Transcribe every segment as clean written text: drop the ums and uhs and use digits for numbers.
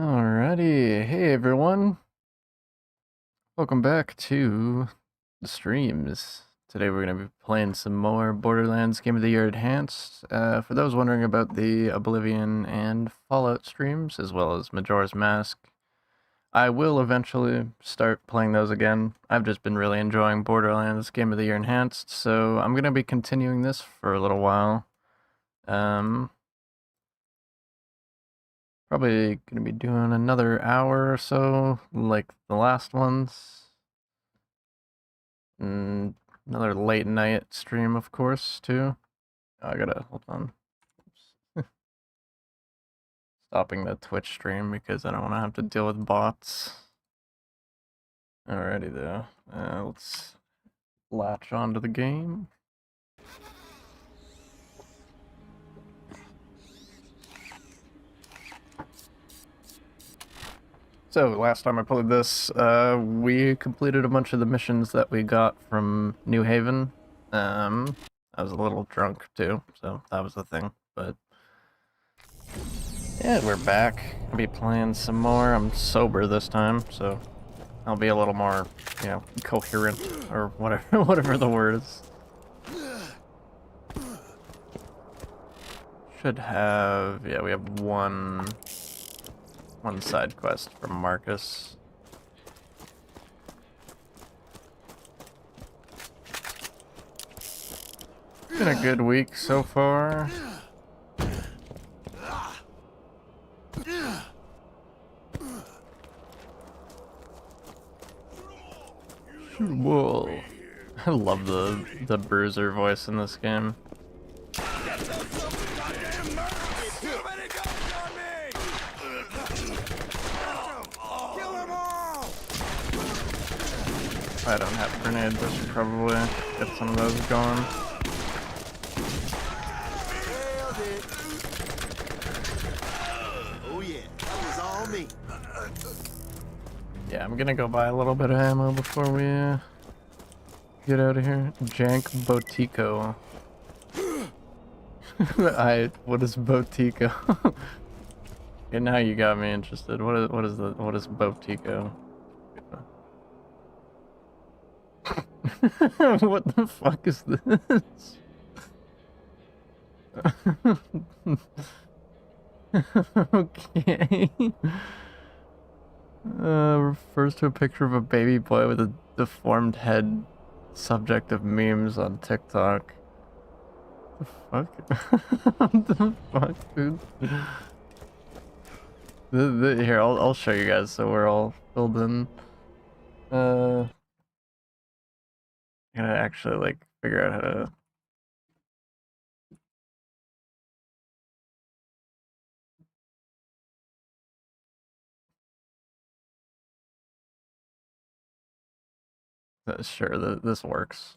Alrighty, hey everyone, welcome back to the streams. Today we're going to be playing some more Borderlands Game of the Year Enhanced. For those wondering about the Oblivion and Fallout streams, as well as Majora's Mask, I will eventually start playing those again. I've just been really enjoying Borderlands Game of the Year Enhanced, so I'm going to be continuing this for a little while. Probably gonna be doing another hour or so, like the last ones. And another late night stream, of course, too. Oh, I gotta, hold on. Stopping the Twitch stream because I don't want to have to deal with bots. Alrighty, though. Let's latch onto the game. So, last time I played this, we completed a bunch of the missions that we got from New Haven. I was a little drunk, too, so that was the thing, but... yeah, we're back. I'll be playing some more. I'm sober this time, so I'll be a little more, coherent, or whatever, whatever the word is. Should have, yeah, we have one side quest from Marcus. Been a good week so far. Whoa. I love the bruiser voice in this game. I don't have grenades, I should probably get some of those going. Oh yeah, that was all me. Yeah, I'm gonna go buy a little bit of ammo before we get out of here. Jank Botico. What is Botico? Okay, now you got me interested. What is Botico? What the fuck is this? Okay. Refers to a picture of a baby boy with a deformed head, subject of memes on TikTok. The fuck? What the fuck, dude? Here, I'll show you guys so we're all filled in. I'm gonna actually like figure out how to. Sure, this works.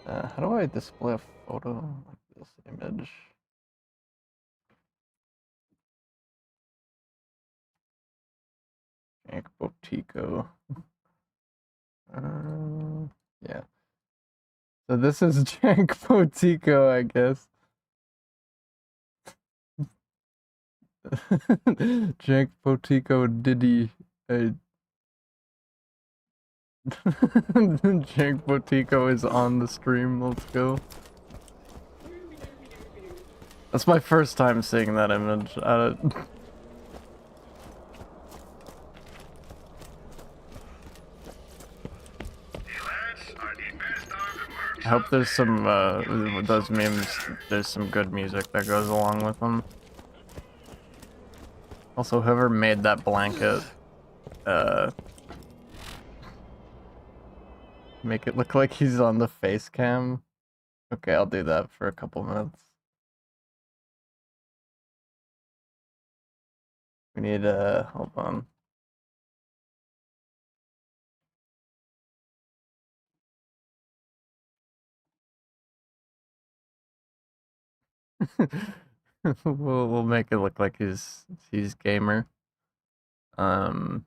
How do I display a photo like this image? Jank Botico. Yeah. So this is Jank Botico, I guess. Jank Botico Diddy. Jank Botico is on the stream. Let's go. That's my first time seeing that image. I hope there's some, with those memes, there's some good music that goes along with them. Also, whoever made that blanket, make it look like he's on the face cam. Okay, I'll do that for a couple minutes. We need, hold on. We'll make it look like he's gamer. Can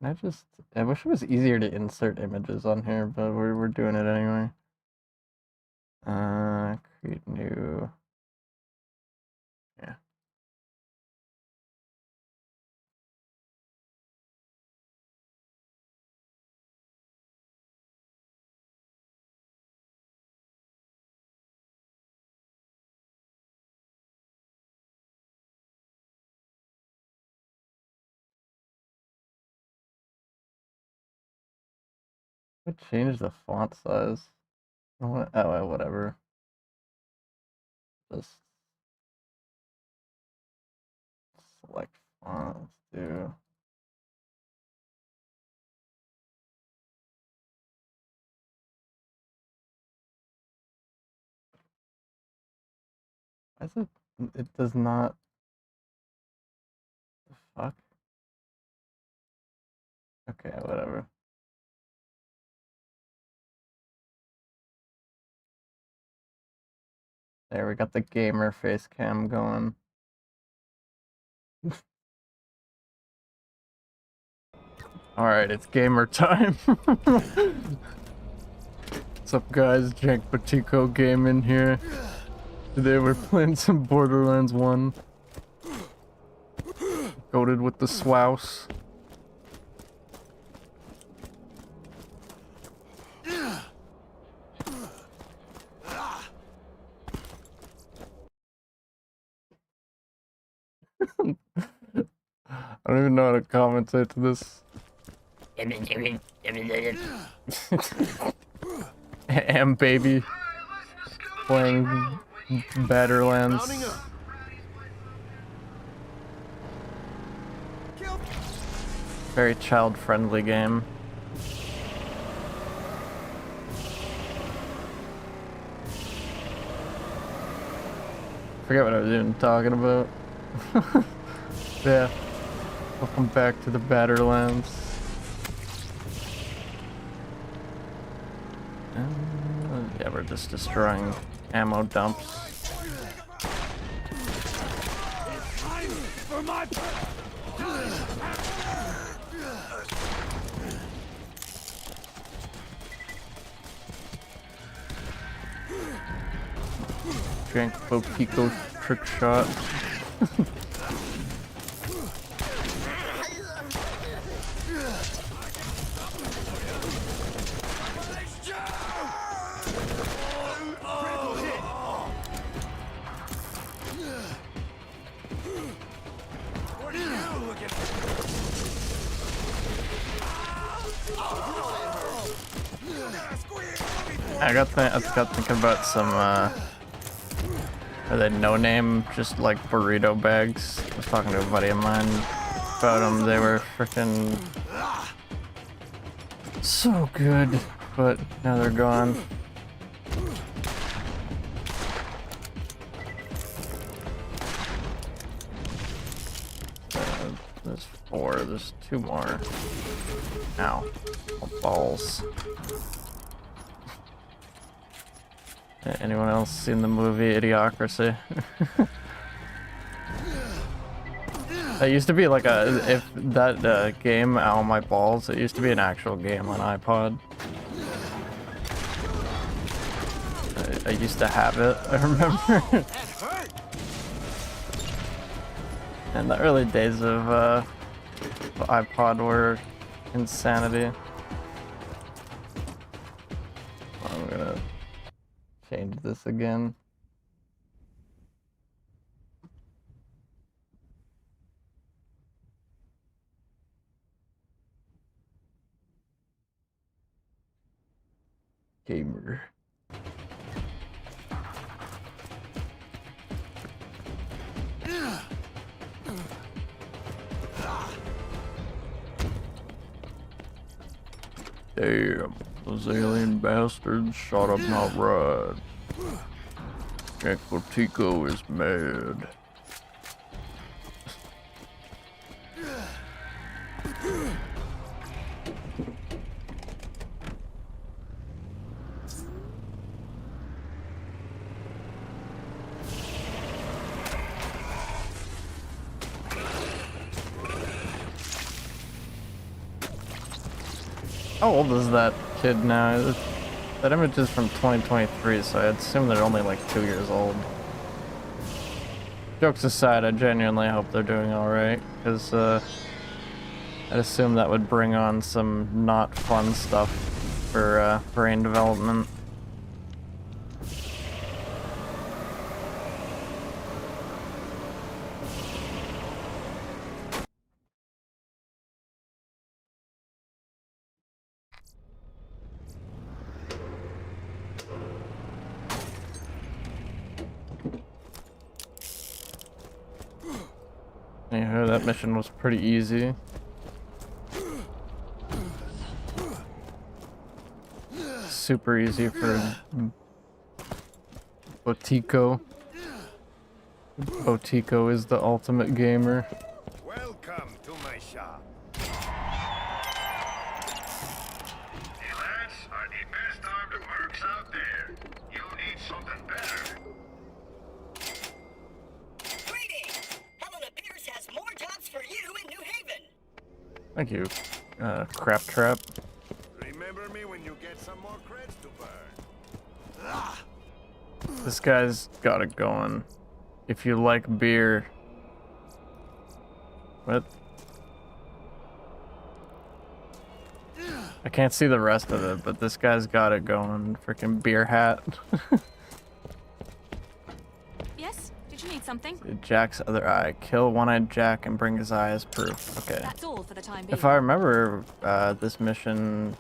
I wish it was easier to insert images on here, but we're doing it anyway. Create new. Yeah. I change the font size. Oh, whatever. Just select fonts, do. Why is it? It does not. The fuck. Okay, whatever. There, we got the gamer face cam going. Alright, it's gamer time. What's up, guys? Jank Batico Gaming here. Today we're playing some Borderlands 1. Goated with the swouse. I don't even know how to commentate to this. Am baby playing Borderlands. Very child-friendly game. Forget what I was even talking about. Yeah. Welcome back to the Borderlands. Yeah, we're just destroying ammo dumps. Jank Bopico trick shot. I got thinking about some are they no-name, just like burrito bags. I was talking to a buddy of mine about them. They were freaking so good, but now they're gone. There's 4, there's 2 more. Ow. Oh, balls. Anyone else seen the movie Idiocracy? That used to be like if that game, Ow My Balls, it used to be an actual game on iPod. I used to have it, I remember. And the early days of the iPod were insanity. I'm gonna change this again. Gamer. Damn, those alien bastards shot up my ride. Jank Botico is mad. How old is that kid now? That image is from 2023, so I assume they're only like 2 years old. Jokes aside, I genuinely hope they're doing alright, because I'd assume that would bring on some not fun stuff for brain development. Anywho, that mission was pretty easy. Super easy for Botico. Botico is the ultimate gamer. Welcome to my shop. Lads are the best armed mercs out there. You need something better. Greetings! Helena Pierce has more jobs for you in New Haven. Thank you, Crap Trap. Remember me when you get some more creds to burn. This guy's got it going. If you like beer. What? I can't see the rest of it, but this guy's got it going. Freaking beer hat. Yes? Did you need something? Jack's other eye. Kill one-eyed Jack and bring his eye as proof. Okay. That's all for the time being. If I remember this mission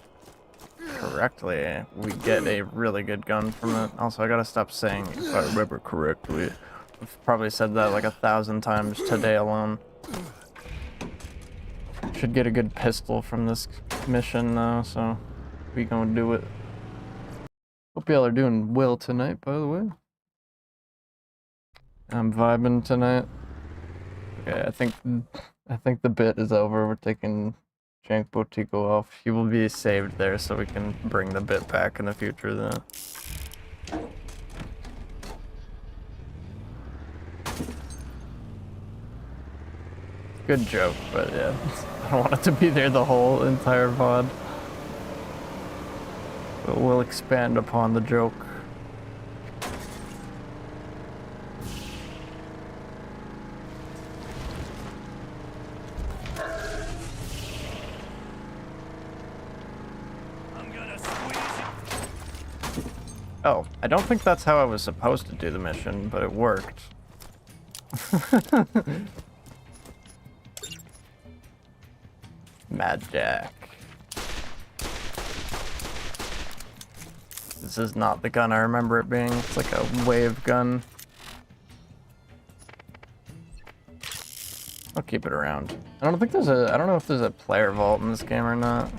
correctly, we get a really good gun from it. Also, I gotta stop saying if I remember correctly. I've probably said that like 1,000 times today alone. Should get a good pistol from this mission though, so we gonna do it. Hope y'all are doing well tonight, by the way. I'm vibing tonight. Okay, I think the bit is over. We're taking Jank Botico off. He will be saved there so we can bring the bit back in the future though. Good joke, but yeah, I don't want it to be there the whole entire VOD. But we'll expand upon the joke. Oh, I don't think that's how I was supposed to do the mission, but it worked. Mad Jack. This is not the gun I remember it being. It's like a wave gun. I'll keep it around. I don't know if there's a player vault in this game or not.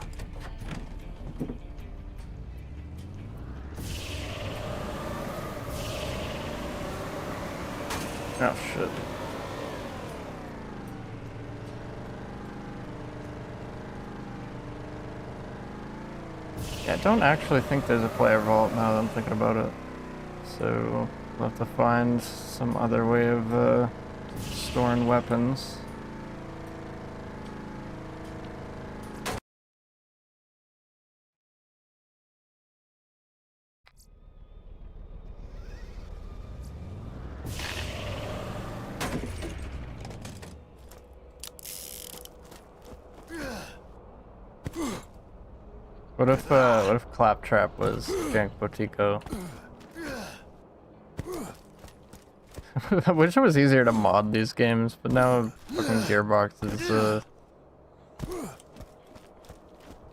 Oh shit. Yeah, I don't actually think there's a player vault now that I'm thinking about it. So we'll have to find some other way of storing weapons. What if Claptrap was Jank Botico? I wish it was easier to mod these games, but now fucking Gearbox is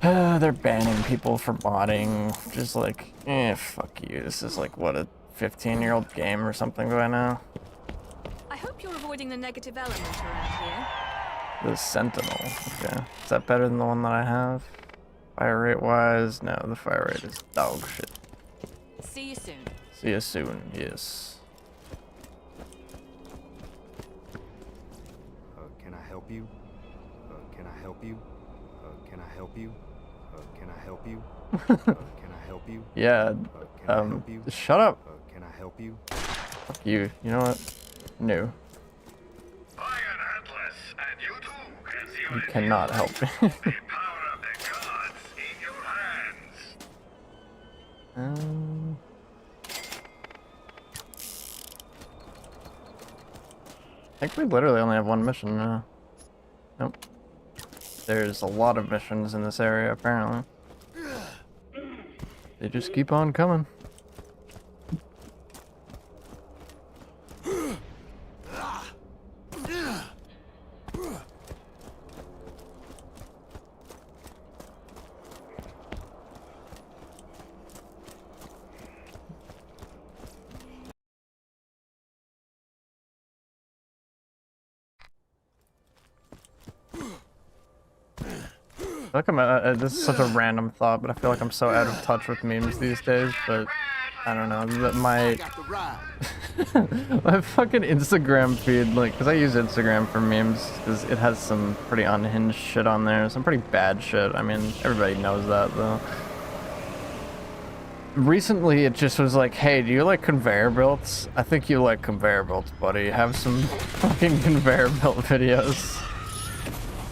they're banning people for modding. Just like, fuck you. This is like what, a 15-year-old game or something by now? I hope you're avoiding the negative element around here. The Sentinel. Okay. Is that better than the one that I have? Fire rate wise, no, the fire rate is dog shit. See you soon. See you soon, yes. Can I help you? Can I help you? Can I help you? Can I help you? Can I help you? Yeah, Can I help you? shut up. Can I help you? Fuck you. You know what? No. Buy an Atlas, and you too can see You cannot help me. the power of the gods in your hands. Um, I think we literally only have one mission now. Nope. There's a lot of missions in this area, apparently. They just keep on coming. I feel like this is such a random thought, but I feel like I'm so out of touch with memes these days, but I don't know, my my fucking Instagram feed, like, because I use Instagram for memes, because it has some pretty unhinged shit on there, some pretty bad shit. I mean, everybody knows that, though. Recently, it just was like, hey, do you like conveyor belts? I think you like conveyor belts, buddy. Have some fucking conveyor belt videos.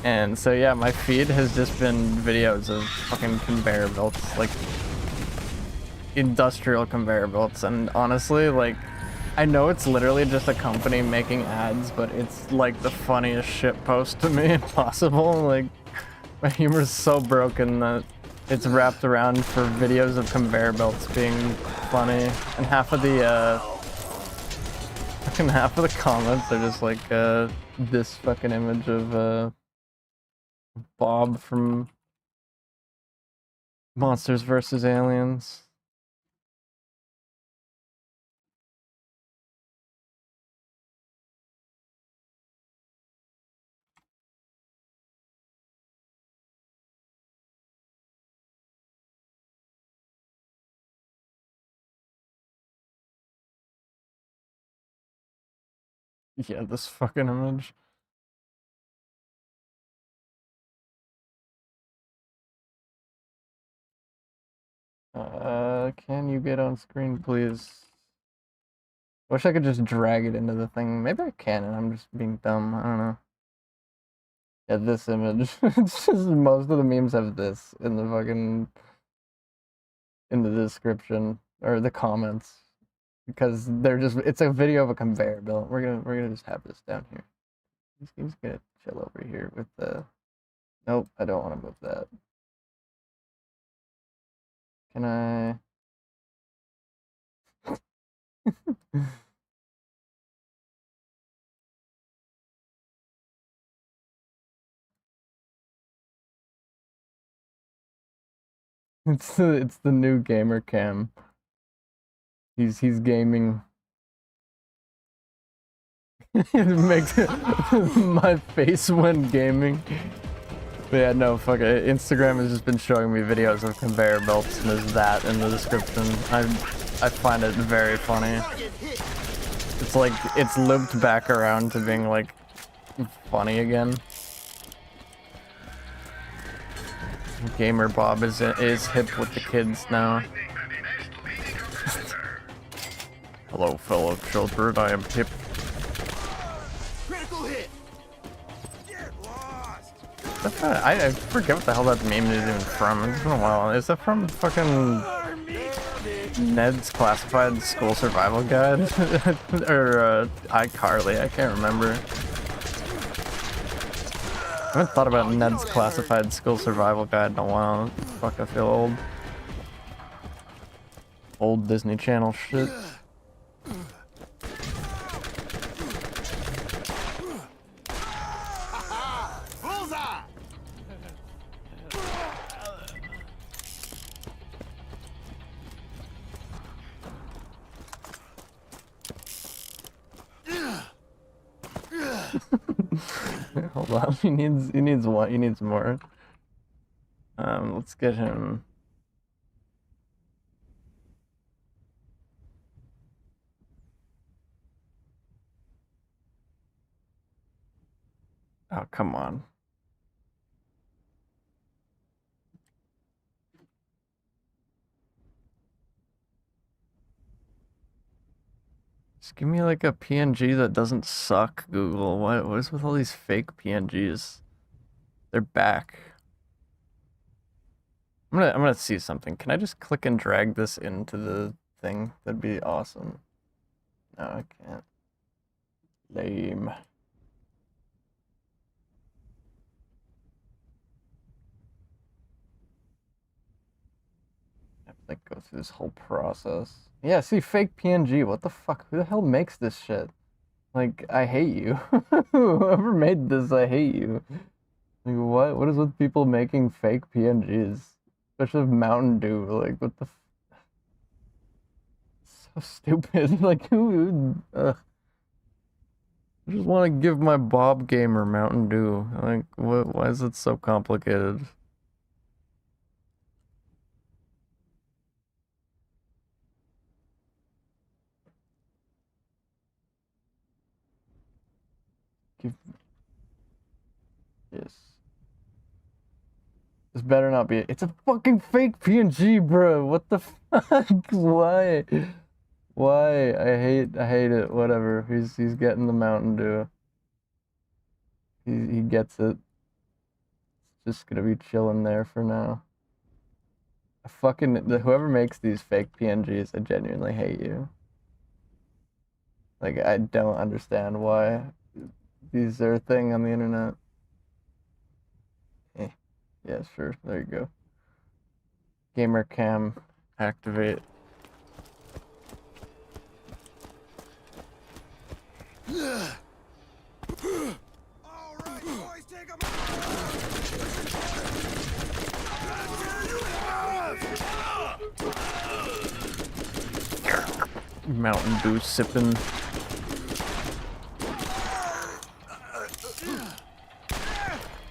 And so yeah, my feed has just been videos of fucking conveyor belts, like industrial conveyor belts. And honestly, like, I know it's literally just a company making ads, but it's like the funniest shit post to me possible. Like, my humor is so broken that it's wrapped around for videos of conveyor belts being funny. And half of the comments are just like this fucking image of Bob from Monsters vs. Aliens. Yeah, this fucking image. Can you get on screen, please? Wish I could just drag it into the thing. Maybe I can, and I'm just being dumb. I don't know. Yeah, this image. It's just most of the memes have this in the fucking in the description or the comments because they're just. It's a video of a conveyor belt. We're gonna just have this down here. He's gonna chill over here with the. Nope, I don't want to move that. Can I? It's the new gamer cam. He's gaming. It makes my face when gaming. But yeah, no, fuck it. Instagram has just been showing me videos of conveyor belts, and there's that in the description. I find it very funny. It's like it's looped back around to being like funny again. Gamer Bob is hip with the kids now. Hello, fellow children. I am hip. Critical hit. Get lost. I forget what the hell that meme is even from. It's been a while. Is that from fucking Ned's Classified School Survival Guide? Or iCarly? I can't remember. I haven't thought about Ned's Classified School Survival Guide in a while. Fuck, I feel old. Old Disney Channel shit. Bullseye. Hold on, he needs one. He needs more. Let's get him. Oh, come on. Just give me like a PNG that doesn't suck, Google. What is with all these fake PNGs? They're back. I'm gonna see something. Can I just click and drag this into the thing? That'd be awesome. No, I can't. Lame. I have to like go through this whole process. Yeah, see, fake PNG. What the fuck? Who the hell makes this shit? Like, I hate you. Whoever made this, I hate you. Like, what? What is with people making fake PNGs? Especially with Mountain Dew. Like, what the? So stupid. Like, who? Ugh. I just want to give my Bob Gamer Mountain Dew. Like, what? Why is it so complicated? Give. Yes. This better not be. It's a fucking fake PNG, bro. What the fuck? Why? Why? I hate it. Whatever. He's getting the Mountain Dew. He gets it. It's just gonna be chilling there for now. Whoever makes these fake PNGs, I genuinely hate you. Like, I don't understand why these are a thing on the internet. Eh. Yeah, sure. There you go. Gamer cam activate. Mountain Dew sipping.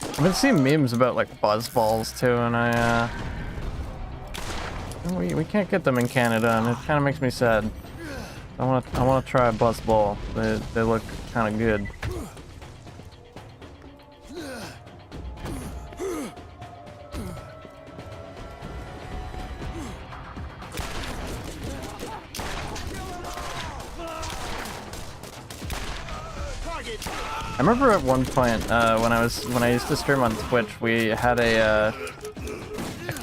I've been seeing memes about like buzz balls too, and we can't get them in Canada, and it kind of makes me sad. I want to try a buzz ball. They look kind of good. I remember at one point when I used to stream on Twitch, we had a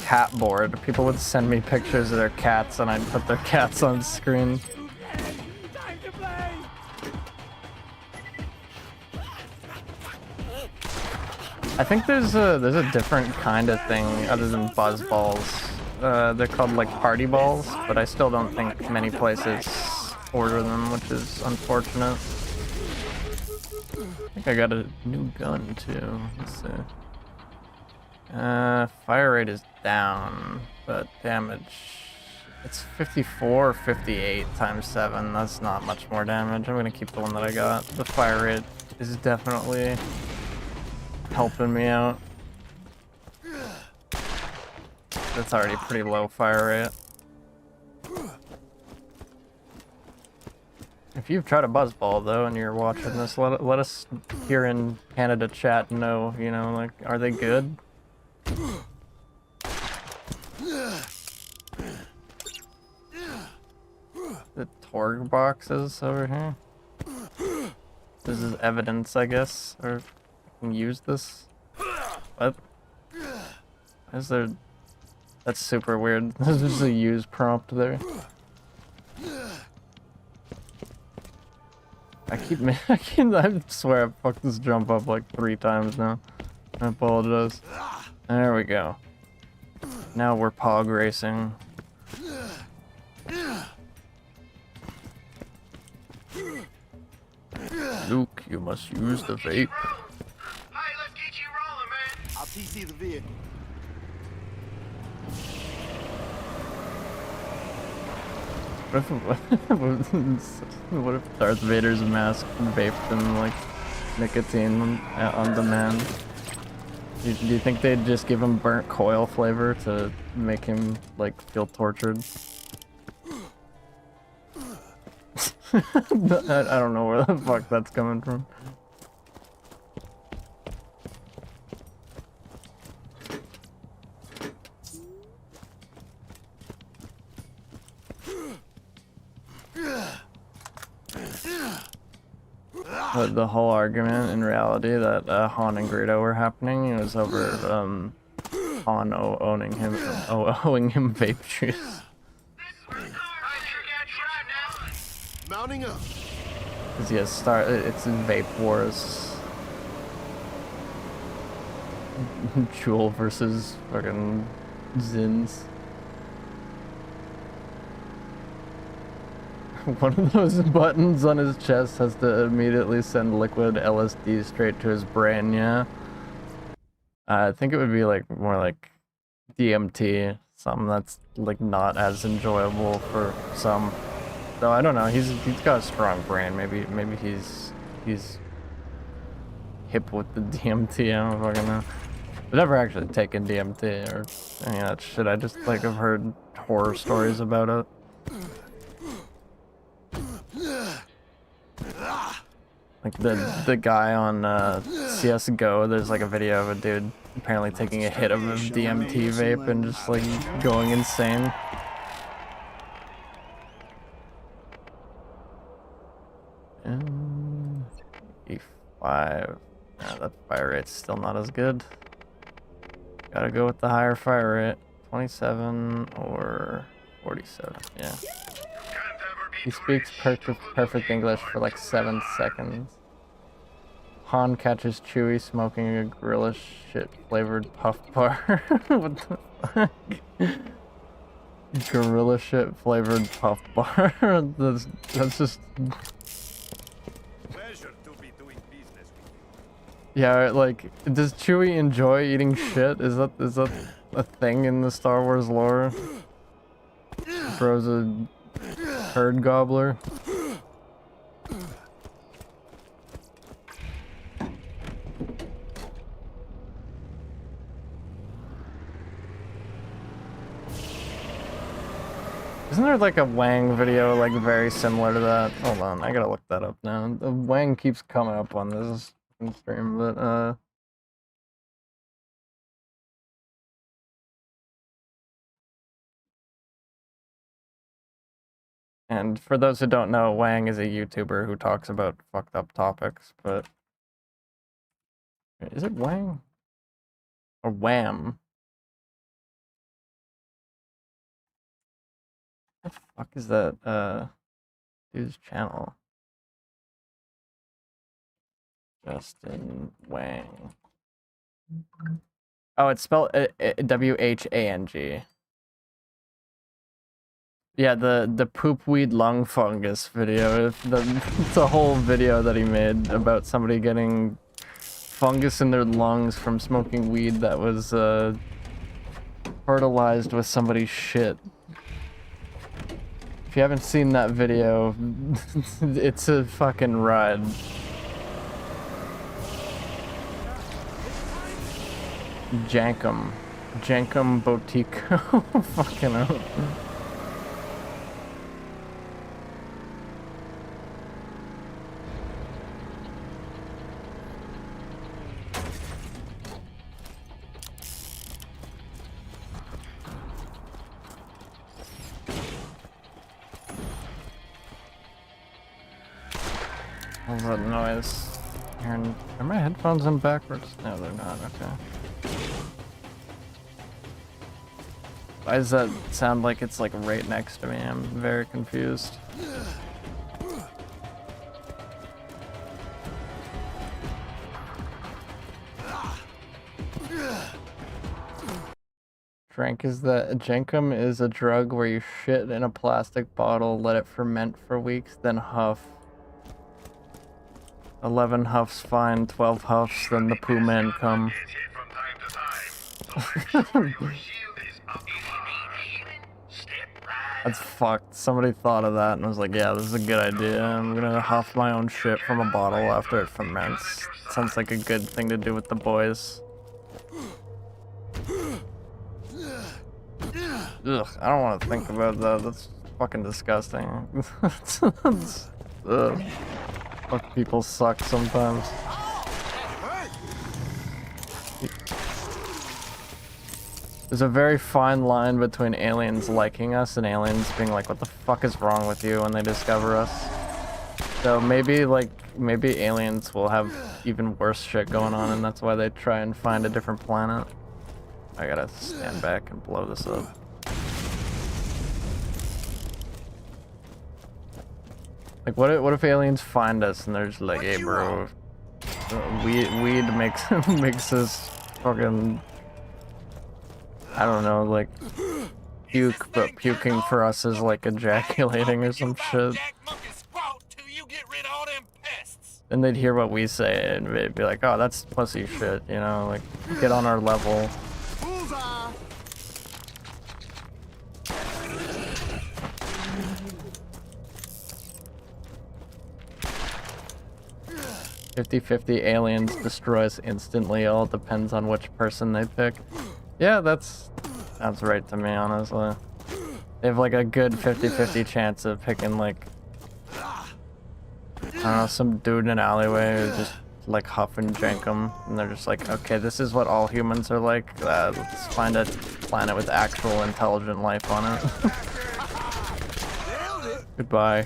cat board. People would send me pictures of their cats, and I'd put their cats on screen. I think there's a different kind of thing other than buzz balls. They're called like party balls, but I still don't think many places order them, which is unfortunate. I think I got a new gun too. Let's see. Fire rate is down, but damage. It's 54 or 58 times 7. That's not much more damage. I'm gonna keep the one that I got. The fire rate is definitely helping me out. That's already pretty low fire rate. If you've tried a buzzball though and you're watching this, let us here in Canada chat know, you know, like, are they good? The Torg boxes over here. This is evidence, I guess, or I can use this. What? Is there? That's super weird. There's just a use prompt there. I swear I fucked this jump up like 3 times now. I apologize. There we go. Now we're pog racing. Luke, you must use the vape. Hey, let's get you rolling, man. I'll TC the vehicle. What if Darth Vader's mask vaped in like nicotine on demand? Do you think they'd just give him burnt coil flavor to make him like feel tortured? I don't know where the fuck that's coming from. The whole argument in reality that Han and Greedo were happening, it was over Han owing him vape juice. Mounting up. Cause yeah, it's in vape wars. Jewel versus fucking Zins. One of those buttons on his chest has to immediately send liquid LSD straight to his brain, yeah. I think it would be like more like DMT, something that's like not as enjoyable for some. Though I don't know, he's got a strong brain. Maybe he's hip with the DMT. I don't fucking know. I've never actually taken DMT or any of that shit. I just like have heard horror stories about it. Like the guy on CSGO, there's like a video of a dude apparently taking a hit of a DMT vape and just like going insane. And E5. Yeah, that fire rate's still not as good. Gotta go with the higher fire rate. 27 or 47. Yeah. He speaks perfect English for like 7 seconds. Han catches Chewie smoking a gorilla shit flavored puff bar. What the fuck? Gorilla shit flavored puff bar. that's just. Pleasure to be doing business with you. Yeah, like, does Chewie enjoy eating shit? Is that a thing in the Star Wars lore? Bro's a herd gobbler. Isn't there like a Wang video like very similar to that? Hold on, I gotta look that up now. The Wang keeps coming up on this stream, but and for those who don't know, Wang is a YouTuber who talks about fucked up topics, but is it Wang? Or Wham? What the fuck is that dude's channel? Justin Wang. Oh, it's spelled WHANG. Yeah, the poop weed lung fungus video. It's a whole video that he made about somebody getting fungus in their lungs from smoking weed that was fertilized with somebody's shit. If you haven't seen that video, it's a fucking ride. Jankum Boutique. Fucking hell. What was that noise? Are my headphones in backwards? No, they're not. Okay. Why does that sound like it's like right next to me? I'm very confused. Jenkum is a drug where you shit in a plastic bottle, let it ferment for weeks, then huff. 11 huffs fine, 12 huffs, then the poo man come. That's fucked. Somebody thought of that and was like, yeah, this is a good idea. I'm gonna huff my own shit from a bottle after it ferments. Sounds like a good thing to do with the boys. Ugh, I don't want to think about that. That's fucking disgusting. Ugh. Fuck, people suck sometimes. There's a very fine line between aliens liking us and aliens being like, what the fuck is wrong with you when they discover us? So maybe aliens will have even worse shit going on and that's why they try and find a different planet. I gotta stand back and blow this up. Like, what if aliens find us and they're just like, hey, bro, weed makes makes us fucking, I don't know, like puke, but puking for us is like ejaculating or some shit. And they'd hear what we say and they'd be like, oh, that's pussy shit, you know, like, get on our level. Bullseye. 50-50 aliens destroy us instantly. All depends on which person they pick. Yeah, that's right to me, honestly. They have like a good 50-50 chance of picking like, I don't know, some dude in an alleyway who just like huff and jank them, and they're just like, okay, this is what all humans are like. Let's find a planet with actual intelligent life on it. Goodbye.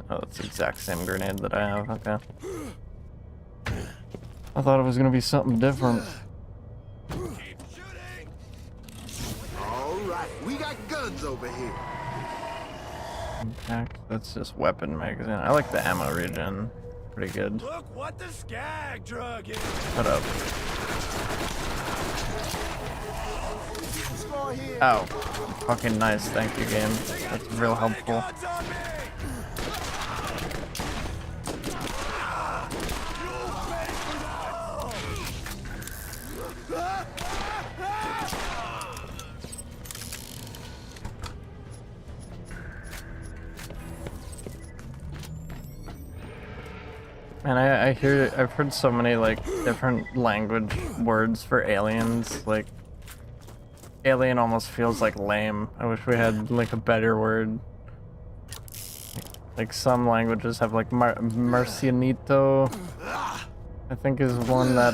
Oh, that's the exact same grenade that I have, okay. I thought it was gonna be something different. Alright, we got guns over here. Okay, that's just weapon magazine. I like the ammo regen. Pretty good. Look what the skag drug is. Shut up. Oh, fucking nice. Thank you, game. That's real helpful. And I've heard so many like different language words for aliens. Like, alien almost feels like lame. I wish we had like a better word. Like some languages have like Marcianito, I think is one that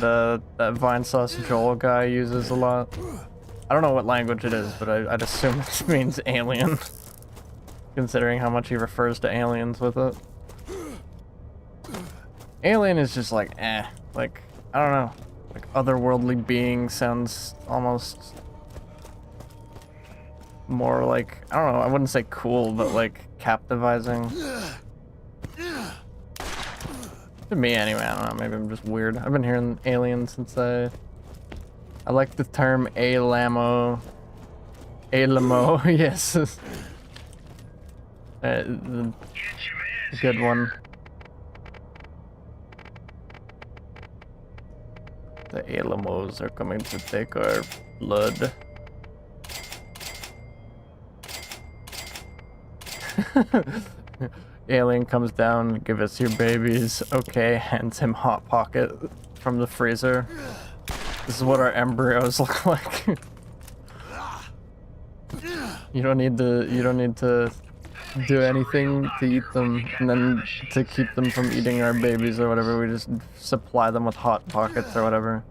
that Vine Sauce Joel guy uses a lot. I don't know what language it is, but I'd assume it means alien, considering how much he refers to aliens with it. Alien is just like, eh. Like, I don't know. Like, otherworldly being sounds almost more like, I don't know, I wouldn't say cool, but like captivating. To me anyway, I don't know, maybe I'm just weird. I've been hearing alien since I like the term alamo. Alamo, yes. The good one. The Alamos are coming to take our blood. Alien comes down, give us your babies. Okay, hands him Hot Pocket from the freezer. This is what our embryos look like. You don't need to do anything to eat them, and then to keep them from eating our babies or whatever, we just supply them with Hot Pockets or whatever.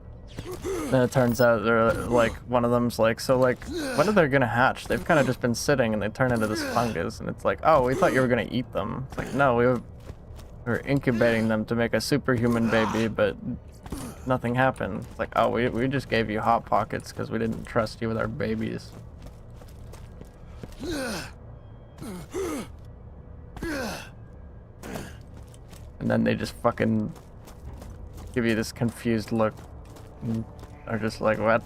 Then it turns out they're like, one of them's like, so like, when are they gonna hatch? They've kind of just been sitting and they turn into this fungus, and it's like, oh, we thought you were gonna eat them. It's like, no, we were incubating them to make a superhuman baby, but nothing happened. It's like, oh, we just gave you Hot Pockets because we didn't trust you with our babies. And then they just fucking give you this confused look and are just like, what?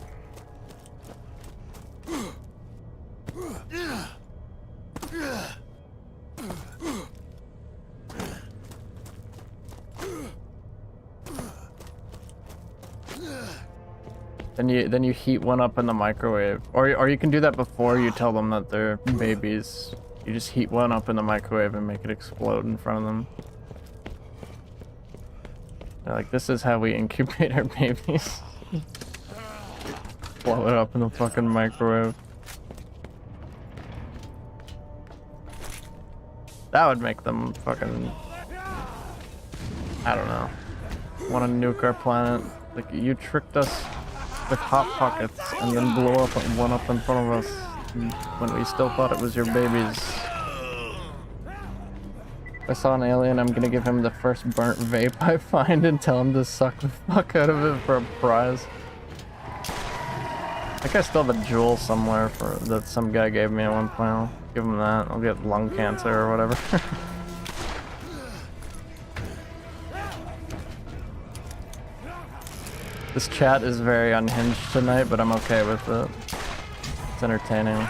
Then you heat one up in the microwave, or you can do that before you tell them that they're babies. You just heat one up in the microwave and make it explode in front of them. They're like, this is how we incubate our babies. Blow it up in the fucking microwave. That would make them fucking, I don't know, want to nuke our planet. Like, you tricked us with Hot Pockets and then blow up one up in front of us when we still thought it was your babies. I saw an alien, I'm gonna give him the first burnt vape I find and tell him to suck the fuck out of it for a prize. I think I still have a jewel somewhere that some guy gave me at one point. I'll give him that. I'll get lung cancer or whatever. This chat is very unhinged tonight, but I'm okay with it. It's entertaining.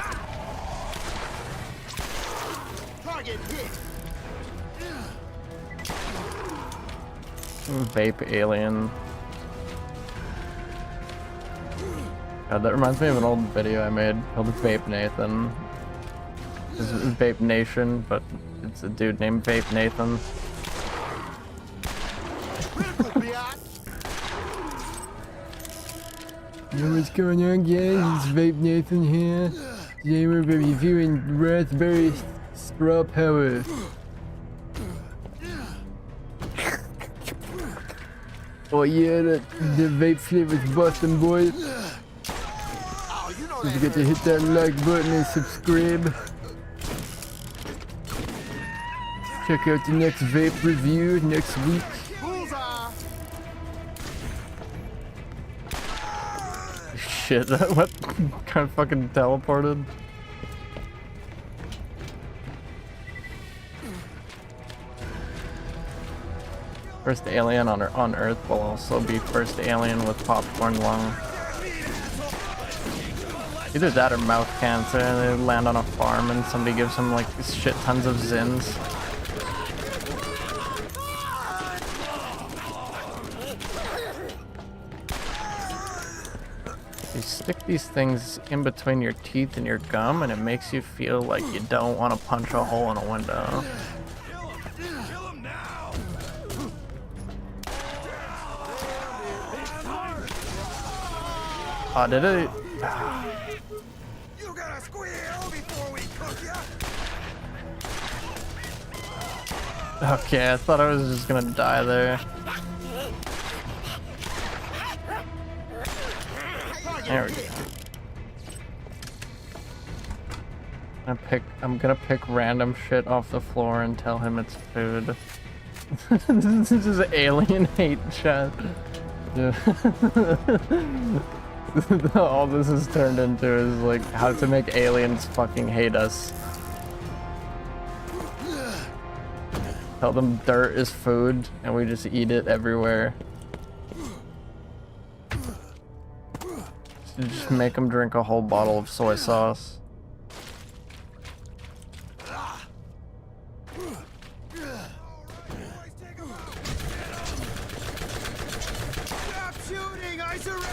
Vape alien. God, that reminds me of an old video I made called Vape Nathan. It's Vape Nation, but it's a dude named Vape Nathan. Yo, what's going on, guys? It's Vape Nathan here. Today we're reviewing raspberry straw power. Oh yeah, the vape flavor's bustin', boy. Don't forget to hit that like button and subscribe. Check out the next vape review next week. Shit, what? Kind of fucking teleported. First alien on Earth will also be first alien with popcorn lung. Either that or mouth cancer. They land on a farm and somebody gives them like shit tons of zins. You stick these things in between your teeth and your gum and it makes you feel like you don't want to punch a hole in a window. Oh, did it? You gotta squeal before we cook ya. Okay, I thought I was just gonna die there. There we go. I'm gonna pick random shit off the floor and tell him it's food. This is just alien hate chat. Yeah. All this has turned into is like how to make aliens fucking hate us. Tell them dirt is food and we just eat it everywhere. Just make them drink a whole bottle of soy sauce. Stop shooting! I surrender!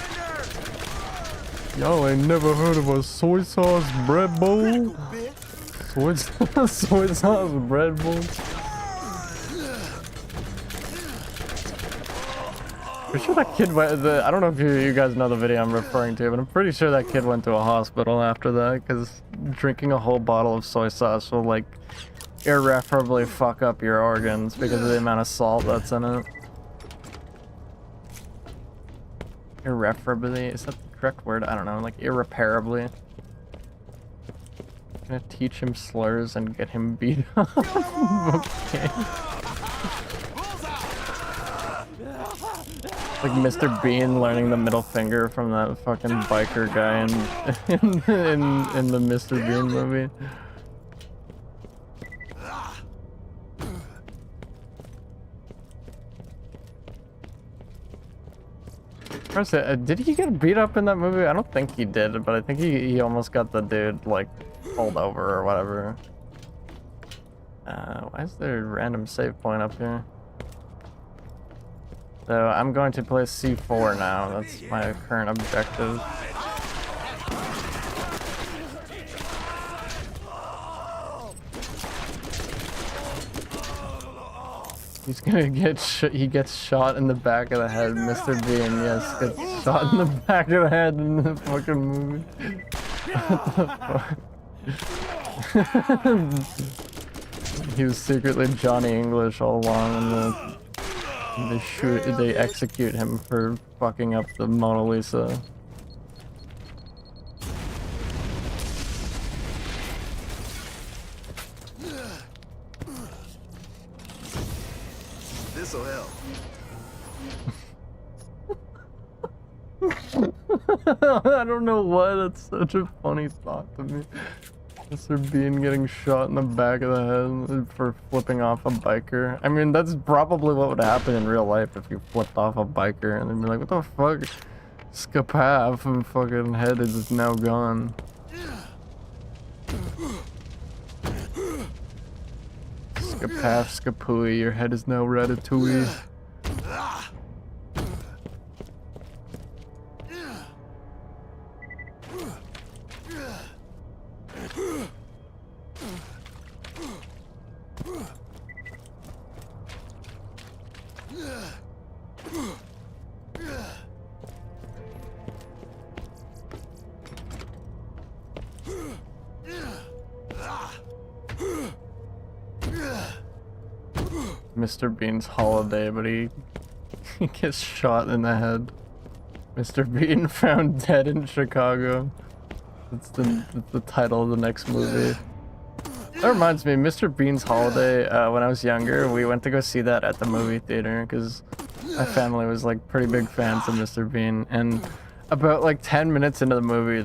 Y'all ain't never heard of a soy sauce bread bowl? Soy sauce bread bowl? Pretty sure that kid went. I don't know if you guys know the video I'm referring to, but I'm pretty sure that kid went to a hospital after that because drinking a whole bottle of soy sauce will like irreparably fuck up your organs because of the amount of salt that's in it. Irreparably? Is that the correct word? I don't know. Like irreparably. I'm gonna teach him slurs and get him beat up. Okay. Like Mr. Bean learning the middle finger from that fucking biker guy in the Mr. Bean movie. First, did he get beat up in that movie? I don't think he did, but I think he almost got the dude like pulled over or whatever. Why is there a random save point up here? So I'm going to play C4 now. That's my current objective. He's gonna get he gets shot in the back of the head. Mr. Bean, yes, gets shot in the back of the head in the fucking movie. What the fuck? He was secretly Johnny English all along, and they execute him for fucking up the Mona Lisa. This'll help. I don't know why that's such a funny thought to me. Mr. Bean getting shot in the back of the head for flipping off a biker. I mean, that's probably what would happen in real life if you flipped off a biker and they'd be like, what the fuck? Skapaf and fucking head is now gone. Skapaf, skapooey, your head is now ratatouille. Mr. Bean's holiday, but he gets shot in the head. Mr. Bean found dead in Chicago. That's the title of the next movie. That reminds me, Mr. Bean's Holiday, when I was younger, we went to go see that at the movie theater because my family was like pretty big fans of Mr. Bean, and about like 10 minutes into the movie,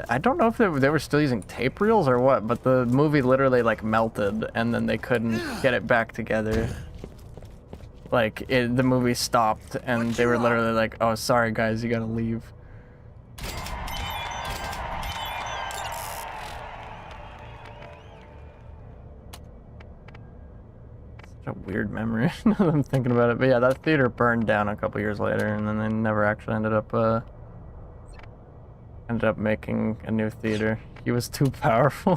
I don't know if they were still using tape reels or what, but the movie literally like melted and then they couldn't get it back together. Like the movie stopped and they were literally like, oh, sorry guys, you gotta leave. Such a weird memory now that I'm thinking about it. But yeah, that theater burned down a couple years later and then they never actually ended up making a new theater. He was too powerful.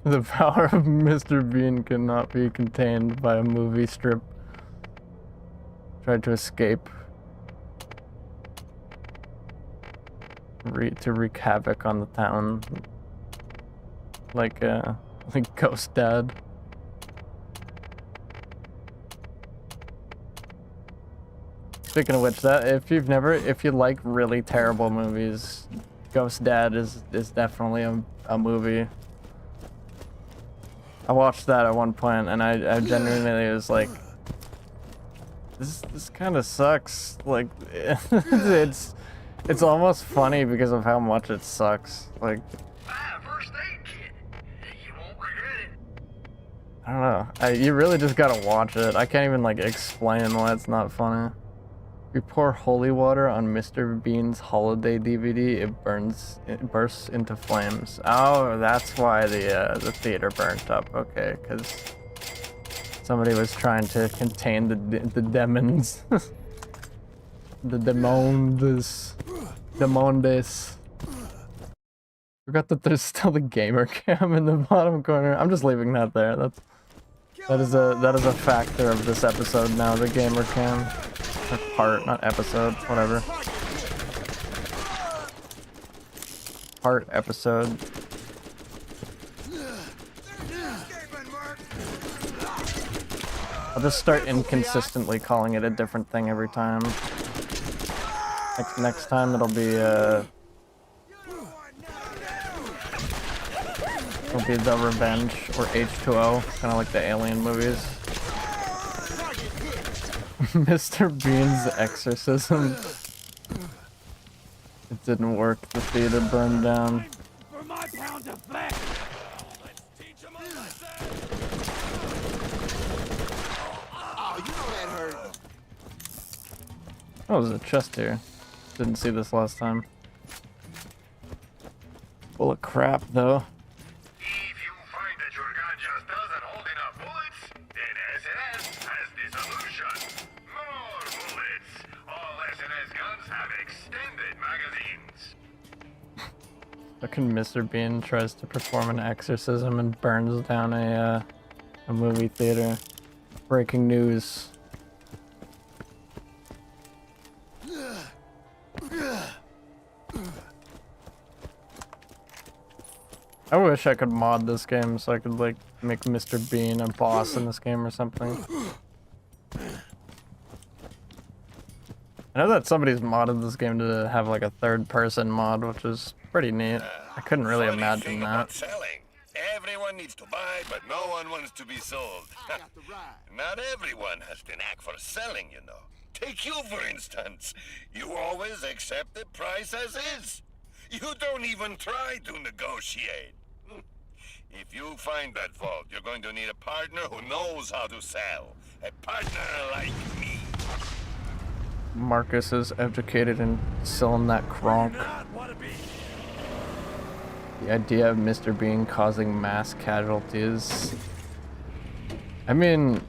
The power of Mr. Bean cannot be contained by a movie strip. Tried to escape. To wreak havoc on the town. Like Ghost Dad. Speaking of which, if you like really terrible movies, Ghost Dad is definitely a movie. I watched that at one point and I genuinely was like, this kind of sucks. Like it's almost funny because of how much it sucks. Like, First aid kit. You won't regret it. I don't know. You really just gotta watch it. I can't even like explain why it's not funny. If you pour holy water on Mr. Bean's Holiday DVD, it bursts into flames. Oh, that's why the theater burnt up. Okay, because somebody was trying to contain the demons. The demondes. Forgot that there's still the gamer cam in the bottom corner. I'm just leaving that there. That is a factor of this episode now. The gamer cam. Or part, not episode, whatever. Part, episode. I'll just start inconsistently calling it a different thing every time. Next time it'll be The Revenge or H2O, kind of like the Alien movies. Mr. Bean's exorcism. It didn't work. The theater burned down. For my pound of flesh. Let's teach him a lesson. Oh, you know that hurt. Oh, there's a chest here. Didn't see this last time. Full of crap, though. If you find that your gun just doesn't hold enough bullets, then SNS has the solution. More bullets. All SNS guns have extended magazines. Fucking Mr. Bean tries to perform an exorcism and burns down a movie theater. Breaking news. I wish I could mod this game so I could like make Mr. Bean a boss in this game or something. I know that somebody's modded this game to have like a third person mod, which is pretty neat. I couldn't really imagine that. Selling. Everyone needs to buy, but no one wants to be sold. I got the ride. Not everyone has the knack for selling, you know. Take you, for instance. You always accept the price as is. You don't even try to negotiate. If you find that fault, you're going to need a partner who knows how to sell. A partner like me. Marcus is educated in selling that cronk. Not wanna be. The idea of Mr. Bean causing mass casualties. I mean,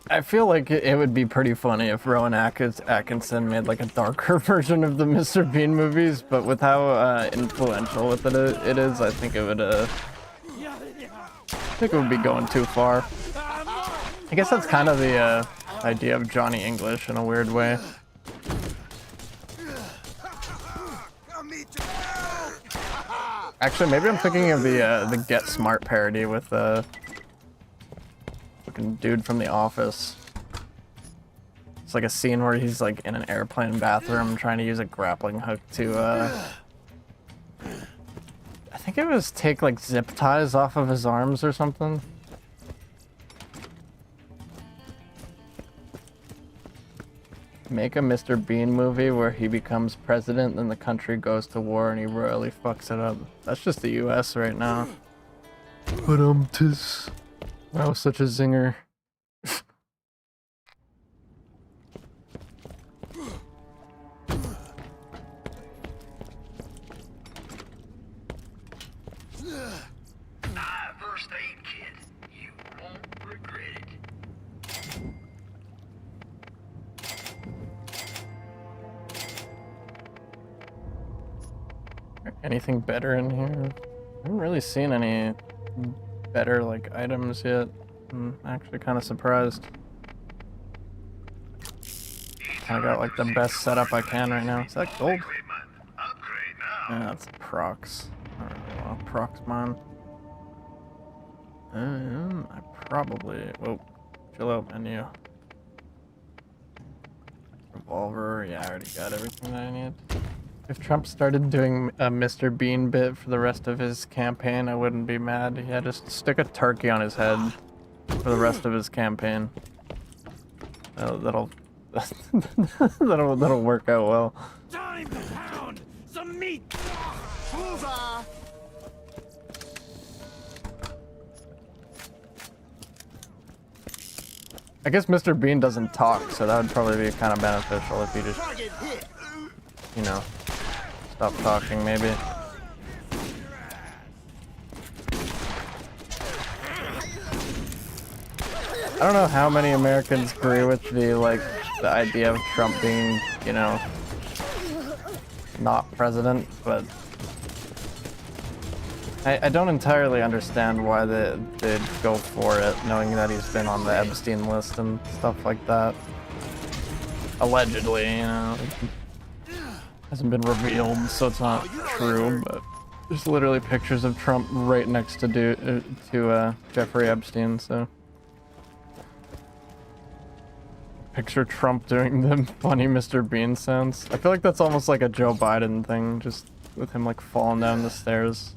I feel like it would be pretty funny if Rowan Atkinson made like a darker version of the Mr. Bean movies, but with how influential it is, I think it would be going too far. I guess that's kind of the idea of Johnny English in a weird way. Actually, maybe I'm thinking of the Get Smart parody with fucking dude from The Office. It's like a scene where he's like in an airplane bathroom trying to use a grappling hook to I think it was take like zip ties off of his arms or something. Make a Mr. Bean movie where he becomes president and the country goes to war and he royally fucks it up. That's just the US right now. But wow, such a zinger. First aid kit. You won't regret it. Anything better in here? I haven't really seen any better like items yet. I'm actually kind of surprised. I got like the best setup I can right now. Is that gold? Equipment. Upgrade now. Yeah, that's procs. I don't really want to procs mine. I probably. Whoa, chill out menu. Revolver. Yeah, I already got everything that I need. If Trump started doing a Mr. Bean bit for the rest of his campaign, I wouldn't be mad. Yeah, just stick a turkey on his head for the rest of his campaign. That'll that'll work out well. Time to pound some meat. Bullseye! I guess Mr. Bean doesn't talk, so that would probably be kind of beneficial if he just, Target hit! you know, stop talking maybe. I don't know how many Americans agree with the idea of Trump being, you know, not president, but I don't entirely understand why they'd go for it, knowing that he's been on the Epstein list and stuff like that. Allegedly, you know. Hasn't been revealed, so it's not true, but there's literally pictures of Trump right next to Jeffrey Epstein, so. Picture Trump doing the funny Mr. Bean sounds. I feel like that's almost like a Joe Biden thing, just with him like falling down the stairs.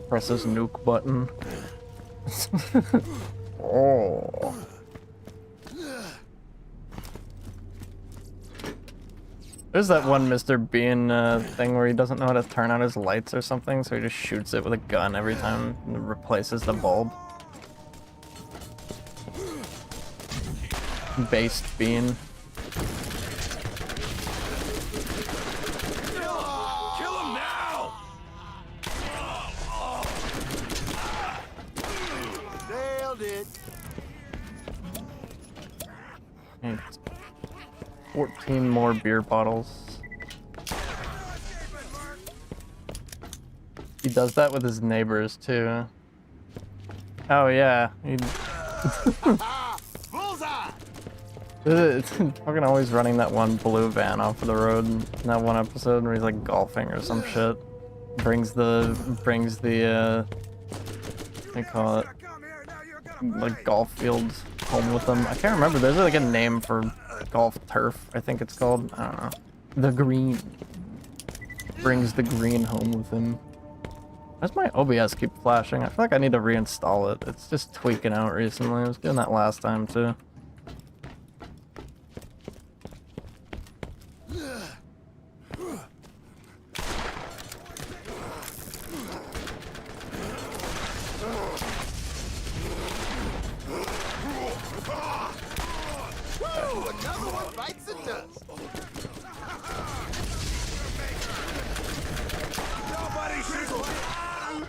Press his nuke button. Oh. There's that one Mr. Bean thing where he doesn't know how to turn on his lights or something, so he just shoots it with a gun every time and replaces the bulb. Based Bean. Kill him now. Nailed it! And 14 more beer bottles. He does that with his neighbors too. Oh yeah, Bullseye! it's fucking always running that one blue van off of the road in that one episode where he's like golfing or some shit. Brings the what do you call it? like golf fields home with him. I can't remember. There's like a name for golf turf, I think it's called. I don't know. The green. Brings the green home with him. Why's my OBS keep flashing? I feel like I need to reinstall it. It's just tweaking out recently. I was doing that last time too.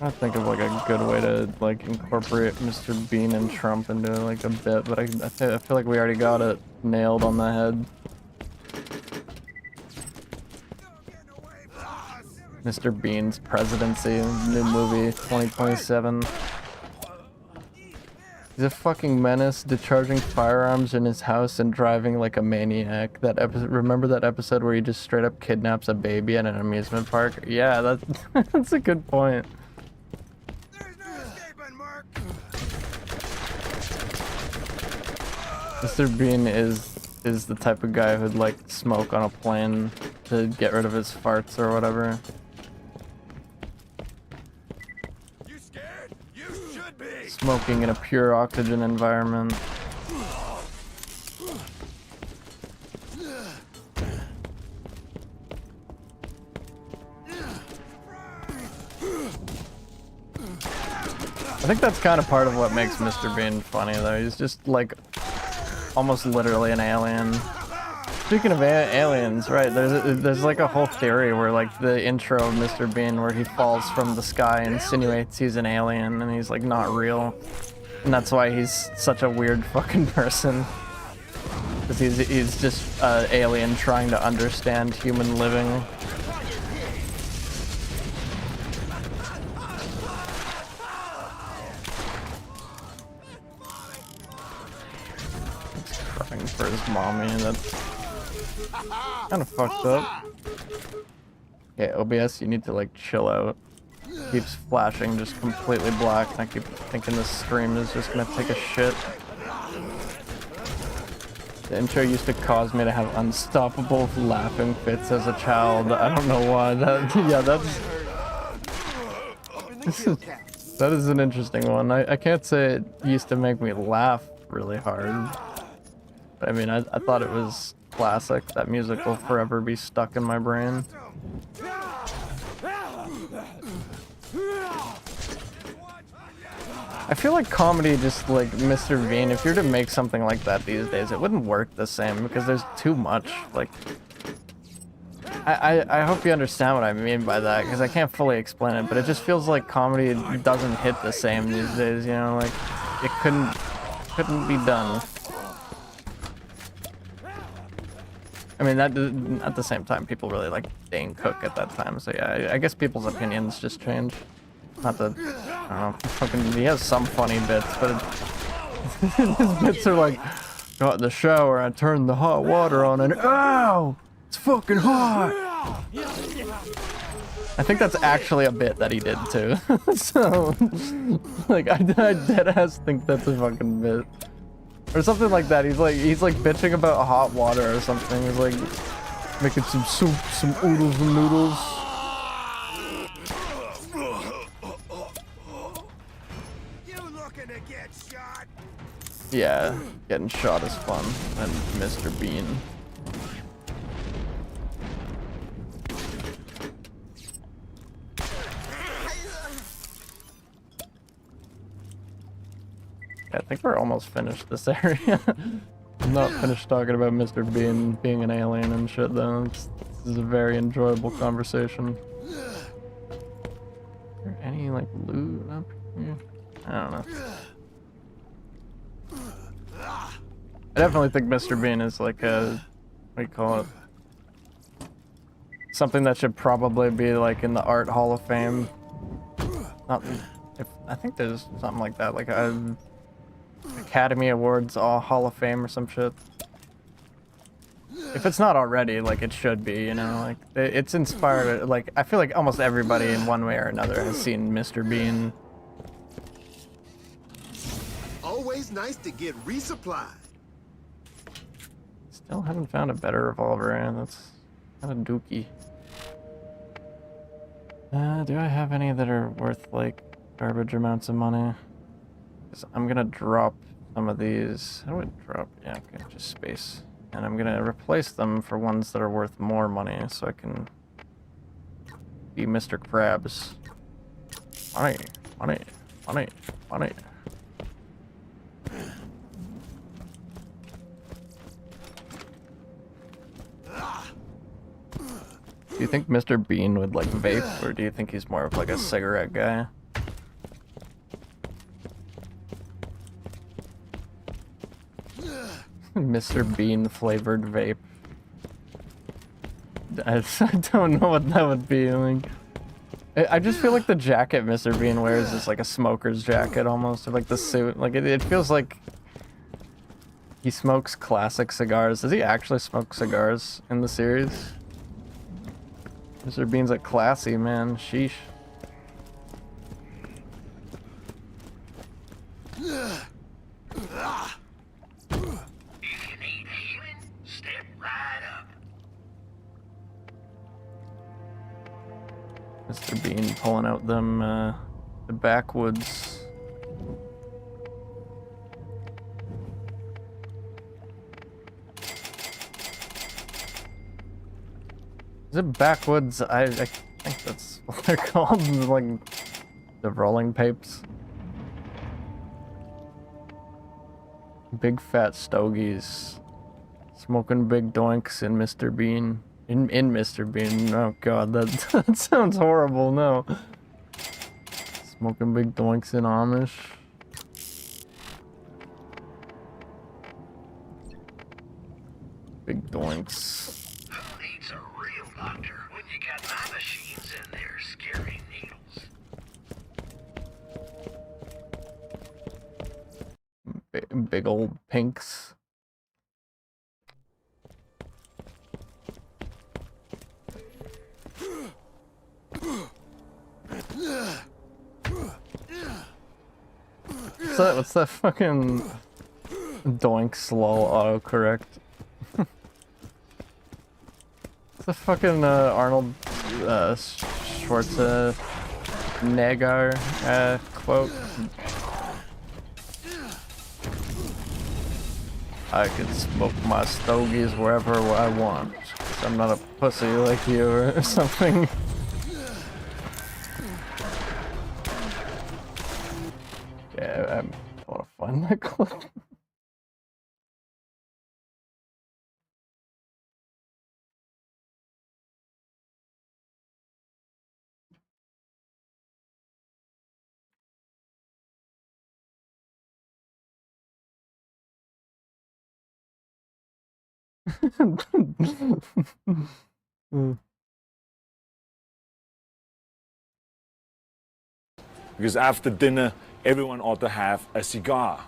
I think of like a good way to like incorporate Mr. Bean and Trump into like a bit, but I feel like we already got it nailed on the head. Mr. Bean's presidency, new movie, 2027. He's a fucking menace, discharging firearms in his house and driving like a maniac. That episode, remember that episode where he just straight up kidnaps a baby at an amusement park? Yeah, that's a good point. Mr. Bean is the type of guy who'd like smoke on a plane to get rid of his farts or whatever. You scared? You should be. Smoking in a pure oxygen environment. I think that's kind of part of what makes Mr. Bean funny though. He's just like almost literally an alien. Speaking of aliens, right, there's like a whole theory where like the intro of Mr. Bean where he falls from the sky insinuates he's an alien and he's like not real. And that's why he's such a weird fucking person. Because he's just an alien trying to understand human living. For his mommy, that's kind of fucked up. Okay, OBS, you need to like chill out. Keeps flashing just completely black, and I keep thinking this stream is just gonna take a shit. The intro used to cause me to have unstoppable laughing fits as a child. I don't know why. Yeah, that is an interesting one. I can't say it used to make me laugh really hard. I mean, I thought it was classic. That music will forever be stuck in my brain. I feel like comedy, just like Mr. Bean, if you're to make something like that these days, it wouldn't work the same because there's too much. Like, I hope you understand what I mean by that because I can't fully explain it, but it just feels like comedy doesn't hit the same these days, you know? Like, it couldn't be done. I mean, that at the same time, people really like Dane Cook at that time. So yeah, I guess people's opinions just change. Not that, I don't know, fucking, he has some funny bits, but his bits are like, got in the shower, I turned the hot water on, and ow, it's fucking hot. I think that's actually a bit that he did too. So, like, I deadass think that's a fucking bit. Or something like that. He's like bitching about hot water or something. He's like making some soup, some oodles and noodles. You looking to get shot? Yeah, getting shot is fun. And Mr. Bean. I think we're almost finished this area. I'm not finished talking about Mr. Bean being an alien and shit though. This is a very enjoyable conversation. Is there any like loot up here? I don't know. I definitely think Mr. Bean is like a, what do you call it? Something that should probably be like in the Art Hall of Fame. Not, I think there's something like that, like a Academy Awards Hall of Fame or some shit. If it's not already, like it should be, you know, like it's inspired, like I feel like almost everybody in one way or another has seen Mr. Bean. Oh always nice to get resupplied. Still haven't found a better revolver, and that's kind of dookie. Do I have any that are worth, like, garbage amounts of money? 'Cause I'm gonna drop some of these. How do I drop? Yeah, okay, just space. And I'm gonna replace them for ones that are worth more money, so I can be Mr. Krabs. Money, money, money, money. Do you think Mr. Bean would like vape, or do you think he's more of like a cigarette guy? Mr. Bean flavored vape. I don't know what that would be. Like, I just feel like the jacket Mr. Bean wears is like a smoker's jacket almost, or like the suit. Like it feels like he smokes classic cigars. Does he actually smoke cigars in the series? Mr. Bean's like classy, man. Sheesh. If you need healing, step right up. Mr. Bean pulling out them, the backwoods. Is it backwoods? I think that's what they're called, like the rolling papes. Big fat stogies. Smoking big doinks in Mr. Bean. In Mr. Bean. Oh god, that sounds horrible, no. Smoking big doinks in Amish. Big doinks. Who needs a real doctor when you got my machines in there scaring needles? Big old pinks. What's that fucking doink slow autocorrect? It's the fucking Arnold Schwarzenegger quote. I can smoke my stogies wherever I want. 'Cause I'm not a pussy like you or something. Yeah, I want to find that clip. Because after dinner, everyone ought to have a cigar.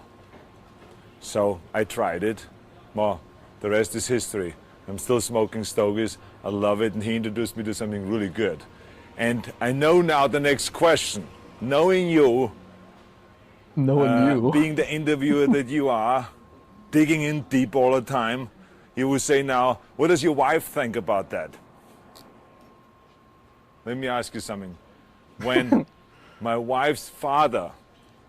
So I tried it. Well, the rest is history. I'm still smoking stogies. I love it, and he introduced me to something really good. And I know now the next question. Knowing you, being the interviewer that you are, digging in deep all the time, you will say now, what does your wife think about that? Let me ask you something. When my wife's father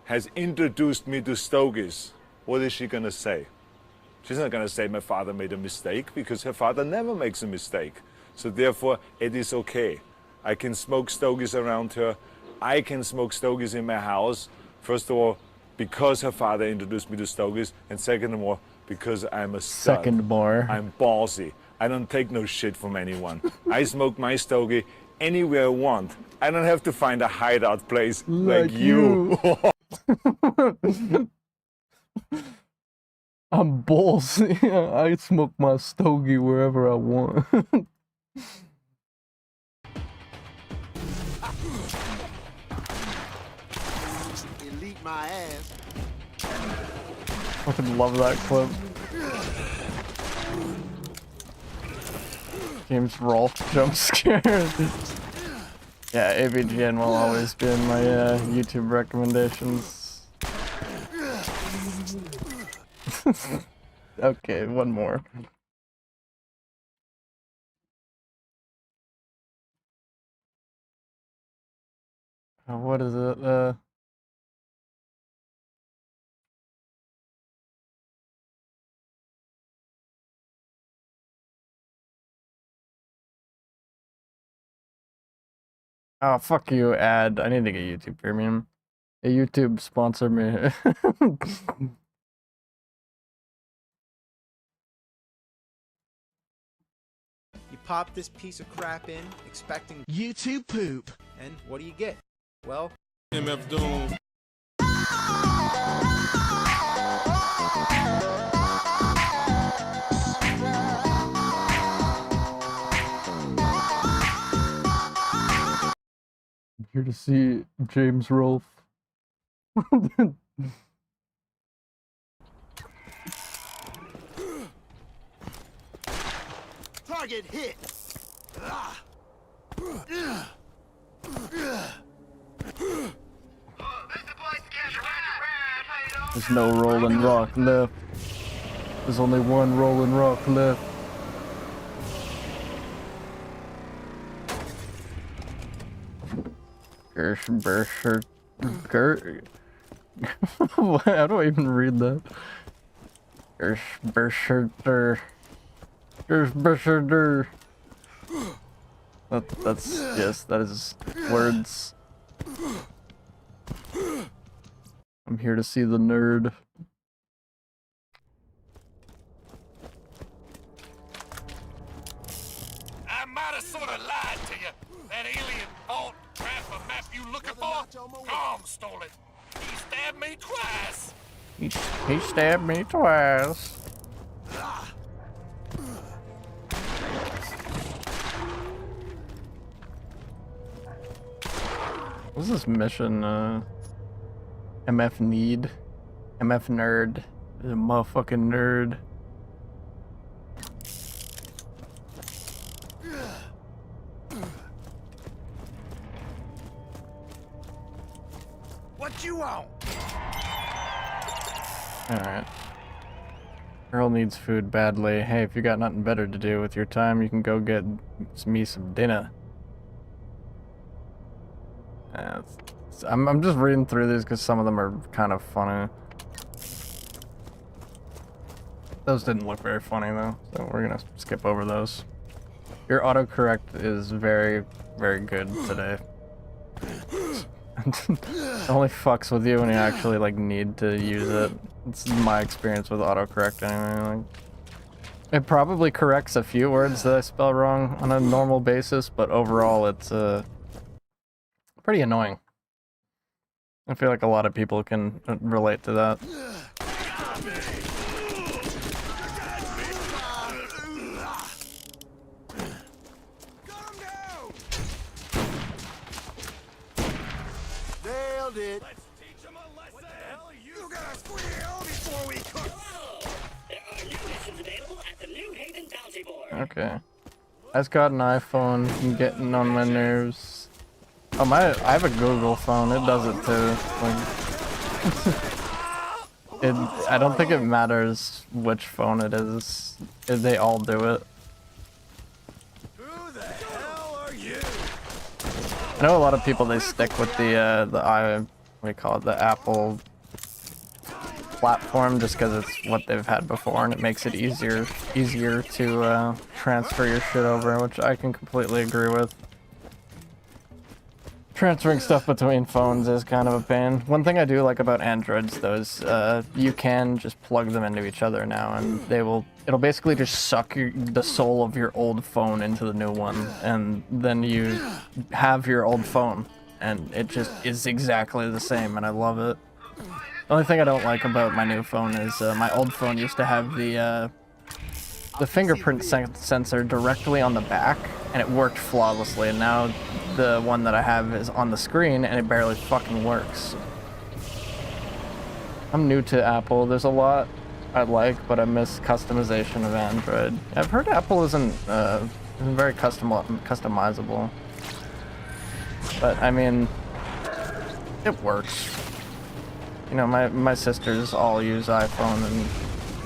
has introduced me to stogies, what is she gonna say? She's not gonna say my father made a mistake, because her father never makes a mistake. So therefore, it is okay. I can smoke stogies around her. I can smoke stogies in my house. First of all, because her father introduced me to stogies, and second of all, because I'm a stud. Second more. I'm ballsy. I don't take no shit from anyone. I smoke my stogie anywhere I want. I don't have to find a hideout place like you. I'm ballsy. I smoke my stogie wherever I want. Elite my ass. Fucking love that clip. James Rolfe jump scared. Yeah, AVGN will always be in my YouTube recommendations. Okay, one more. What is it? Oh, fuck you, ad. I need to get YouTube Premium. Hey, YouTube, sponsor me. You pop this piece of crap in, expecting YouTube poop. and what do you get? Well, MF Doom. I'm here to see James Rolfe. Target hit. There's no rolling rock left. There's only one rolling rock left. Gersh, Bersher, how do I even read that? Gersh, Bersher, Gersh, Bersher, That's, yes, that is words. I'm here to see the nerd. I might have sort of lied to you. That alien vault transfer map you looking for? Tom stole it. He stabbed me twice. He stabbed me twice. What's this mission, MF need? MF nerd. He's a motherfucking nerd. What you want? Alright. Girl needs food badly. Hey, if you got nothing better to do with your time, you can go get me some dinner. I'm just reading through these because some of them are kind of funny. Those didn't look very funny though, so we're gonna skip over those. Your autocorrect is very, very good today. It only fucks with you when you actually like need to use it. It's my experience with autocorrect anyway. Like, it probably corrects a few words that I spell wrong on a normal basis, but overall it's pretty annoying. I feel like a lot of people can relate to that. Nailed it. Let's teach him a lesson. What the hell are you? You gotta squeal before we cook. There are new missions available at the New Haven Bounty Board. Okay. I just got an iPhone, I'm getting on my nerves. Oh, I have a Google phone, it does it too. Like, I don't think it matters which phone it is. They all do it. Who the hell are you? I know a lot of people, they stick with the what do you call it, the Apple platform just because it's what they've had before and it makes it easier to transfer your shit over, which I can completely agree with. Transferring stuff between phones is kind of a pain. One thing I do like about Androids though is you can just plug them into each other now and it'll basically just suck the soul of your old phone into the new one and then you have your old phone and it just is exactly the same and I love it. The only thing I don't like about my new phone is my old phone used to have the fingerprint sensor directly on the back and it worked flawlessly, and now the one that I have is on the screen and it barely fucking works. I'm new to Apple. There's a lot I like, but I miss customization of Android. I've heard Apple isn't very customizable, but I mean, it works. You know, my sisters all use iPhone and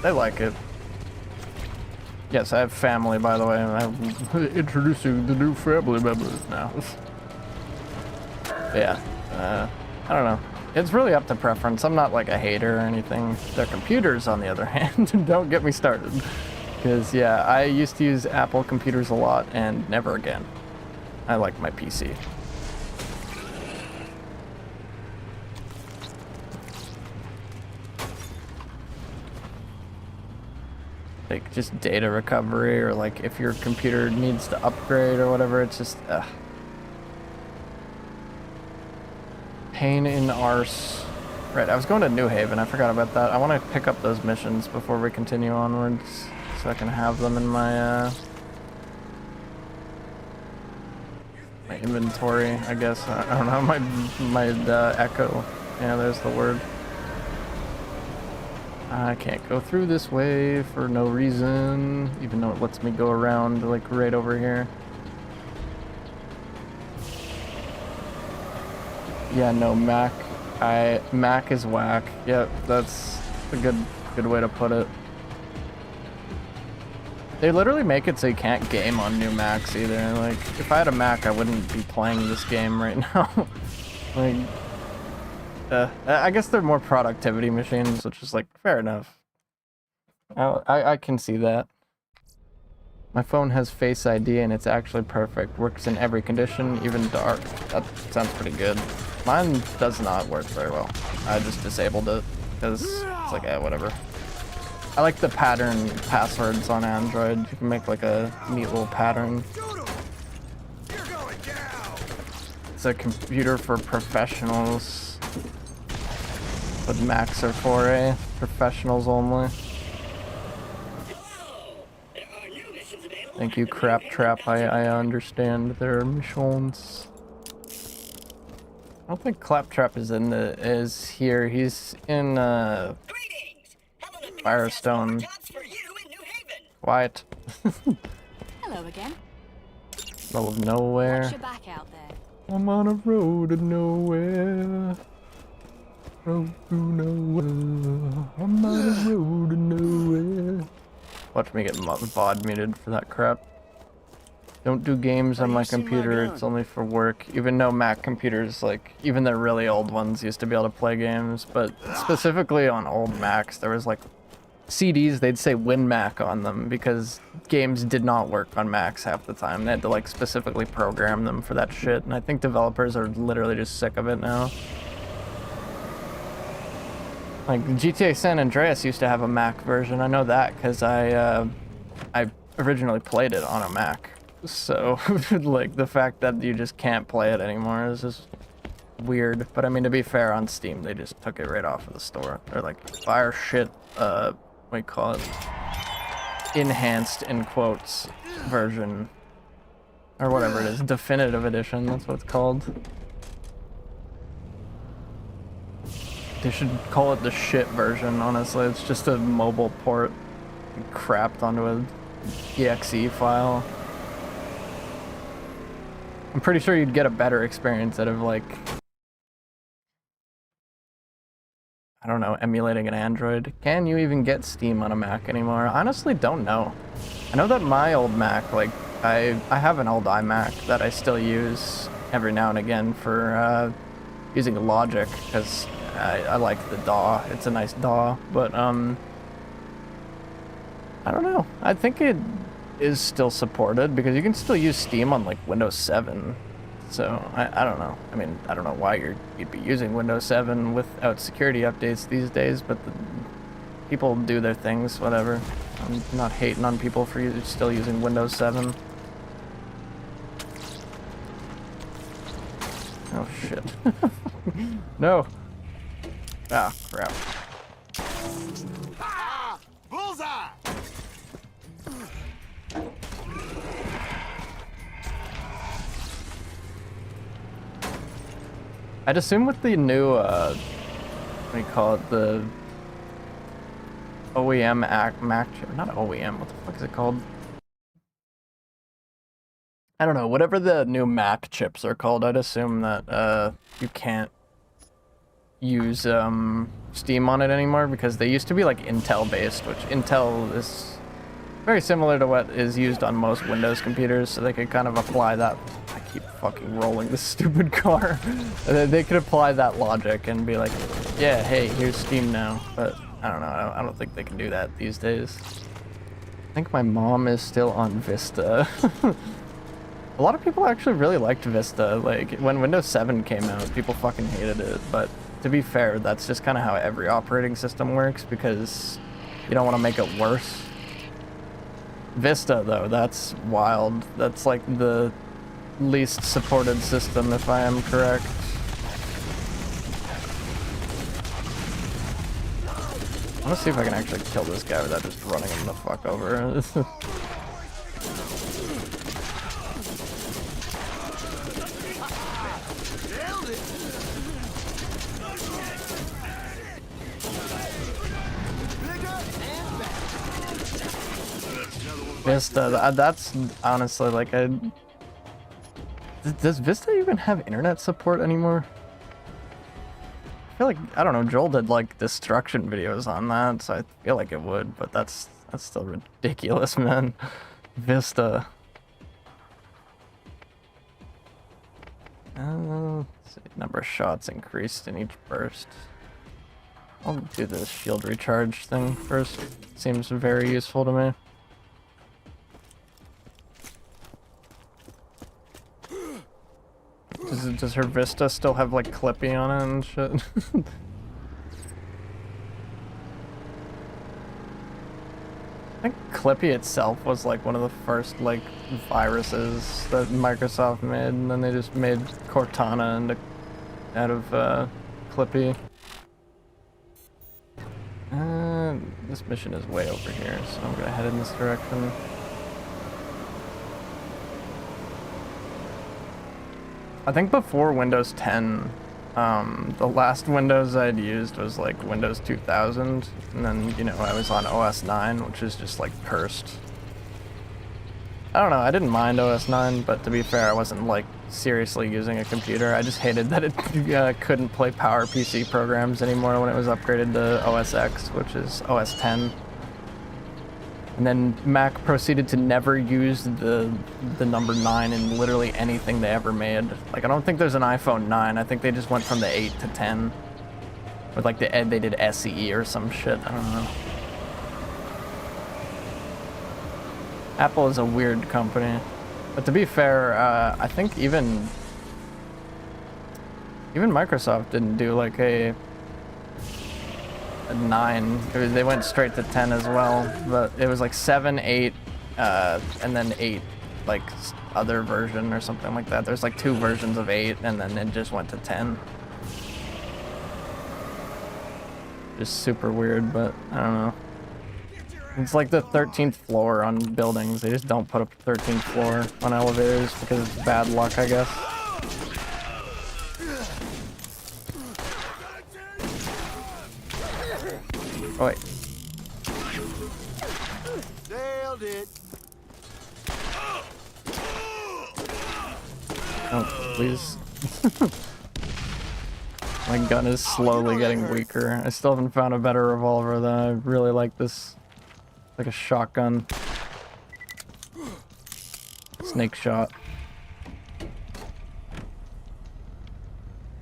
they like it. Yes, I have family, by the way, and I'm introducing the new family members now. Yeah, I don't know. It's really up to preference. I'm not like a hater or anything. Their computers, on the other hand, don't get me started. Because, yeah, I used to use Apple computers a lot, and never again. I like my PC. Like, just data recovery, or like if your computer needs to upgrade or whatever, it's just, pain in arse. Right, I was going to New Haven, I forgot about that. I want to pick up those missions before we continue onwards, so I can have them in my, my inventory, I guess. I don't know, my echo. Yeah, there's the word. I can't go through this way for no reason, even though it lets me go around, like, right over here. Yeah, no, Mac is whack. Yep, that's a good way to put it. They literally make it so you can't game on new Macs either. Like, if I had a Mac, I wouldn't be playing this game right now. Like, I guess they're more productivity machines, which is like, fair enough. I can see that. My phone has Face ID and it's actually perfect. Works in every condition, even dark. That sounds pretty good. Mine does not work very well. I just disabled it because it's like, whatever. I like the pattern passwords on Android. You can make like a neat little pattern. It's a computer for professionals. But Macs are for professionals only. Thank you, Crap Trap. I understand their missions. I don't think Claptrap is here. He's in Firestone. Quiet. Hello again. Middle of nowhere. Watch your back out there. I'm on a road to nowhere. Road to nowhere. I'm on a road to nowhere. Watch me get bod muted for that crap. Don't do games on my computer, it's only for work. Even though Mac computers, like, even the really old ones used to be able to play games, but specifically on old Macs, there was like CDs, they'd say WinMac on them because games did not work on Macs half the time. They had to like specifically program them for that shit, and I think developers are literally just sick of it now. Like, GTA San Andreas used to have a Mac version. I know that because I originally played it on a Mac. So, like, the fact that you just can't play it anymore is just weird. But I mean, to be fair, on Steam, they just took it right off of the store. They're like, buy our shit, what do you call it? Enhanced, in quotes, version. Or whatever it is. Definitive edition, that's what it's called. They should call it the shit version, honestly. It's just a mobile port crapped onto a exe file. I'm pretty sure you'd get a better experience out of, like, I don't know, emulating an Android. Can you even get Steam on a Mac anymore? I honestly don't know. I know that my old Mac, like, I have an old iMac that I still use every now and again for using Logic, because I like the DAW. It's a nice DAW, but I don't know. I think it is still supported because you can still use Steam on like Windows 7. So I don't know. I mean, I don't know why you'd be using Windows 7 without security updates these days, but people do their things, whatever. I'm not hating on people for still using Windows 7. Oh shit. No. Ah, crap. Ah! Bullseye! I'd assume with the new, what do you call it, the OEM Mac chip, not OEM, what the fuck is it called? I don't know, whatever the new Mac chips are called, I'd assume that, you can't use Steam on it anymore because they used to be like Intel based, which Intel is very similar to what is used on most Windows computers, so they could kind of apply that. I keep fucking rolling this stupid car. They could apply that logic and be like, yeah, hey, here's Steam now. But I don't know. I don't think they can do that these days. I think my mom is still on Vista. A lot of people actually really liked Vista. Like, when Windows 7 came out, people fucking hated it. But to be fair, that's just kind of how every operating system works because you don't want to make it worse. Vista, though, that's wild. That's like the least supported system, if I am correct. I want to see if I can actually kill this guy without just running him the fuck over. Vista, that's honestly like a... Does Vista even have internet support anymore? I feel like, I don't know, Joel did like destruction videos on that, so I feel like it would, but that's still ridiculous, man. Vista. Let's see, number of shots increased in each burst. I'll do the shield recharge thing first. Seems very useful to me. Does her Vista still have like Clippy on it and shit? I think Clippy itself was like one of the first like viruses that Microsoft made, and then they just made Cortana out of Clippy. This mission is way over here, so I'm gonna head in this direction. I think before Windows 10, the last Windows I'd used was like Windows 2000, and then, you know, I was on OS 9, which is just like cursed. I don't know, I didn't mind OS 9, but to be fair, I wasn't like seriously using a computer. I just hated that it couldn't play PowerPC programs anymore when it was upgraded to OS X, which is OS 10. And then Mac proceeded to never use the number 9 in literally anything they ever made. Like, I don't think there's an iPhone 9. I think they just went from the 8 to 10. With like they did SE or some shit. I don't know. Apple is a weird company. But to be fair, I think even Microsoft didn't do like a 9. They went straight to 10 as well, but it was like 7, 8, and then 8, like other version or something like that. There's like 2 versions of 8, and then it just went to 10. Just super weird, but I don't know. It's like the 13th floor on buildings. They just don't put up 13th floor on elevators because it's bad luck, I guess. Oh, wait. Nailed it. Oh, please. My gun is slowly getting weaker. I still haven't found a better revolver though. I really like this. Like a shotgun. Snake shot.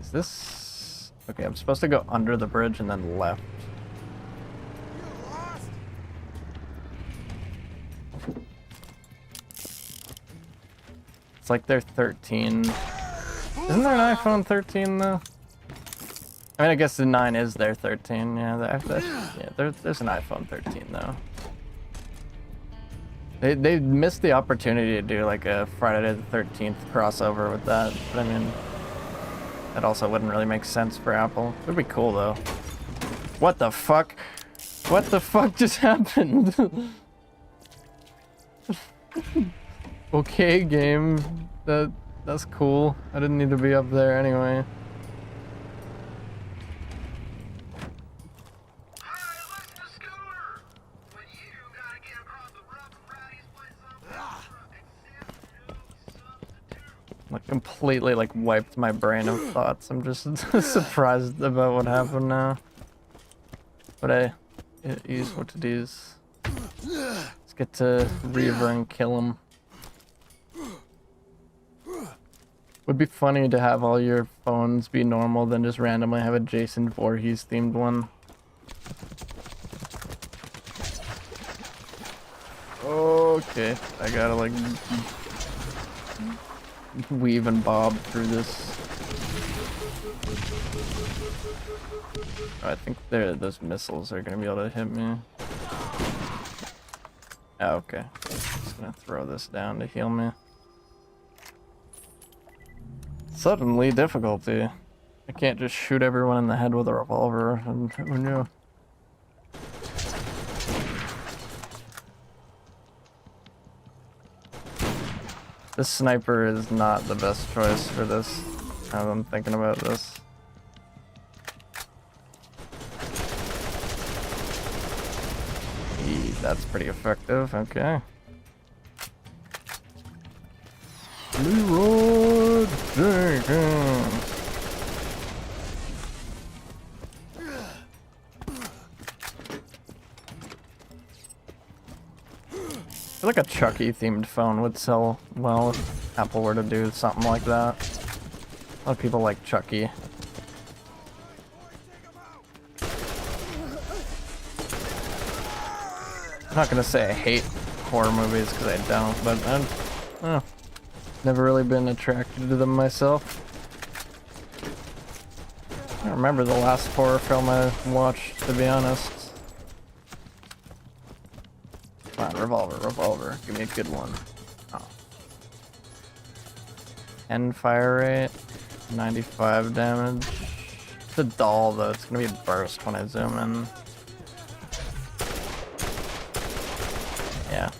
Is this... Okay, I'm supposed to go under the bridge and then left. It's like they're 13. Isn't there an iPhone 13 though? I mean, I guess the 9 is their 13. Yeah, there's an iPhone 13 though. They missed the opportunity to do like a Friday the 13th crossover with that. But I mean, that also wouldn't really make sense for Apple. It would be cool though. What the fuck? What the fuck just happened? Okay, game. That's cool. I didn't need to be up there anyway. completely like wiped my brain of thoughts. I'm just surprised about what happened now. But hey, it is what it is. Let's get to Reaver and kill him. Would be funny to have all your phones be normal, then just randomly have a Jason Voorhees themed one. Okay, I gotta like weave and bob through this. Oh, I think those missiles are gonna be able to hit me. Oh, okay. Just gonna throw this down to heal me. Suddenly difficulty. I can't just shoot everyone in the head with a revolver. Who knew? This sniper is not the best choice for this, now that I'm thinking about this. That's pretty effective, okay. Leroy Jenkins! I feel like a Chucky themed phone would sell well if Apple were to do something like that. A lot of people like Chucky. I'm not gonna say I hate horror movies because I don't, but I've never really been attracted to them myself. I don't remember the last horror film I watched, to be honest. Come on, revolver. Give me a good one. Oh. 10 fire rate, 95 damage. It's a doll though, it's gonna be a burst when I zoom in. Yeah.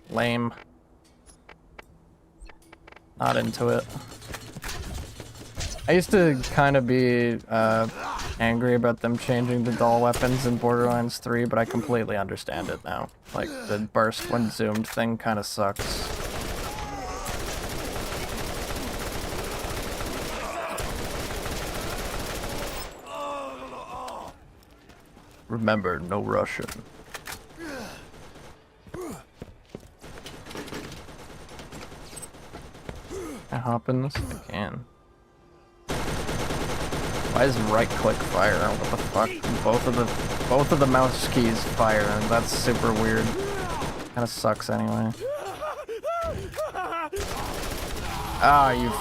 Lame. Not into it. I used to kind of be angry about them changing the doll weapons in Borderlands 3, but I completely understand it now. Like, the burst when zoomed thing kind of sucks. Remember, no Russian. Can I hop in this? I can. Why is right-click fire? What the fuck? Both of the mouse keys fire, and that's super weird. Kinda sucks anyway. Ah, you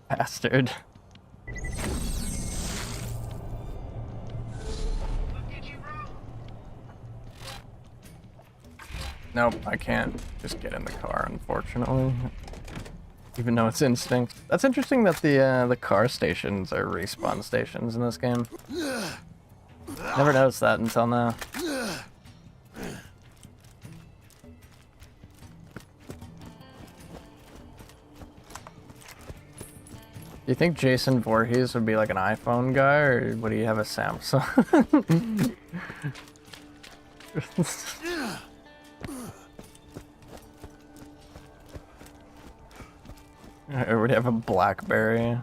bastard. Nope, I can't just get in the car, unfortunately. Even though it's instinct. That's interesting that the car stations are respawn stations in this game. Never noticed that until now. Do you think Jason Voorhees would be like an iPhone guy, or would he have a Samsung? Or would he have a BlackBerry?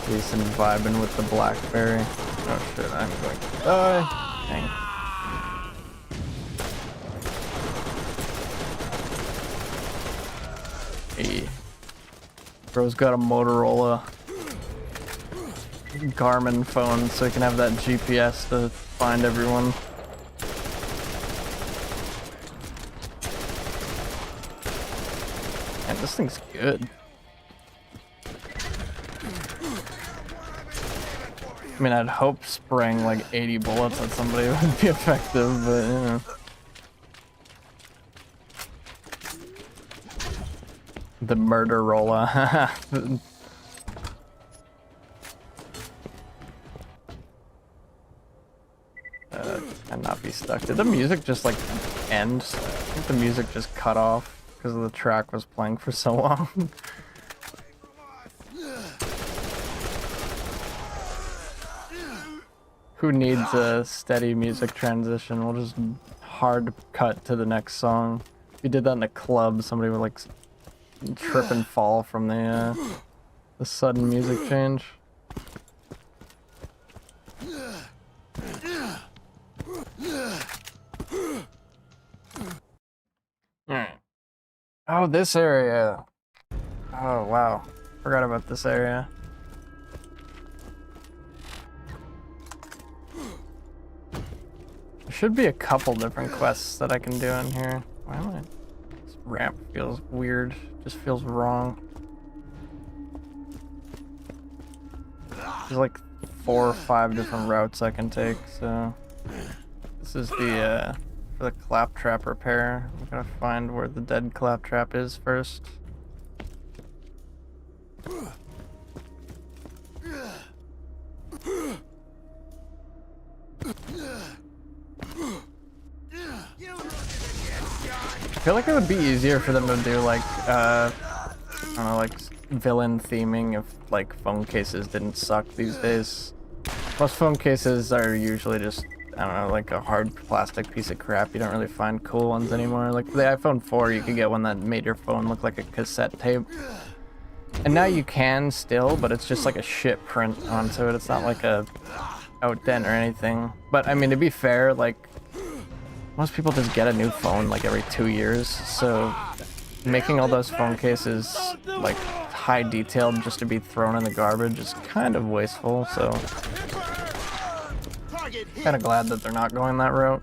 Jason vibing with the BlackBerry. Oh shit, I'm going to die. Dang. Hey. Bro's got a Motorola Garmin phone so he can have that GPS to find everyone. And this thing's good. I mean, I'd hope spraying like 80 bullets at somebody would be effective, but you know. The Murderola. Cannot be stuck. Did the music just like end? I think the music just cut off because the track was playing for so long. Who needs a steady music transition? We'll just hard cut to the next song. If you did that in a club, somebody would like trip and fall from the sudden music change. Alright. Oh, this area. Oh, wow. Forgot about this area. There should be a couple different quests that I can do in here. Why am I... This ramp feels weird. Just feels wrong. There's like 4 or 5 different routes I can take, so... This is the, for the claptrap repair. I'm gonna find where the dead claptrap is first. I feel like it would be easier for them to do like, I don't know, like villain theming if like phone cases didn't suck these days. Most phone cases are usually just, I don't know, like a hard plastic piece of crap. You don't really find cool ones anymore. Like the iPhone 4, you could get one that made your phone look like a cassette tape. And now you can still, but it's just like a shit print onto it. It's not like a outdent or anything. But I mean, to be fair, like most people just get a new phone like every 2 years. So making all those phone cases like high detailed just to be thrown in the garbage is kind of wasteful. So kind of glad that they're not going that route.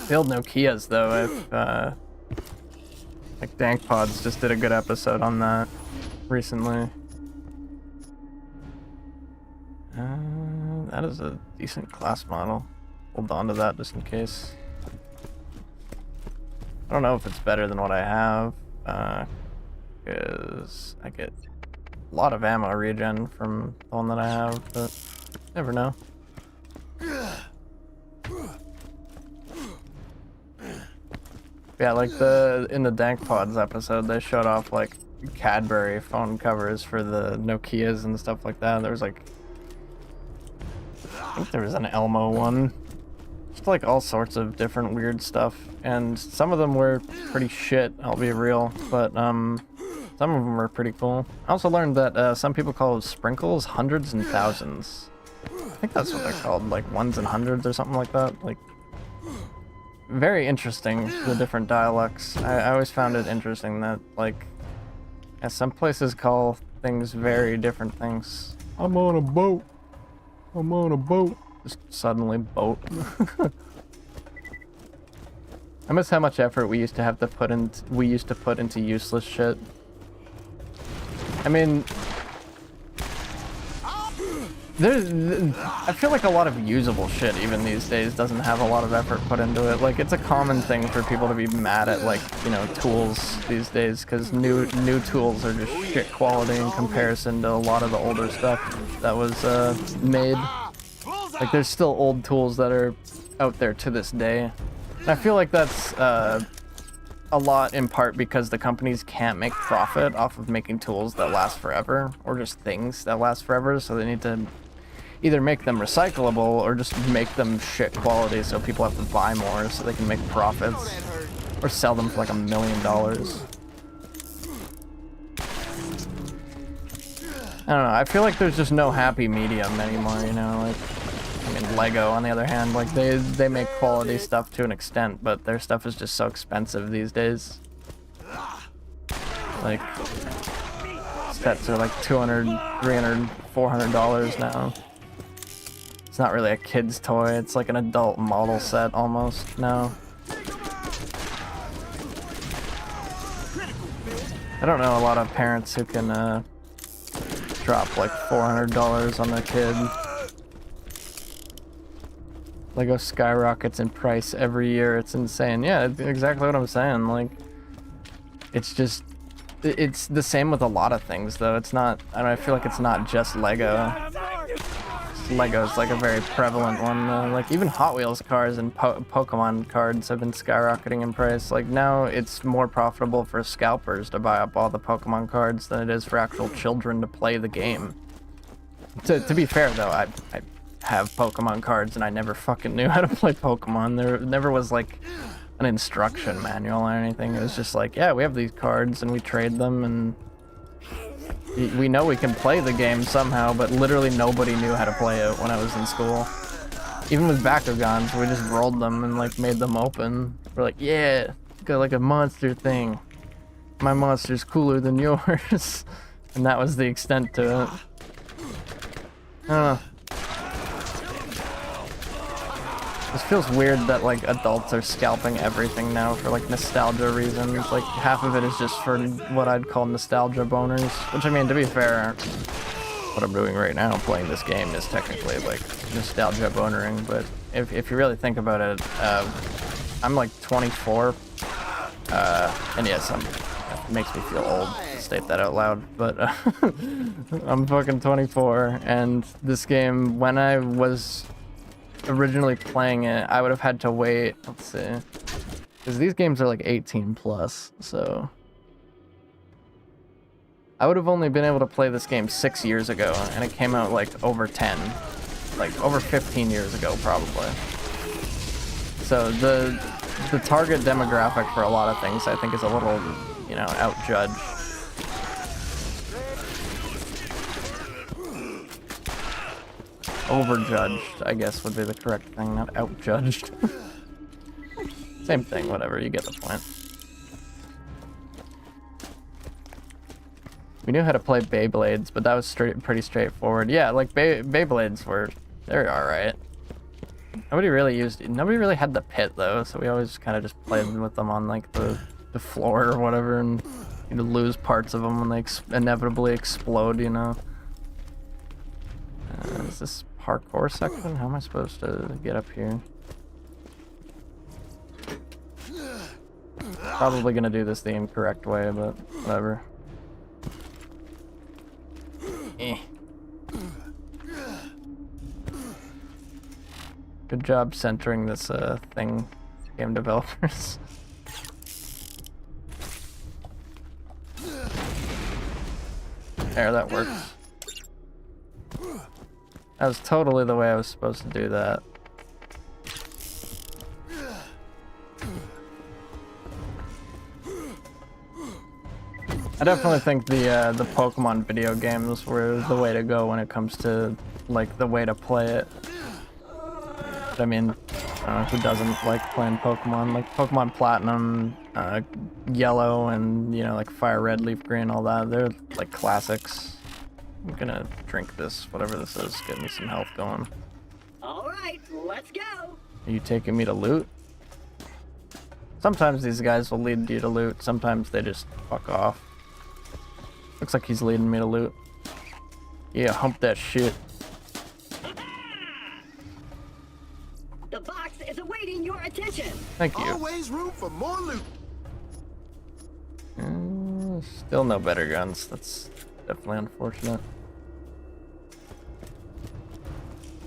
The old Nokias though, if like Dank Pods just did a good episode on that recently. That is a decent class model. Hold on to that just in case. I don't know if it's better than what I have, because I get a lot of ammo regen from the one that I have, but never know. Yeah, like in the Dank Pods episode, they showed off like Cadbury phone covers for the Nokias and stuff like that. There was like, I think there was an Elmo one. Just like all sorts of different weird stuff, and some of them were pretty shit, I'll be real, but some of them were pretty cool. I also learned that some people call sprinkles hundreds and thousands. I think that's what they're called, like ones and hundreds or something like that. Like, very interesting, the different dialects. I always found it interesting that, like, yeah, some places call things very different things. I'm on a boat. I'm on a boat. Just suddenly boat. I miss how much effort we used to have to put into useless shit. I mean, I feel like a lot of usable shit even these days doesn't have a lot of effort put into it. Like, it's a common thing for people to be mad at, like, you know, tools these days, because new tools are just shit quality in comparison to a lot of the older stuff that was made. Like, there's still old tools that are out there to this day. And I feel like that's a lot in part because the companies can't make profit off of making tools that last forever, or just things that last forever, so they need to either make them recyclable or just make them shit quality so people have to buy more so they can make profits, or sell them for like $1 million. I don't know, I feel like there's just no happy medium anymore, you know, like, I mean, Lego, on the other hand, like, they make quality stuff to an extent, but their stuff is just so expensive these days. Like, sets are like $200, $300, $400 now. It's not really a kid's toy, it's like an adult model set almost now. I don't know a lot of parents who can drop like $400 on their kid. Lego skyrockets in price every year. It's insane. Yeah, it's exactly what I'm saying. Like, it's just, it's the same with a lot of things, though. It's not, I feel like it's not just Lego. Lego's like a very prevalent one. Like even Hot Wheels cars and Pokemon cards have been skyrocketing in price. Like now it's more profitable for scalpers to buy up all the Pokemon cards than it is for actual children to play the game. To be fair though, I have Pokemon cards and I never fucking knew how to play Pokemon. There never was like an instruction manual or anything. It was just like, yeah, we have these cards and we trade them, and we know we can play the game somehow, but literally nobody knew how to play it when I was in school. Even with Bakugans, we just rolled them and like made them open. We're like, yeah, got like a monster thing. My monster's cooler than yours. And that was the extent to it. I don't know. This feels weird that like adults are scalping everything now for like nostalgia reasons. Like half of it is just for what I'd call nostalgia boners. Which, I mean, to be fair, what I'm doing right now, playing this game, is technically like nostalgia bonering. But if you really think about it, I'm like 24. And yes, it makes me feel old to state that out loud. But I'm fucking 24, and this game, when I was originally playing it, I would have had to wait, let's see, because these games are like 18 plus, so I would have only been able to play this game 6 years ago, and it came out like over 10, like over 15 years ago probably. So the target demographic for a lot of things I think is a little, you know, outjudged. Overjudged, I guess, would be the correct thing, not outjudged. Same thing, whatever, you get the point. We knew how to play Beyblades, but that was pretty straightforward. Yeah, like Beyblades they're alright. Nobody really had the pit though, so we always kind of just played with them on like the floor or whatever, and you'd lose parts of them when they inevitably explode, you know. Is this parkour section? How am I supposed to get up here? Probably gonna do this the incorrect way, but whatever. Good job centering this thing, game developers. There, that works. That was totally the way I was supposed to do that. I definitely think the Pokemon video games were the way to go when it comes to like the way to play it. I mean, who doesn't like playing Pokemon? Like Pokemon Platinum, Yellow, and you know, like Fire Red, Leaf Green, all that. They're like classics. I'm gonna drink this, whatever this is, get me some health going. Alright, let's go! Are you taking me to loot? Sometimes these guys will lead you to loot, sometimes they just fuck off. Looks like he's leading me to loot. Yeah, hump that shit. The box is awaiting your attention! Thank you. Always room for more loot. Still no better guns, that's definitely unfortunate.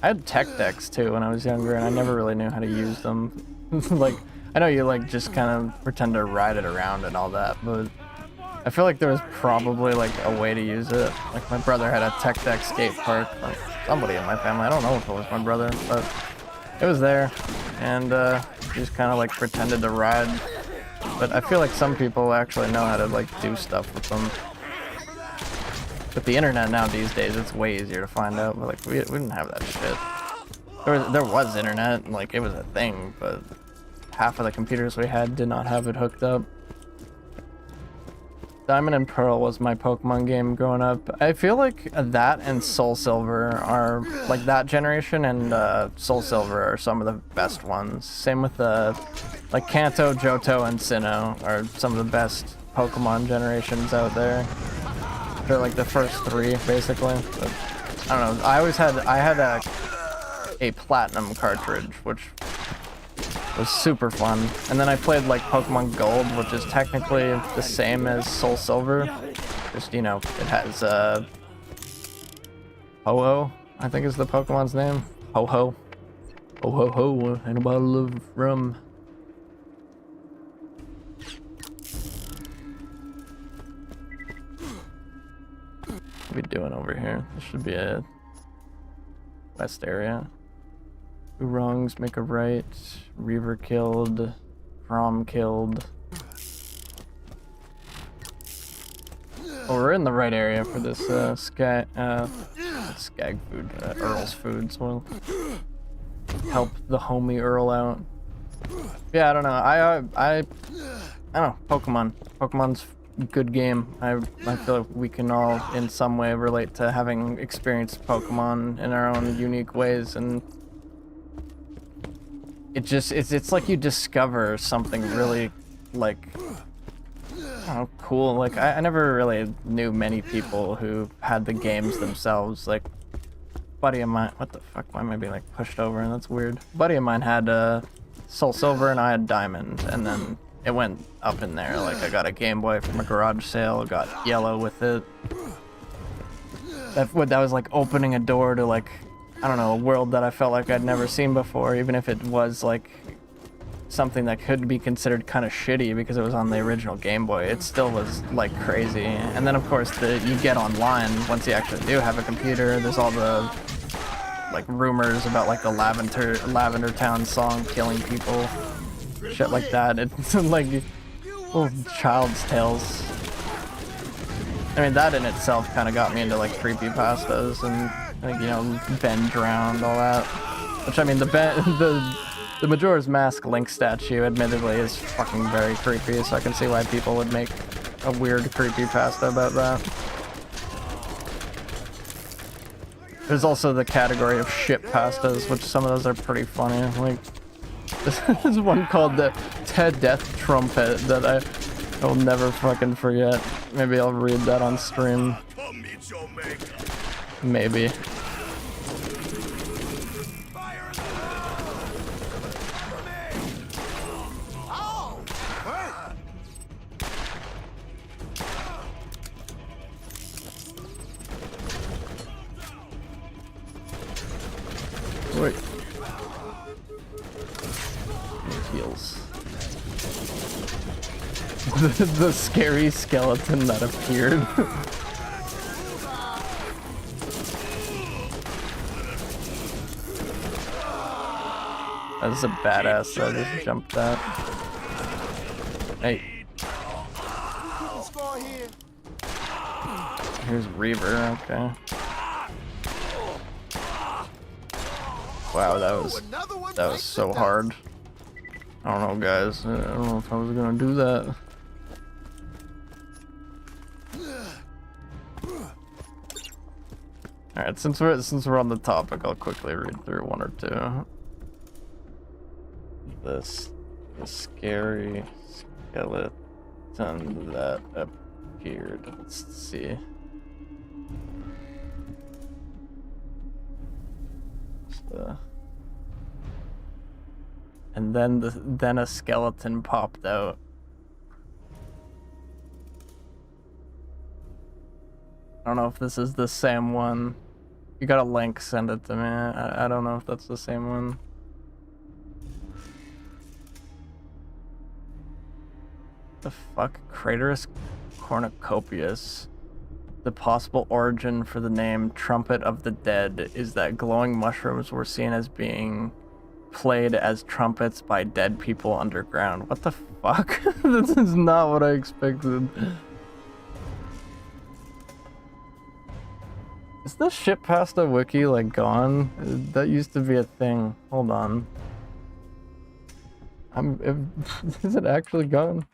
I had tech decks too when I was younger, and I never really knew how to use them. Like, I know you like just kind of pretend to ride it around and all that, but I feel like there was probably like a way to use it. Like my brother had a tech deck skate park, or somebody in my family, I don't know if it was my brother, but it was there, and just kind of like pretended to ride. But I feel like some people actually know how to like do stuff with them. With the internet now these days, it's way easier to find out, but like we didn't have that shit. There was internet, and like it was a thing, but half of the computers we had did not have it hooked up. Diamond and Pearl was my Pokemon game growing up. I feel like that and Soul Silver are, like that generation and Soul Silver are some of the best ones. Same with like Kanto, Johto, and Sinnoh are some of the best Pokemon generations out there. They're like the first three, basically. But, I don't know. I had a platinum cartridge, which was super fun. And then I played like Pokemon Gold, which is technically the same as Soul Silver. Just, you know, it has Ho-Oh. I think is the Pokemon's name. Ho-Ho. Ho-Ho-Ho, and a bottle of rum. What are we doing over here? This should be a west area. Two wrongs make a right. Reaver killed. Rom killed. Well, we're in the right area for this skag food, Earl's foods. Will help the homie Earl out. Yeah, I don't know. I don't know. Pokemon's a good game. I feel like we can all in some way relate to having experienced Pokemon in our own unique ways, and it's like you discover something really like, I don't know, cool. Like I never really knew many people who had the games themselves. Like buddy of mine, what the fuck? Why am I being like pushed over? That's weird. Buddy of mine had Soul Silver and I had Diamond, and then it went up in there. Like I got a Game Boy from a garage sale, got Yellow with it. That was like opening a door to like, I don't know, a world that I felt like I'd never seen before, even if it was like something that could be considered kind of shitty because it was on the original Game Boy. It still was like crazy. And then of course you get online once you actually do have a computer. There's all the like rumors about like the Lavender Town song killing people, shit like that. It's like little child's tales. I mean, that in itself kind of got me into like creepypastas and like, you know, Ben Drowned, all that. Which I mean, the Majora's Mask Link statue, admittedly, is fucking very creepy, so I can see why people would make a weird creepypasta about that. There's also the category of shit pastas, which some of those are pretty funny. Like, there's one called the Ted Death Trumpet that I will never fucking forget. Maybe I'll read that on stream. Maybe. Wait. Heals. the scary skeleton that appeared. That's a badass that I just jumped that. Hey. Here's Reaver, okay. Wow, that was so hard. I don't know, guys. I don't know if I was gonna do that. Alright, since we're on the topic, I'll quickly read through one or two. The scary skeleton that appeared. Let's see. And then a skeleton popped out. I don't know if this is the same one. You got a link, send it to me. I don't know if that's the same one. The fuck? Craterus cornucopius. The possible origin for the name Trumpet of the Dead is that glowing mushrooms were seen as being played as trumpets by dead people underground. What the fuck? This is not what I expected. Is the ship pasta wiki like gone? That used to be a thing. Hold on. Is it actually gone?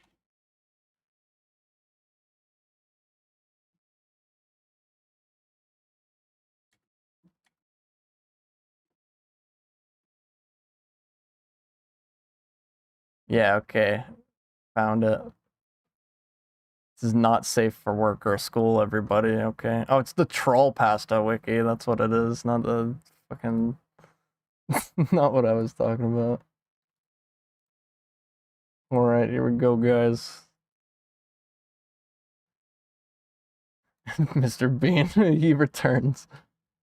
Yeah, okay. Found it. This is not safe for work or school, everybody, okay? Oh, it's the troll pasta wiki, that's what it is, not the fucking... not what I was talking about. Alright, here we go, guys. Mr. Bean, he returns.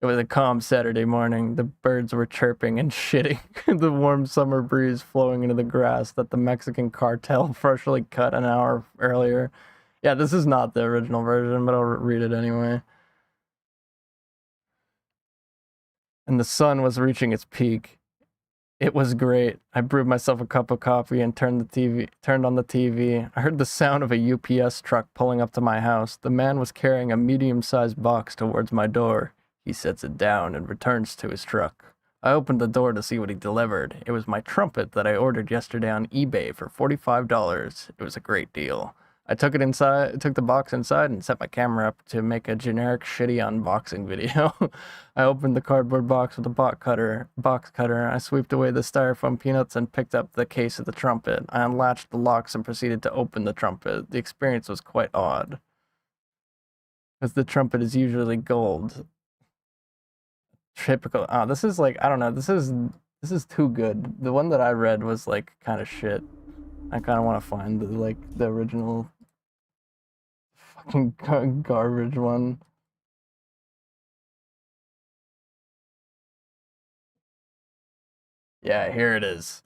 It was a calm Saturday morning. The birds were chirping and shitting. The warm summer breeze flowing into the grass that the Mexican cartel freshly cut an hour earlier. Yeah, this is not the original version, but I'll read it anyway. And the sun was reaching its peak. It was great. I brewed myself a cup of coffee and turned on the TV. I heard the sound of a UPS truck pulling up to my house. The man was carrying a medium-sized box towards my door. He sets it down and returns to his truck. I opened the door to see what he delivered. It was my trumpet that I ordered yesterday on eBay for $45. It was a great deal. I took the box inside and set my camera up to make a generic shitty unboxing video. I opened the cardboard box with a box cutter. I swept away the styrofoam peanuts and picked up the case of the trumpet. I unlatched the locks and proceeded to open the trumpet. The experience was quite odd, as the trumpet is usually gold. Typical. Oh, this is like, I don't know. This is too good. The one that I read was like kind of shit. I kind of want to find the original fucking garbage one. Yeah, here it is.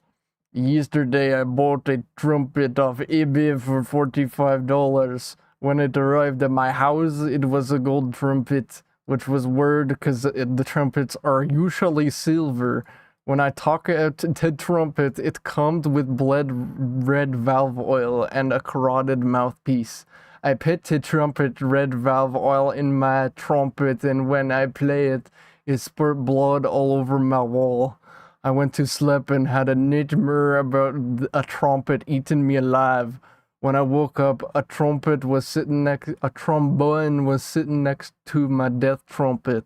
Yesterday I bought a trumpet off eBay for $45. When it arrived at my house, it was a gold trumpet, which was weird because the trumpets are usually silver. When I talk out the trumpet, it comes with blood red valve oil and a carotid mouthpiece. I put the trumpet red valve oil in my trumpet, and when I play it, it spurt blood all over my wall. I went to sleep and had a nightmare about a trumpet eating me alive. When I woke up, a trombone was sitting next to my death trumpet.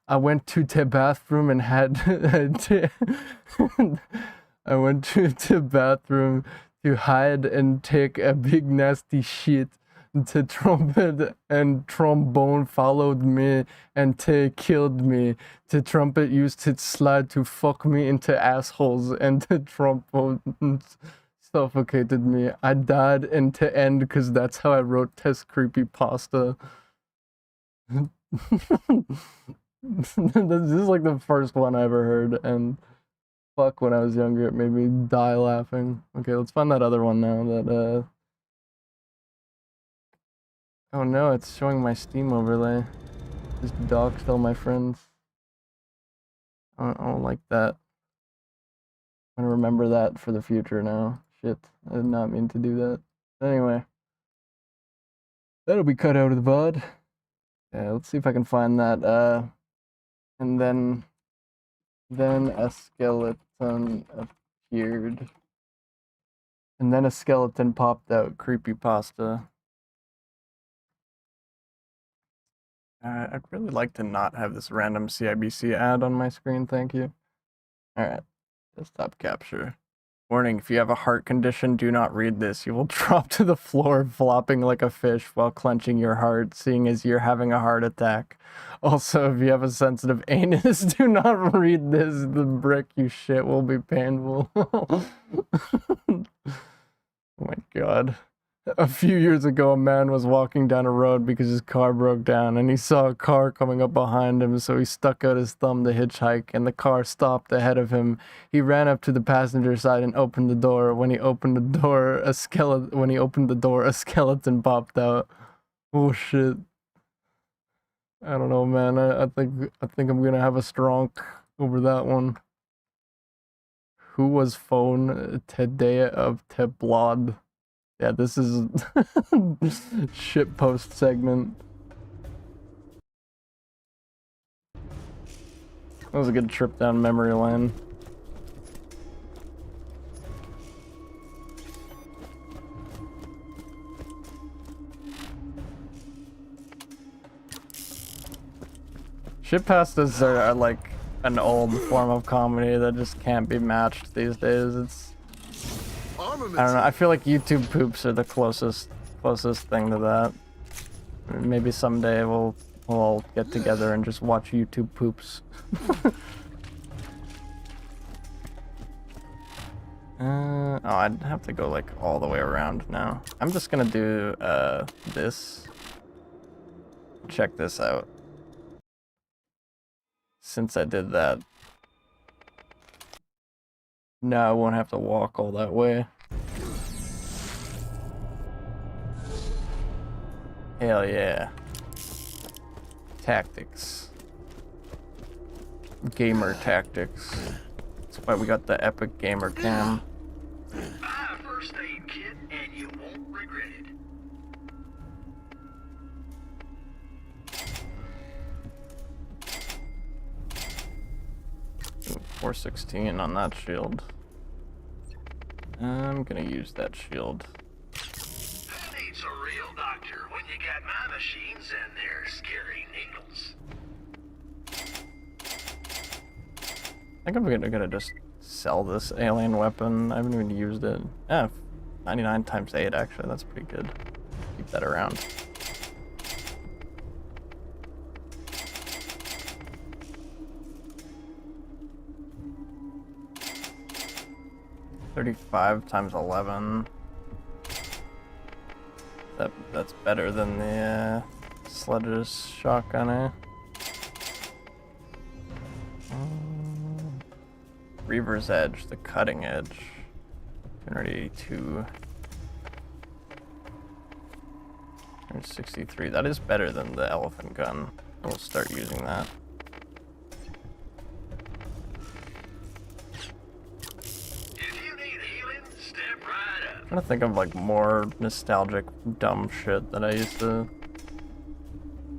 I went to the bathroom and had I went to the bathroom to hide and take a big nasty shit. The trumpet and trombone followed me and they killed me. The trumpet used its slide to fuck me into assholes, and the trombone suffocated me. I died in the end because that's how I wrote test creepypasta. This is like the first one I ever heard, and fuck, when I was younger it made me die laughing. Okay, let's find that other one now that oh no, it's showing my Steam overlay. Just doxed all my friends. I don't like that. I'm gonna remember that for the future now. Shit, I did not mean to do that. Anyway, that'll be cut out of the VOD. Yeah, let's see if I can find that. And then a skeleton appeared. And then a skeleton popped out. Creepypasta. I'd really like to not have this random CIBC ad on my screen, thank you. Alright, desktop capture. Warning, if you have a heart condition, do not read this. You will drop to the floor flopping like a fish while clenching your heart, seeing as you're having a heart attack. Also, if you have a sensitive anus, do not read this. The brick you shit will be painful. Oh my god. A few years ago, a man was walking down a road because his car broke down, and he saw a car coming up behind him, so he stuck out his thumb to hitchhike, and the car stopped ahead of him. He ran up to the passenger side and opened the door. When he opened the door, a skeleton popped out. Oh shit. I don't know, man. I think I'm gonna have a stronk over that one. Who was phone today of te blood? Yeah, this is shit post segment. That was a good trip down memory lane. Shitpastas are like an old form of comedy that just can't be matched these days. I don't know, I feel like YouTube poops are the closest thing to that. Maybe someday we'll all get together and just watch YouTube poops. Oh, I'd have to go like all the way around now. I'm just gonna do this. Check this out. since I did that, now I won't have to walk all that way. Hell yeah. Tactics. Gamer tactics. That's why we got the epic gamer cam. Buy a first aid kit and you won't regret it. 416 on that shield. I'm gonna use that shield. Who needs a real doctor when you got my machines and their scary needles? I think I'm gonna just sell this alien weapon. I haven't even used it. 99 times 8 actually, that's pretty good. Keep that around. $35 times 11. That's better than the Sledge's shotgun, eh? Reaver's Edge, the cutting edge. 282. 163. That is better than the elephant gun. We'll start using that. If you need healing, step right up. I'm trying to think of like more nostalgic dumb shit that I used to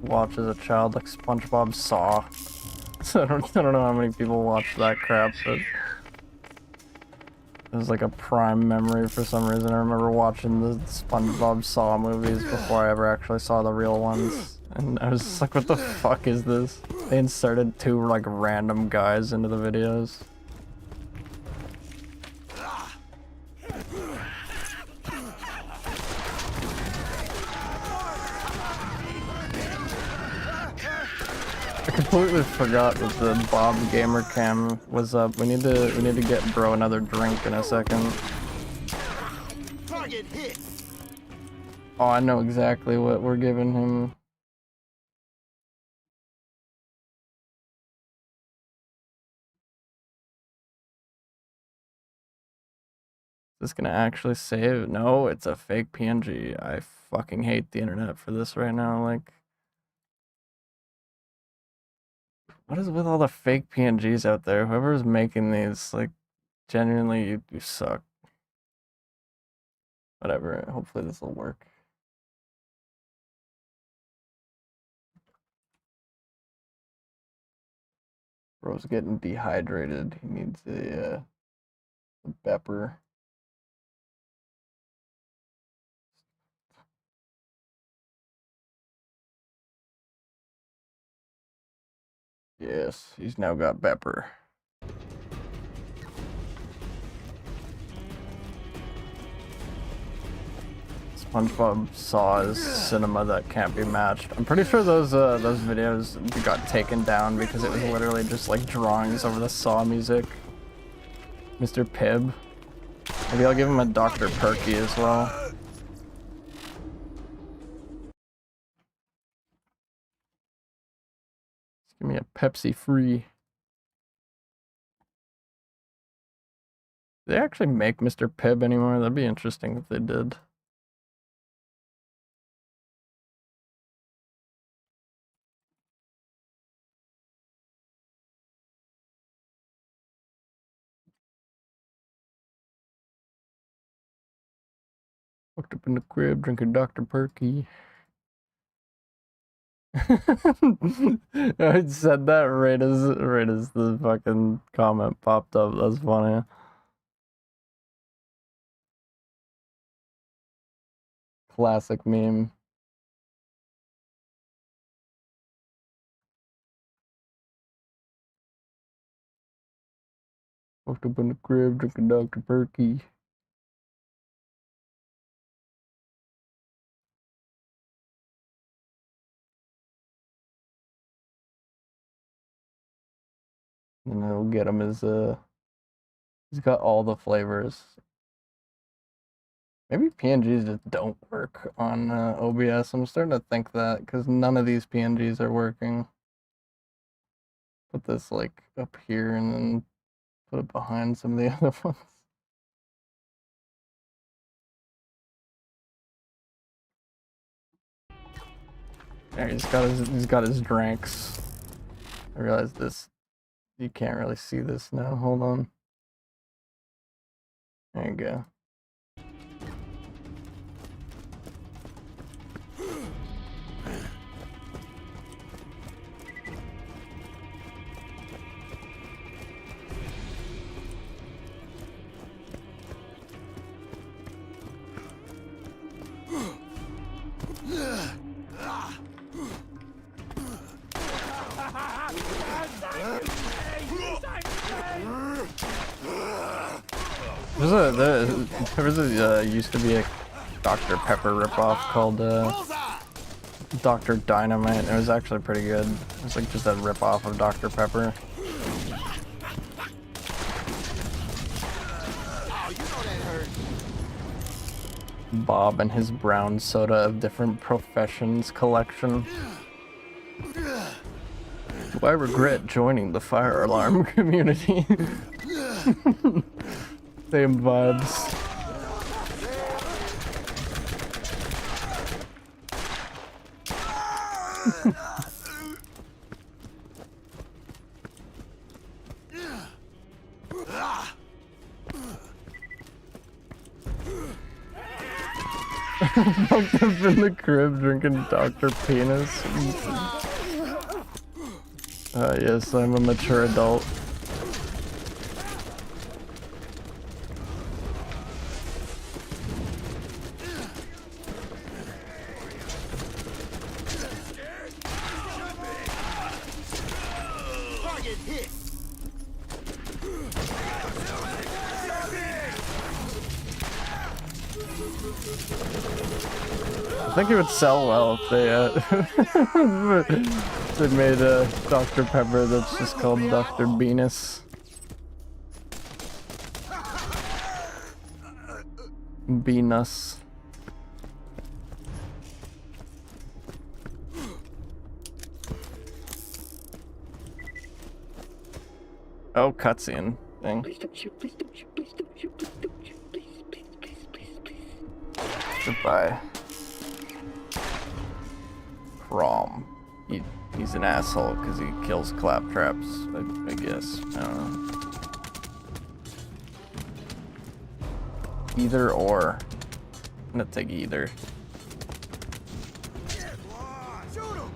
watch as a child, like SpongeBob Saw. So I don't know how many people watch that crap, but it was like a prime memory for some reason. I remember watching the SpongeBob Saw movies before I ever actually saw the real ones, and I was just like, what the fuck is this? They inserted 2 like random guys into the videos. I completely forgot that the Bob Gamer Cam was up. We need to get bro another drink in a second. Target hit. Oh, I know exactly what we're giving him. Is this gonna actually save? No, it's a fake PNG. I fucking hate the internet for this right now. Like, what is with all the fake PNGs out there? Whoever's making these, like, genuinely, you suck. Whatever, hopefully this will work. Bro's getting dehydrated. He needs a pepper. Yes, he's now got pepper. SpongeBob Saw's cinema that can't be matched. I'm pretty sure those videos got taken down because it was literally just like drawings over the Saw music. Mr. Pibb. Maybe I'll give him a Dr. Perky as well. Just give me a Pepsi free. Do they actually make Mr. Pibb anymore? That'd be interesting if they did. Looked up in the crib, drinking Dr. Perky. I said that right as the fucking comment popped up. That's funny. Classic meme. Looked up in the crib, drinking Dr. Perky. And I'll get him his he's got all the flavors. Maybe PNGs just don't work on OBS. I'm starting to think that because none of these PNGs are working. put this like up here and then put it behind some of the other ones. There, he's got his drinks. I realize this. You can't really see this now. Hold on. There you go. There used to be a Dr. Pepper ripoff called Dr. Dynamite. It was actually pretty good. It was like just a ripoff of Dr. Pepper. Bob and his brown soda of different professions collection. Do I regret joining the fire alarm community? Same vibes. Fucked up in the crib drinking Dr. Penis. Yes, I'm a mature adult. I think it would sell well if they made a Dr. Pepper that's just called Dr. Venus. Venus. Oh, cutscene thing. Please don't shoot, please don't shoot, please don't shoot, please don't shoot, please, please, please, please, please. Goodbye. Crom. He's an asshole because he kills claptraps, I guess. I don't know. Either or. I'm gonna take either. Shoot him!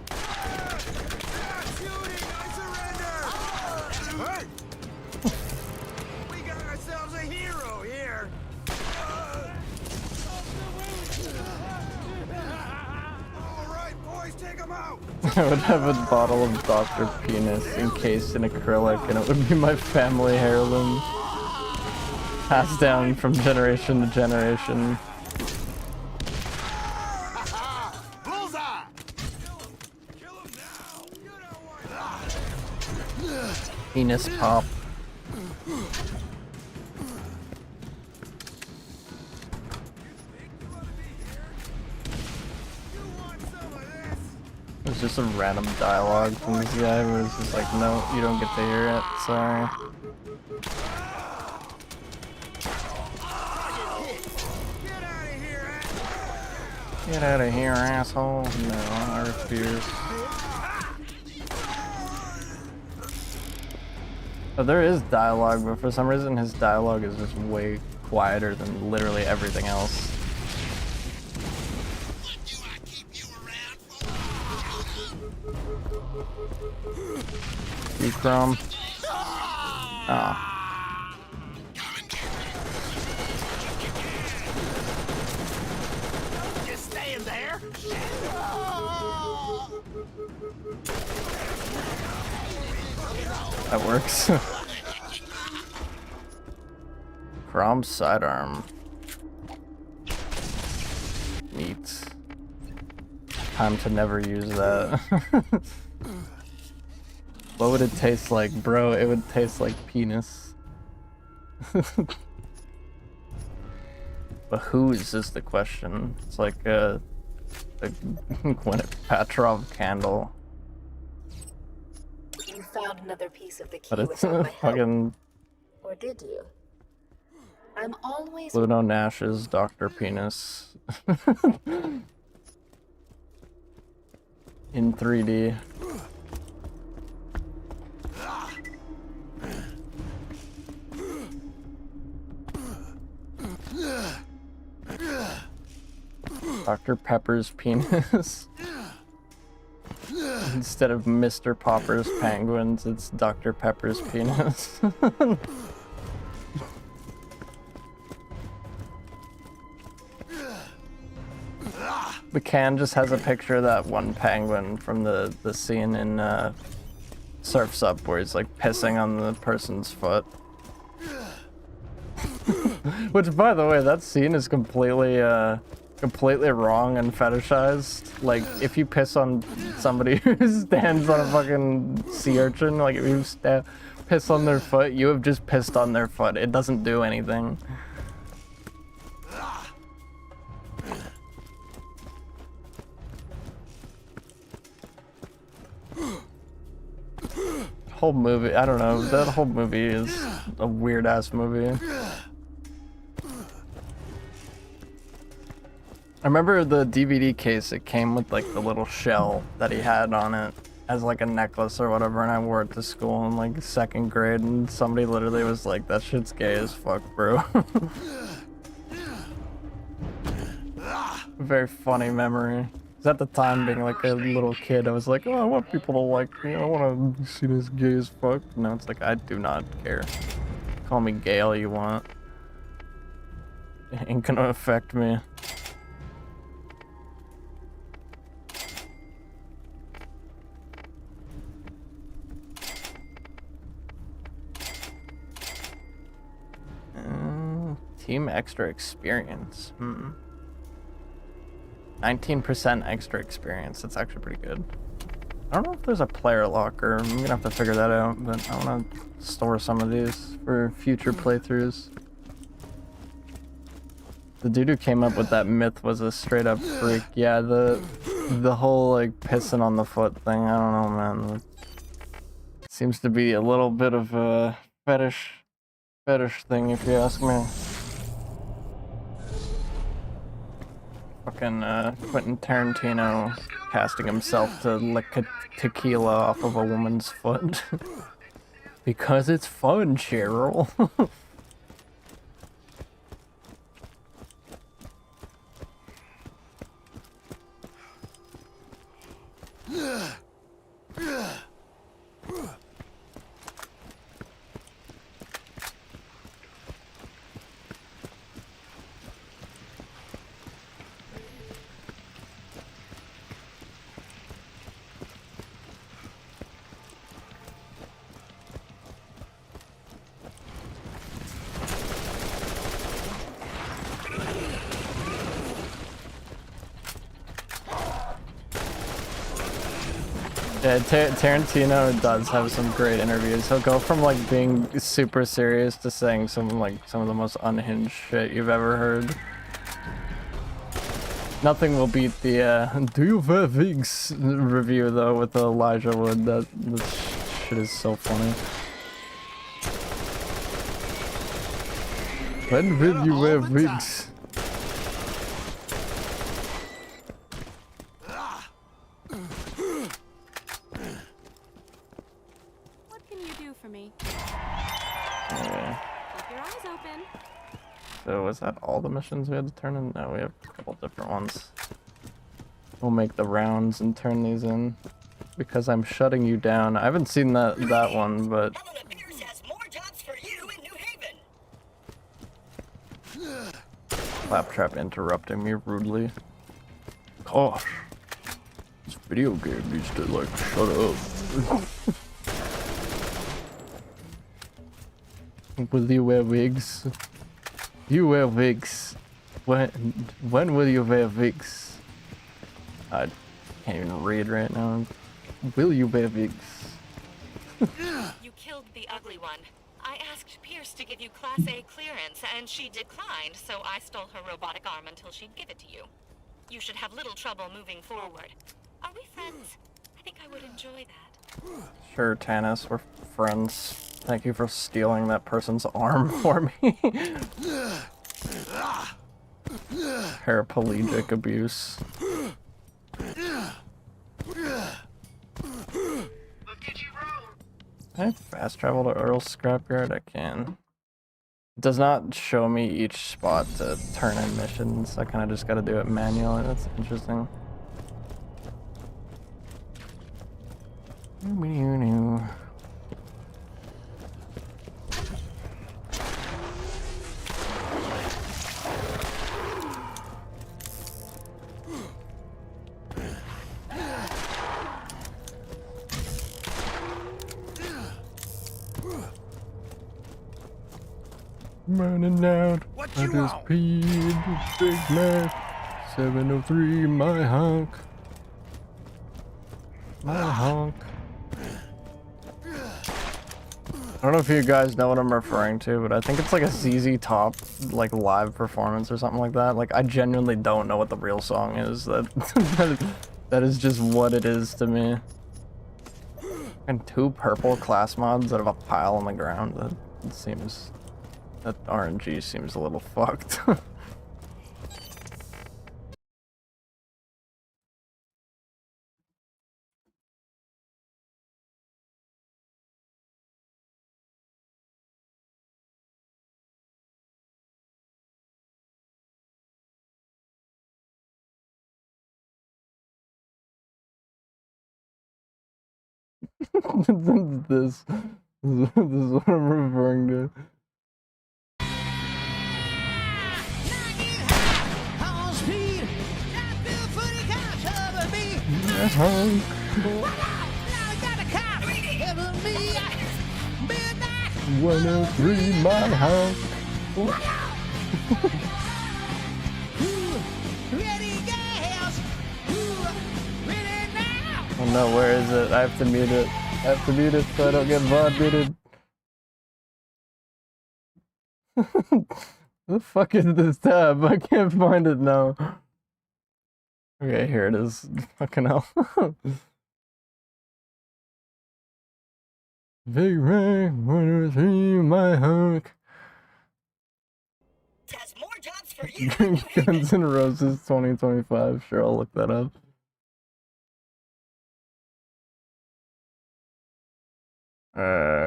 Shooting! I surrender! Hey! We got ourselves a hero here! Alright, boys, take him out! I would have a bottle of Dr. Penis encased in acrylic, and it would be my family heirloom. Passed down from generation to generation. Bullseye! Kill him now! Penis pop. It was just a random dialogue from this guy where it's just like, no, you don't get to hear it, sorry. Get out of here, asshole. No, I refuse. Oh, there is dialogue, but for some reason his dialogue is just way quieter than literally everything else. You Chrome. Oh. That works. Crom sidearm. Neat. Time to never use that. What would it taste like, bro? It would taste like penis. But whose is the question? It's like a Gwyneth Paltrow candle. found another piece of the key But it's without my help. fucking Or did you? I'm always Pluto Nash's Dr. Penis. In 3D. Dr. Pepper's penis. Instead of Mr. Popper's penguins, it's Dr. Pepper's penis. The can just has a picture of that one penguin from the scene in Surf's Up where he's like pissing on the person's foot. Which, by the way, that scene is completely wrong and fetishized. Like, if you piss on somebody who stands on a fucking sea urchin, like if you piss on their foot, you have just pissed on their foot. It doesn't do anything. Whole movie, I don't know, that whole movie is a weird ass movie. I remember the DVD case, it came with like the little shell that he had on it as like a necklace or whatever, and I wore it to school in like 2nd grade, and somebody literally was like, that shit's gay as fuck, bro. Very funny memory. 'Cause at the time, being like a little kid, I was like, oh, I want people to like me, I want to see this gay as fuck. No, it's like, I do not care. Call me gay all you want. It ain't gonna affect me. Team extra experience. 19% extra experience. That's actually pretty good. I don't know if there's a player locker. I'm gonna have to figure that out, but I want to store some of these for future playthroughs. The dude who came up with that myth was a straight up freak. Yeah, the whole like pissing on the foot thing. I don't know, man. It seems to be a little bit of a fetish thing, if you ask me. Fucking Quentin Tarantino casting himself to lick tequila off of a woman's foot. Because it's fun, Cheryl. Yeah, Tarantino does have some great interviews. He'll go from like being super serious to saying some of the most unhinged shit you've ever heard. Nothing will beat the "Do you wear wigs?" review though with Elijah Wood. That shit is so funny. When will you wear wigs? So was that all the missions we had to turn in? No, we have a couple different ones. We'll make the rounds and turn these in. Because I'm shutting you down. I haven't seen that one, but... Helena Pierce has more jobs for you in New Haven. Claptrap interrupting me rudely. Gosh. This video game needs to, like, shut up. Will you wear wigs? You wear wigs. When will you wear wigs? I can't even read right now. Will you wear wigs? You killed the ugly one. I asked Pierce to give you Class A clearance, and she declined, so I stole her robotic arm until she'd give it to you. You should have little trouble moving forward. Are we friends? I think I would enjoy that. Sure, Tannis, we're friends. Thank you for stealing that person's arm for me. Paraplegic abuse. Can I fast travel to Earl's scrapyard? I can. It does not show me each spot to turn in missions. I kind of just got to do it manually. That's interesting. Running out, I just peed, Big Mac, 703, my honk. My honk. I don't know if you guys know what I'm referring to, but I think it's like a ZZ Top, like, live performance or something like that. Like, I genuinely don't know what the real song is. That is just what it is to me. And 2 purple class mods out of a pile on the ground. That seems... That RNG seems a little fucked. this is what I'm referring to. Honk. 103 my honk. Oh no, where is it? I have to mute it. I have to mute it so I don't get VOD muted. The fuck is this tab? I can't find it now. Okay, here it is. Fucking hell. Big Mac, 103, my honk. Has more jobs for you. Guns N' Roses 2025. Sure, I'll look that up.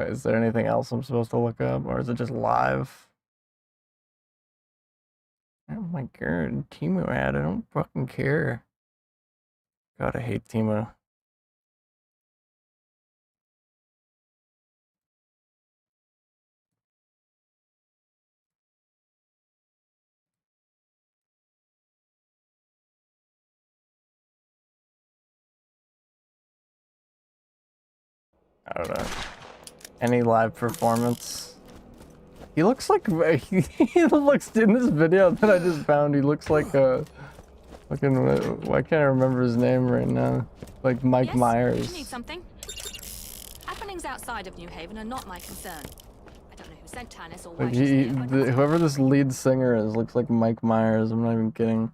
Is there anything else I'm supposed to look up, or is it just live? Oh my god, Timo ad, I don't fucking care. God, I hate Timo. I don't know. Any live performance? He looks like he looks in this video that I just found. He looks like a fucking. Why can't I remember his name right now? Like Mike Yes? Myers. You need something? Happenings outside of New Haven are not my concern. I don't know who sent Tannis or why Like she's here, but whoever this lead singer is looks like Mike Myers. I'm not even kidding.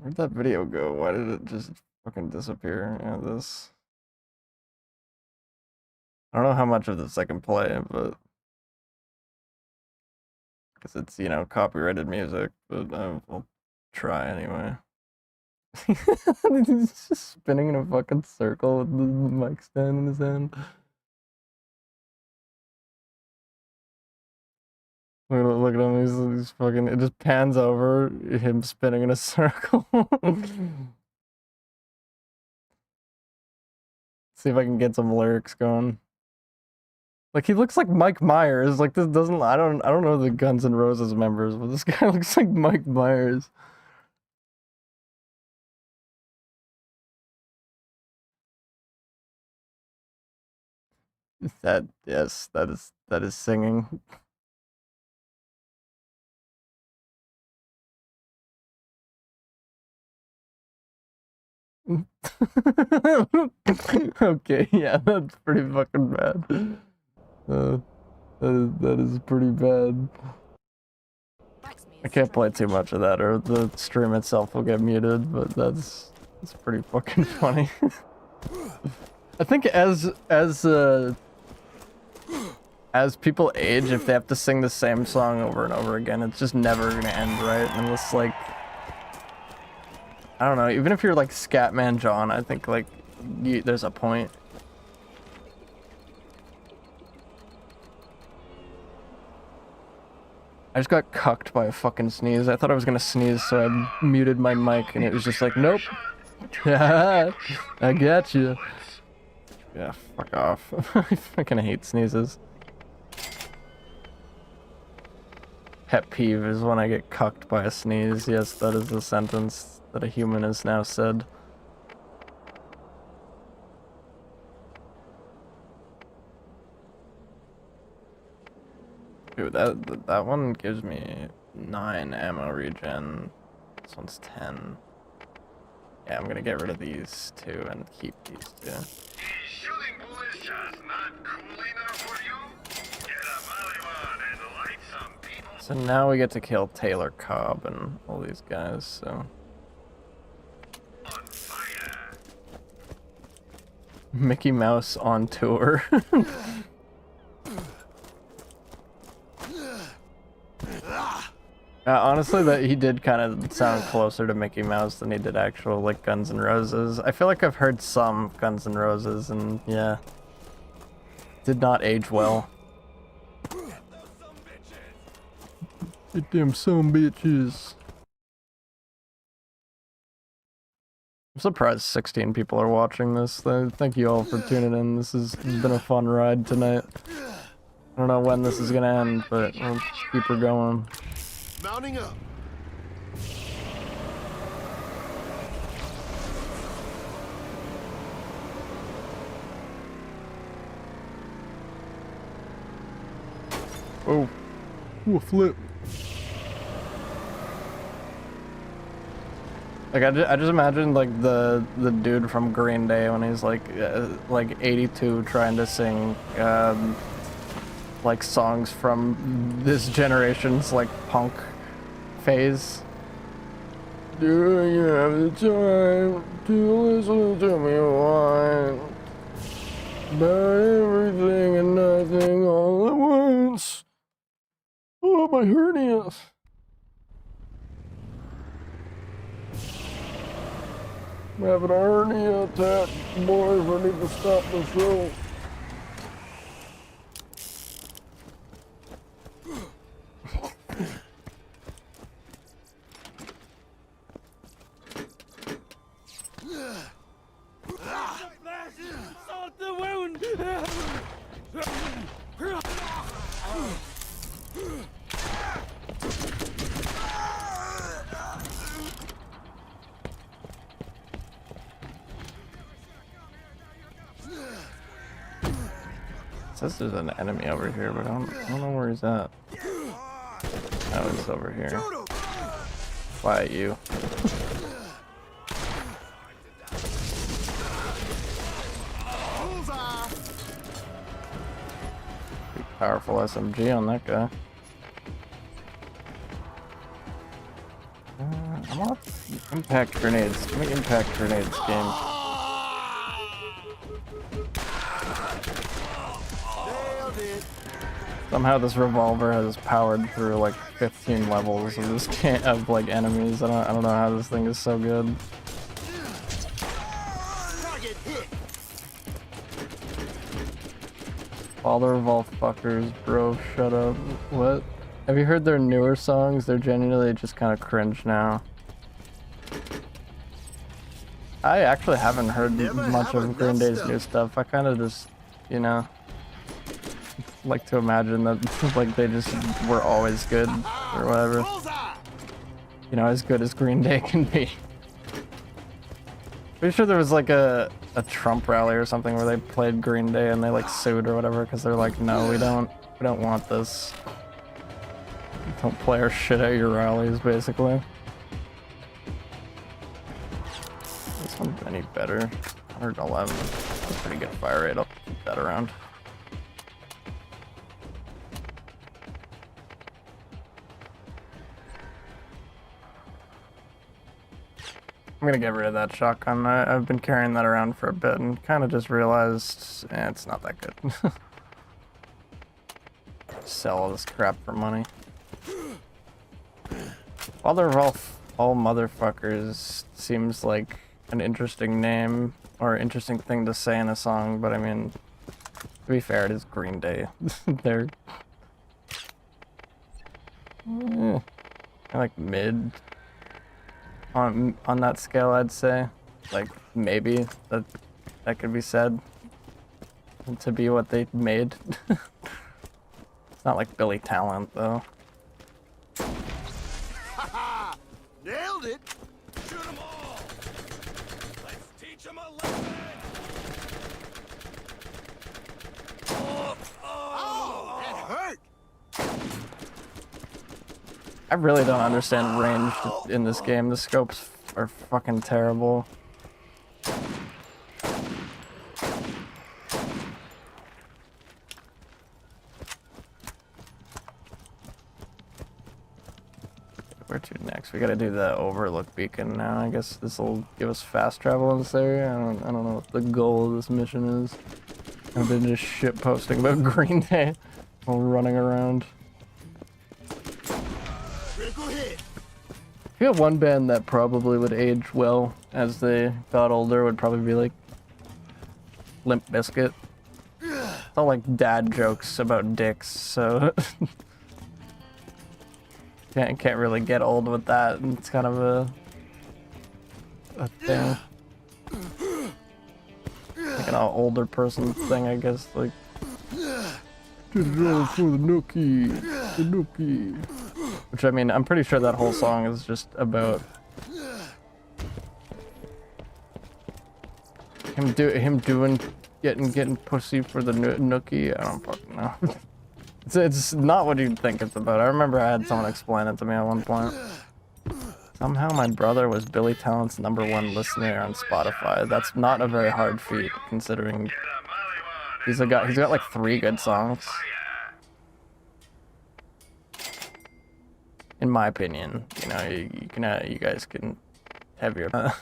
Where'd that video go? Why did it just fucking disappear? Yeah, this. I don't know how much of this I can play, but because it's, you know, copyrighted music, but I'll try anyway. He's just spinning in a fucking circle with the mic stand in his hand. Look at him, he's fucking, it just pans over him spinning in a circle. See if I can get some lyrics going. Like, he looks like Mike Myers. Like, this doesn't, I don't know the Guns N' Roses members, but this guy looks like Mike Myers. Yes, that is singing. Okay, yeah, that's pretty fucking bad. That is pretty bad. Right, strikes me I as can't play strange. too much of that or the stream itself will get muted, but that's pretty fucking funny. I think as people age, if they have to sing the same song over and over again, it's just never gonna end right, unless like, I don't know, even if you're like Scatman John, I think like there's a point. I just got cucked by a fucking sneeze. I thought I was gonna sneeze, so I muted my mic, and it was just like, nope. I got you. Yeah, fuck off. I fucking hate sneezes. Pet peeve is when I get cucked by a sneeze. Yes, that is the sentence that a human has now said. Dude, that one gives me 9 ammo regen. This one's 10. Yeah, I'm gonna get rid of these two and keep these two. Is shooting bullets just not cool enough for you? Get a Maliban and light some people. So now we get to kill Taylor Cobb and all these guys, so. On fire. Mickey Mouse on tour. Honestly, that he did kind of sound closer to Mickey Mouse than he did actual like Guns N' Roses. I feel like I've heard some Guns N' Roses, and yeah, did not age well. Get them some bitches. I'm surprised 16 people are watching this. Thank you all for tuning in. This has been a fun ride tonight. I don't know when this is gonna end, but we'll keep her going. Mounting up. Oh, ooh, a flip. Like I just imagine like the dude from Green Day when he's like 82 trying to sing like songs from this generation's like punk phase. Do you have the time to listen to me whine about everything and nothing all at once? Oh, my hernias. I'm having a hernia attack, boys. I need to stop the show. Salt the wound! It says there's an enemy over here, but I don't know where he's at. Oh, he's over here. Quiet you. Pretty powerful SMG on that guy. I want impact grenades. Give me impact grenades, game. Somehow this revolver has powered through like 15 levels of this of like enemies. I don't know how this thing is so good. All the revolve fuckers, bro, shut up. What? Have you heard their newer songs? They're genuinely just kind of cringe now. I actually haven't heard much of Green Day's new stuff. I kind of just, you know, like to imagine that like they just were always good or whatever. You know, as good as Green Day can be. Pretty sure there was like a Trump rally or something where they played Green Day and they like sued or whatever because they're like, no, we don't want this. Don't play our shit at your rallies, basically. This one's any better. 111. That's a pretty good fire rate. I'll keep that around. I'm gonna get rid of that shotgun. I've been carrying that around for a bit and kind of just realized it's not that good. Sell all this crap for money. Father of all motherfuckers seems like an interesting name or interesting thing to say in a song, but I mean, to be fair, it is Green Day. They're like mid on that scale, I'd say. Like maybe that could be said to be what they made. It's not like Billy Talent though. Nailed it! Shoot them all! Let's teach them a lesson! Oh, that hurt! I really don't understand range in this game. The scopes are fucking terrible. Where to next? We gotta do the overlook beacon now. I guess this will give us fast travel in this area. I don't know what the goal of this mission is. I've been just shit posting about Green Day while running around. Critical hit! I feel one band that probably would age well as they got older would probably be like Limp Bizkit. It's all like dad jokes about dicks, so can't really get old with that. It's kind of a thing, like an older person thing, I guess. Like, for the nookie, the nookie. Which I mean, I'm pretty sure that whole song is just about getting pussy for the nookie. I don't fucking know. It's not what you'd think it's about. I remember I had someone explain it to me at one point. Somehow my brother was Billy Talent's #1 listener on Spotify. That's not a very hard feat, considering he's got like 3 good songs. In my opinion, you know, you guys can have your. I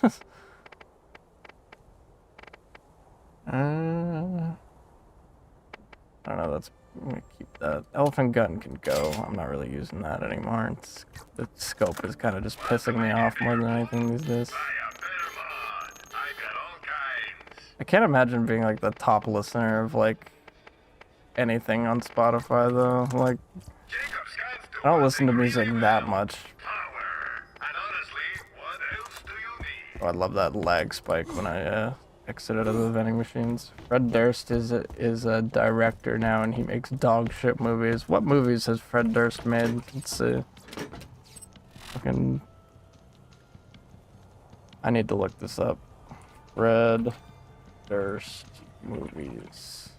don't know. I'm gonna keep that. Elephant gun can go. I'm not really using that anymore. The scope is kind of just pissing me off more than anything these days. I can't imagine being like the top listener of like anything on Spotify though. Like, I don't listen to music that much. Oh, I love that lag spike when I exit out of the vending machines. Fred Durst is a director now, and he makes dog shit movies. What movies has Fred Durst made? Let's see. Fucking. I need to look this up. Fred Durst movies.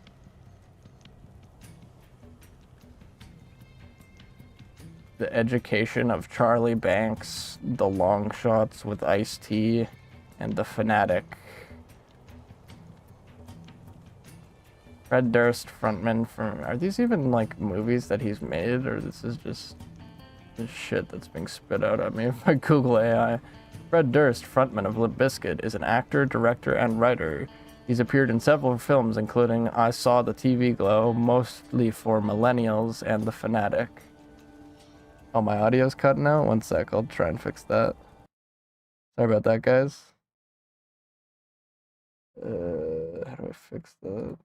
The Education of Charlie Banks, The Long Shots with Ice-T, and The Fanatic. Fred Durst, frontman from... Are these even, like, movies that he's made, or this is just shit that's being spit out at me by Google AI? Fred Durst, frontman of Limp Bizkit, is an actor, director, and writer. He's appeared in several films, including I Saw the TV Glow, Mostly for Millennials, and The Fanatic. Oh, my audio's cutting out? One sec, I'll try and fix that. Sorry about that, guys. How do I fix that?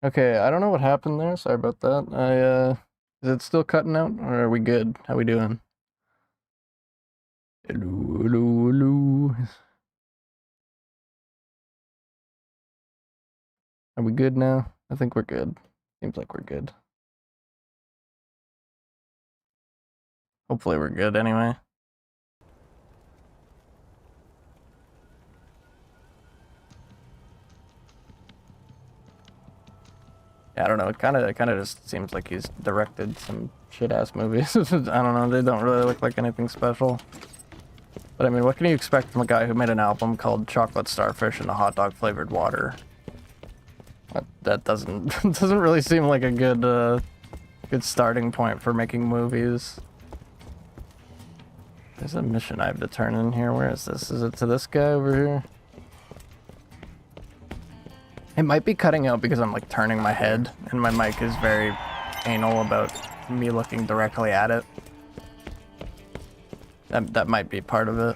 Okay, I don't know what happened there. Sorry about that. Is it still cutting out, or are we good? How we doing? Hello, hello, hello. Are we good now? I think we're good. Seems like we're good. Hopefully we're good anyway. Yeah, I don't know. It kind of just seems like he's directed some shit-ass movies. I don't know. They don't really look like anything special. But I mean, what can you expect from a guy who made an album called Chocolate Starfish and a Hot Dog Flavored Water? That doesn't doesn't really seem like a good starting point for making movies. There's a mission I have to turn in here. Where is this? Is it to this guy over here? It might be cutting out because I'm like turning my head and my mic is very anal about me looking directly at it. That might be part of it.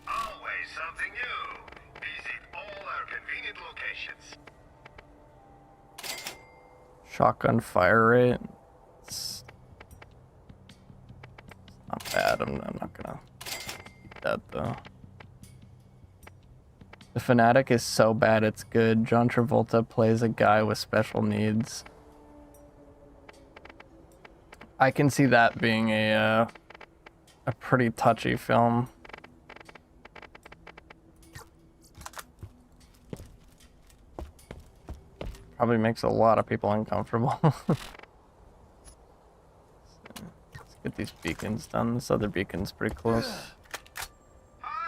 Always something new. Visit all our convenient locations. Shotgun fire rate. It's not bad. I'm not gonna keep that though. The Fanatic is so bad it's good. John Travolta plays a guy with special needs. I can see that being a pretty touchy film. Probably makes a lot of people uncomfortable. Let's get these beacons done. This other beacon's pretty close.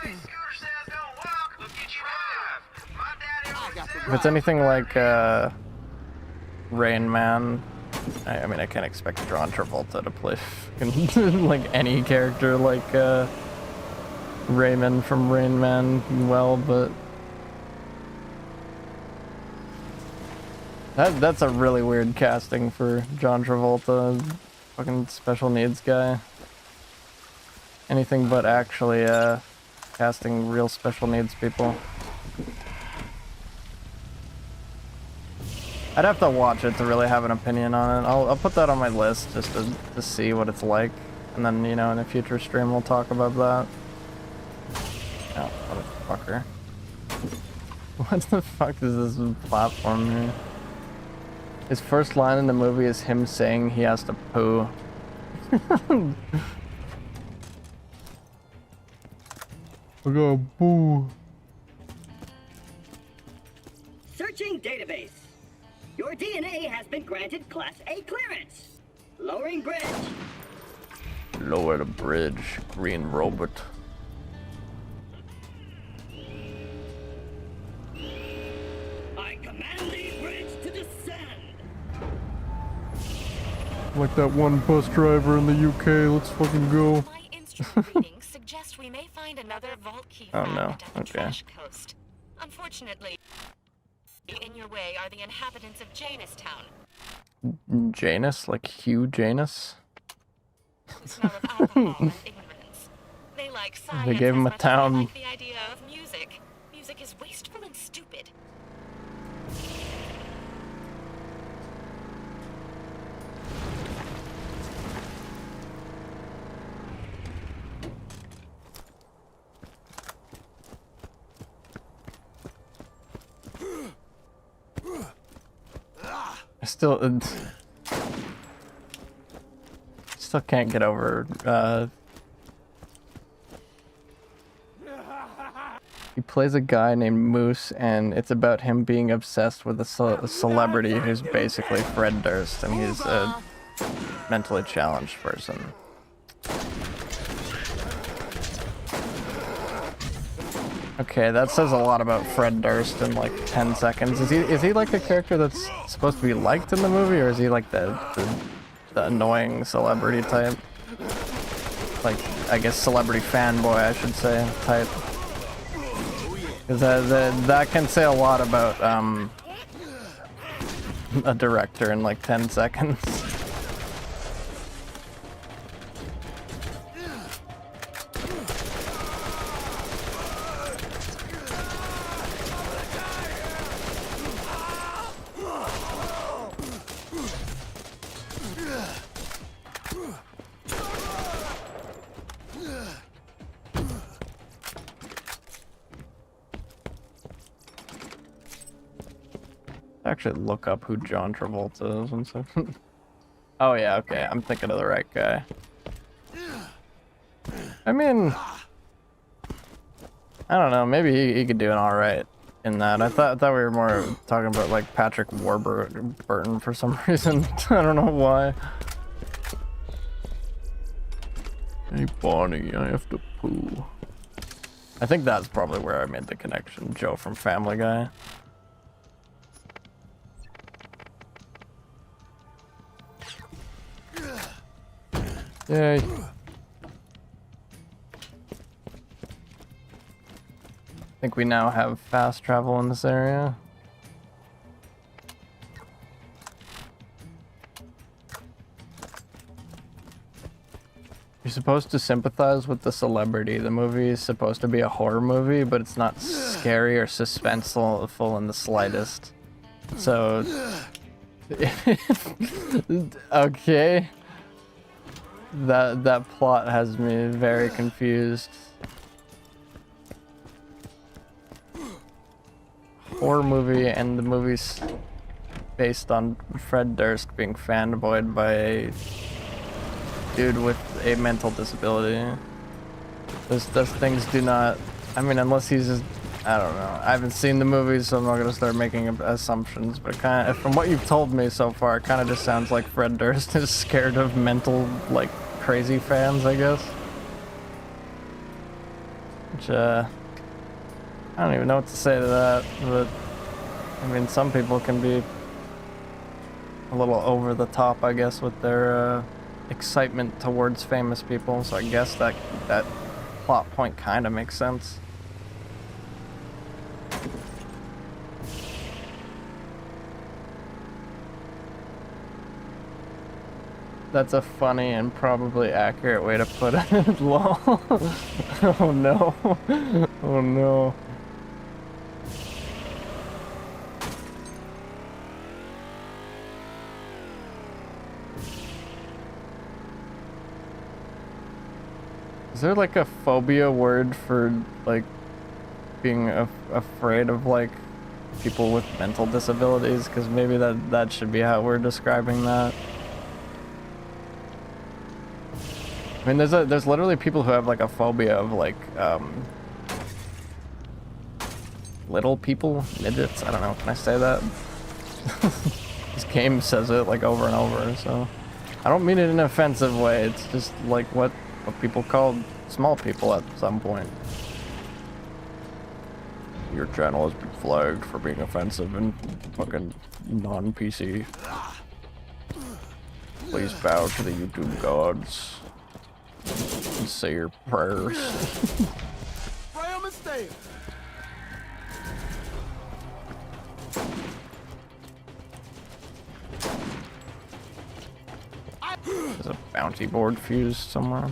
Hey, scooter says don't walk, look at you drive. My daddy always said If it's anything like Rain Man, I mean, I can't expect John Travolta to play like any character like Raymond from Rain Man well, but that's a really weird casting for John Travolta, fucking special needs guy. Anything but actually casting real special needs people. I'd have to watch it to really have an opinion on it. I'll put that on my list just to see what it's like. And then, you know, in a future stream we'll talk about that. Oh, motherfucker. What the fuck is this platform here? His first line in the movie is him saying he has to poo. I gotta poo. Searching database. Your DNA has been granted Class A clearance. Lowering bridge. Lower the bridge, green robot. I command the bridge to descend. Like that one bus driver in the UK, let's fucking go. My instrument readings suggest we may find another vault key Oh, fragment no. at the Okay. trash coast. Unfortunately, in your way are the inhabitants of Janestown. Janus? Like Hugh Janus? The smell of alcohol and ignorance. They like science They gave him as a much as they town. like the idea of music. Music is wasteful and stupid. I still can't get over, he plays a guy named Moose, and it's about him being obsessed with a celebrity who's basically Fred Durst, and he's a mentally challenged person. Okay, that says a lot about Fred Durst in like 10 seconds. Is he like a character that's supposed to be liked in the movie, or is he like the annoying celebrity type? Like, I guess celebrity fanboy, I should say, type. Because that can say a lot about a director in like 10 seconds. actually look up who John Travolta is. One second. Oh yeah, okay. I'm thinking of the right guy. I mean, I don't know. Maybe he could do an all right in that. I thought we were more talking about like Patrick Warburton for some reason. I don't know why. Hey Bonnie, I have to poo. I think that's probably where I made the connection. Joe from Family Guy. Yay. I think we now have fast travel in this area. You're supposed to sympathize with the celebrity. The movie is supposed to be a horror movie, but it's not scary or suspenseful in the slightest. So... okay. That plot has me very confused. Horror movie, and the movie's based on Fred Durst being fanboyed by a dude with a mental disability. Those things do not... I mean, unless he's just... I don't know. I haven't seen the movie, so I'm not gonna start making assumptions, but kind of, from what you've told me so far, it kind of just sounds like Fred Durst is scared of mental, like, crazy fans, I guess. Which, I don't even know what to say to that, but, I mean, some people can be a little over the top, I guess, with their, excitement towards famous people, so I guess that plot point kind of makes sense. That's a funny and probably accurate way to put it. Lol. Oh no. Oh no. Is there like a phobia word for like being afraid of like people with mental disabilities? Because maybe that should be how we're describing that. I mean, there's literally people who have like a phobia of like little people, midgets. I don't know. Can I say that? This game says it like over and over, so I don't mean it in an offensive way. It's just like what people called small people at some point. Your channel has been flagged for being offensive and fucking non-PC. Please bow to the YouTube gods. And say your prayers. There's a bounty board fused somewhere.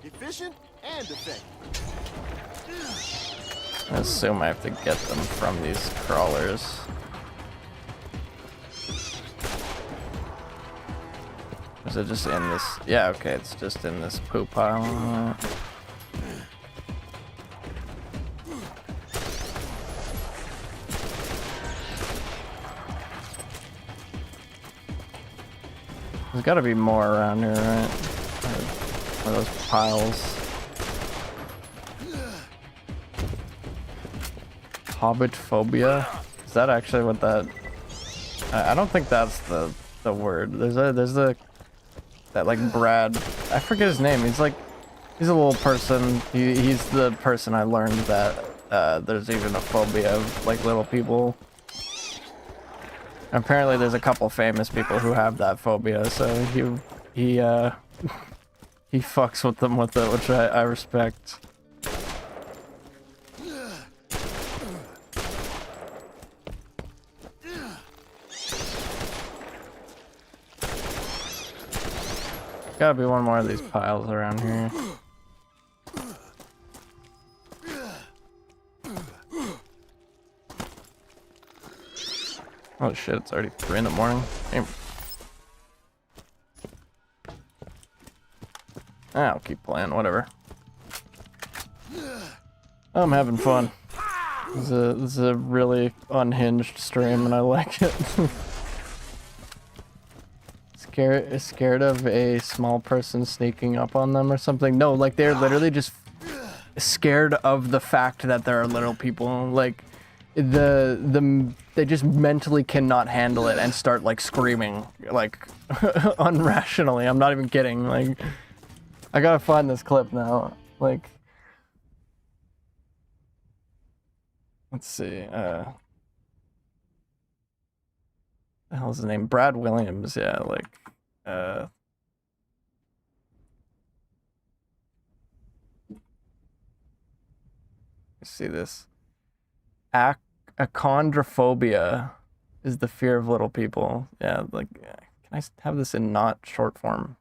Efficient and effective. I assume I have to get them from these crawlers. Is it just in this? Yeah, okay, it's just in this poop pile. There's gotta be more around here, right? Or those piles. Hobbit phobia? Is that actually what that... I don't think that's the word. There's that like Brad, I forget his name. He's a little person. He's the person I learned that there's even a phobia of like little people. Apparently there's a couple famous people who have that phobia, so he fucks with them with it, which I respect. Gotta be one more of these piles around here. Oh shit, it's already 3 in the morning. Damn. I'll keep playing, whatever. I'm having fun. This is a really unhinged stream, and I like it. Scared of a small person sneaking up on them or something? No, like they're literally just scared of the fact that there are little people. Like they just mentally cannot handle it and start like screaming like unrationally. I'm not even kidding. Like I gotta find this clip now. Like let's see. The hell's his name? Brad Williams. Yeah, like see this. Achondrophobia is the fear of little people. Yeah, like, can I have this in not short form?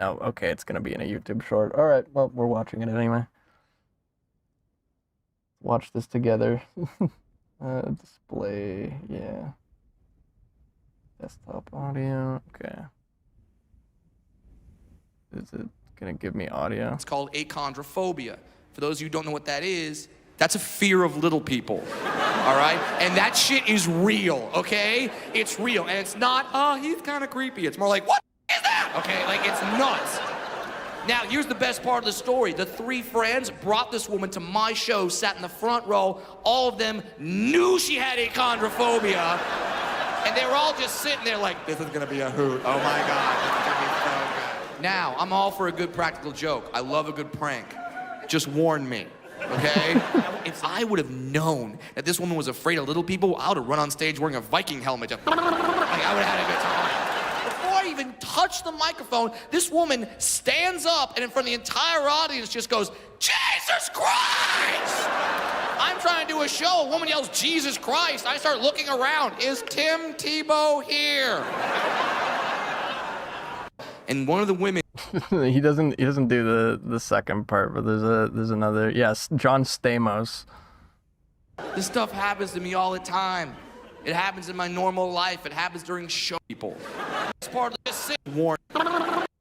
No, okay, it's gonna be in a YouTube short. All right, well, we're watching it anyway. Watch this together. Display, yeah. Desktop audio, okay. Is it gonna give me audio? It's called achondrophobia. For those of you who don't know what that is, that's a fear of little people, all right? And that shit is real, okay? It's real, and it's not, oh, he's kind of creepy. It's more like, what is that? Okay, like, it's nuts. Now, here's the best part of the story. The 3 friends brought this woman to my show, sat in the front row. All of them knew she had achondrophobia, and they were all just sitting there like, this is gonna be a hoot. Oh my God, this is gonna be so good. Now, I'm all for a good practical joke. I love a good prank. Just warn me. Okay? If I would have known that this woman was afraid of little people, I would have run on stage wearing a Viking helmet. Like, I would have had a good time. Before I even touched the microphone, this woman stands up and in front of the entire audience just goes, Jesus Christ! I'm trying to do a show. A woman yells, Jesus Christ. I start looking around. Is Tim Tebow here? And one of the women he doesn't do the second part, but there's another. Yes, John Stamos. This stuff happens to me all the time. It happens in my normal life. It happens during show people. It's part of this warning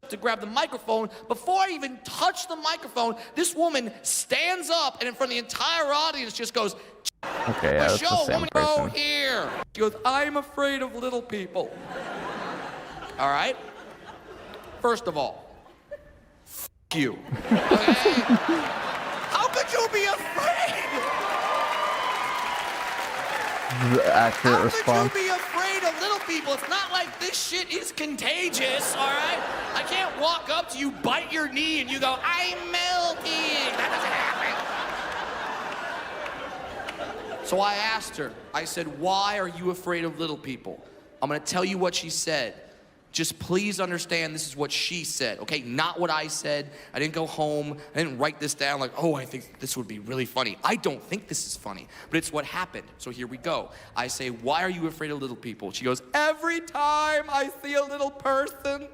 to grab the microphone. Before I even touch the microphone, this woman stands up and in front of the entire audience just goes, okay, yeah, that's the same person. Here. She goes, I'm afraid of little people. All right? First of all, you. Okay? How could you be afraid? The accurate How response. could you be afraid of little people? It's not like this shit is contagious, all right? I can't walk up to you, bite your knee, and you go, I'm melting. That doesn't happen. So I asked her, I said, why are you afraid of little people? I'm gonna tell you what she said. Just please understand this is what she said, okay? Not what I said. I didn't go home. I didn't write this down like, oh, I think this would be really funny. I don't think this is funny, but it's what happened. So here we go. I say, why are you afraid of little people? She goes, every time I see a little person,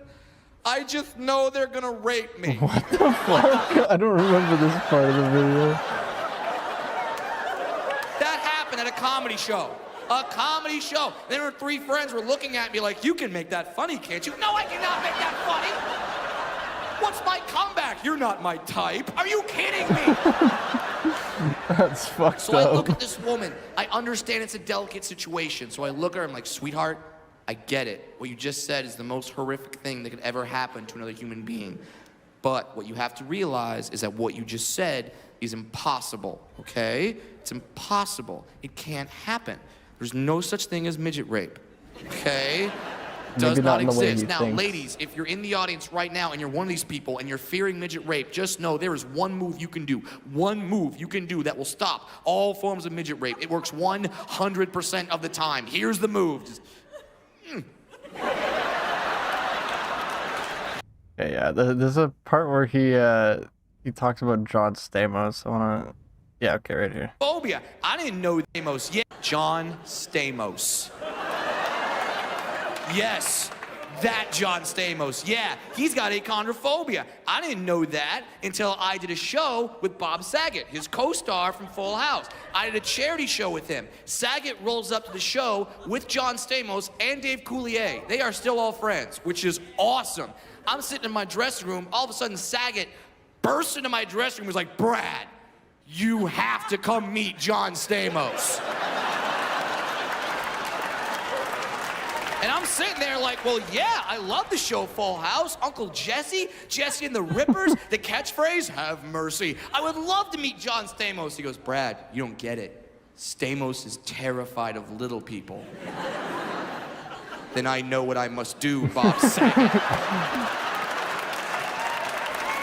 I just know they're gonna rape me. What the fuck? I don't remember this part of the video. That happened at a comedy show. A comedy show. Then her 3 friends were looking at me like, you can make that funny, can't you? No, I cannot make that funny. What's my comeback? You're not my type. Are you kidding me? That's fucked up. So I look at this woman. I understand it's a delicate situation. So I look at her, I'm like, sweetheart, I get it. What you just said is the most horrific thing that could ever happen to another human being. But what you have to realize is that what you just said is impossible, okay? It's impossible. It can't happen. There's no such thing as midget rape, okay? Does not exist. Now, ladies, if you're in the audience right now and you're one of these people and you're fearing midget rape, just know there is one move you can do. One move you can do that will stop all forms of midget rape. It works 100% of the time. Here's the move. Just, Okay, yeah, there's a part where he talks about John Stamos. I wanna, yeah, okay, right here. Phobia. I didn't know Stamos yet. John Stamos. Yes, that John Stamos. Yeah, he's got achondrophobia. I didn't know that until I did a show with Bob Saget, his co-star from Full House. I did a charity show with him. Saget rolls up to the show with John Stamos and Dave Coulier. They are still all friends, which is awesome. I'm sitting in my dressing room. All of a sudden, Saget bursts into my dressing room and was like, Brad, you have to come meet John Stamos. And I'm sitting there like, well, yeah, I love the show Full House. Uncle Jesse, Jesse and the Rippers, the catchphrase, have mercy. I would love to meet John Stamos. He goes, Brad, you don't get it. Stamos is terrified of little people. Then I know what I must do, Bob Saget.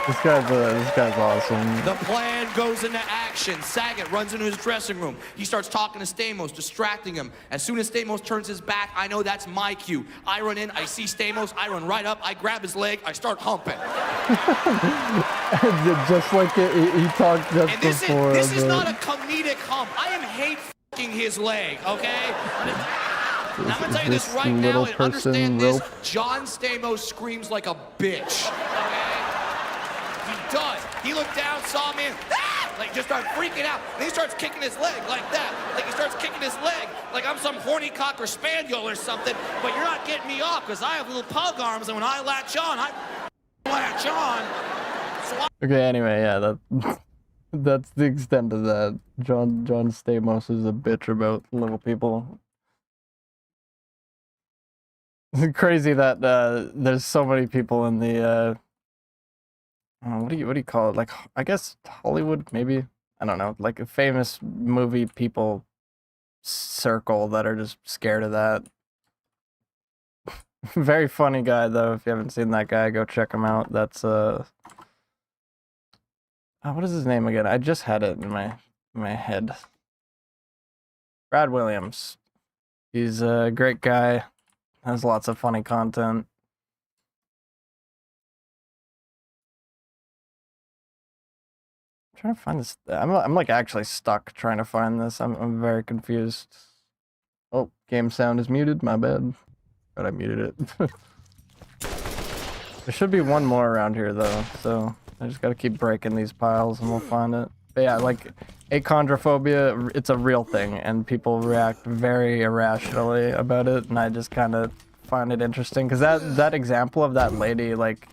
This guy's awesome. The plan goes into action. Saget runs into his dressing room. He starts talking to Stamos, distracting him. As soon as Stamos turns his back, I know that's my cue. I run in, I see Stamos, I run right up, I grab his leg, I start humping. Just like he talked just And this before. This is not a comedic hump. I am hate f***ing his leg, okay? And I'm gonna tell you this right now, and understand this. John Stamos screams like a bitch, okay? He does. He looked down, saw me, and like just started freaking out. And he starts kicking his leg like that. Like he starts kicking his leg like I'm some horny cocker spaniel or something. But you're not getting me off because I have little pug arms, and when I latch on, I latch on. So Okay, anyway, yeah, that's the extent of that. John Stamos is a bitch about little people. It's crazy that there's so many people in the what do you call it? Like, I guess Hollywood, maybe? I don't know. Like a famous movie people circle that are just scared of that. Very funny guy, though. If you haven't seen that guy, go check him out. That's what is his name again? I just had it in my head. Brad Williams. He's a great guy. Has lots of funny content. Trying to find this. I'm like actually stuck trying to find this. I'm very confused. Oh, game sound is muted. My bad. But I muted it. There should be one more around here though, so I just gotta keep breaking these piles and we'll find it. But yeah, like achondrophobia, it's a real thing, and people react very irrationally about it, and I just kind of find it interesting because that example of that lady, like.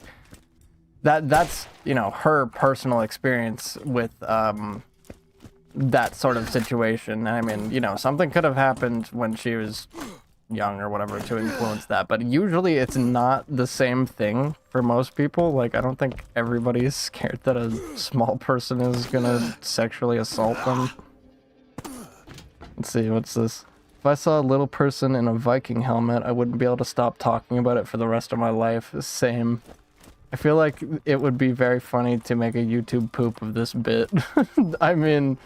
That's, you know, her personal experience with that sort of situation. I mean, you know, something could have happened when she was young or whatever to influence that, but usually it's not the same thing for most people. Like, I don't think everybody is scared that a small person is gonna sexually assault them. Let's see, what's this? If I saw a little person in a Viking helmet, I wouldn't be able to stop talking about it for the rest of my life. Same. I feel like it would be very funny to make a YouTube poop of this bit. I mean,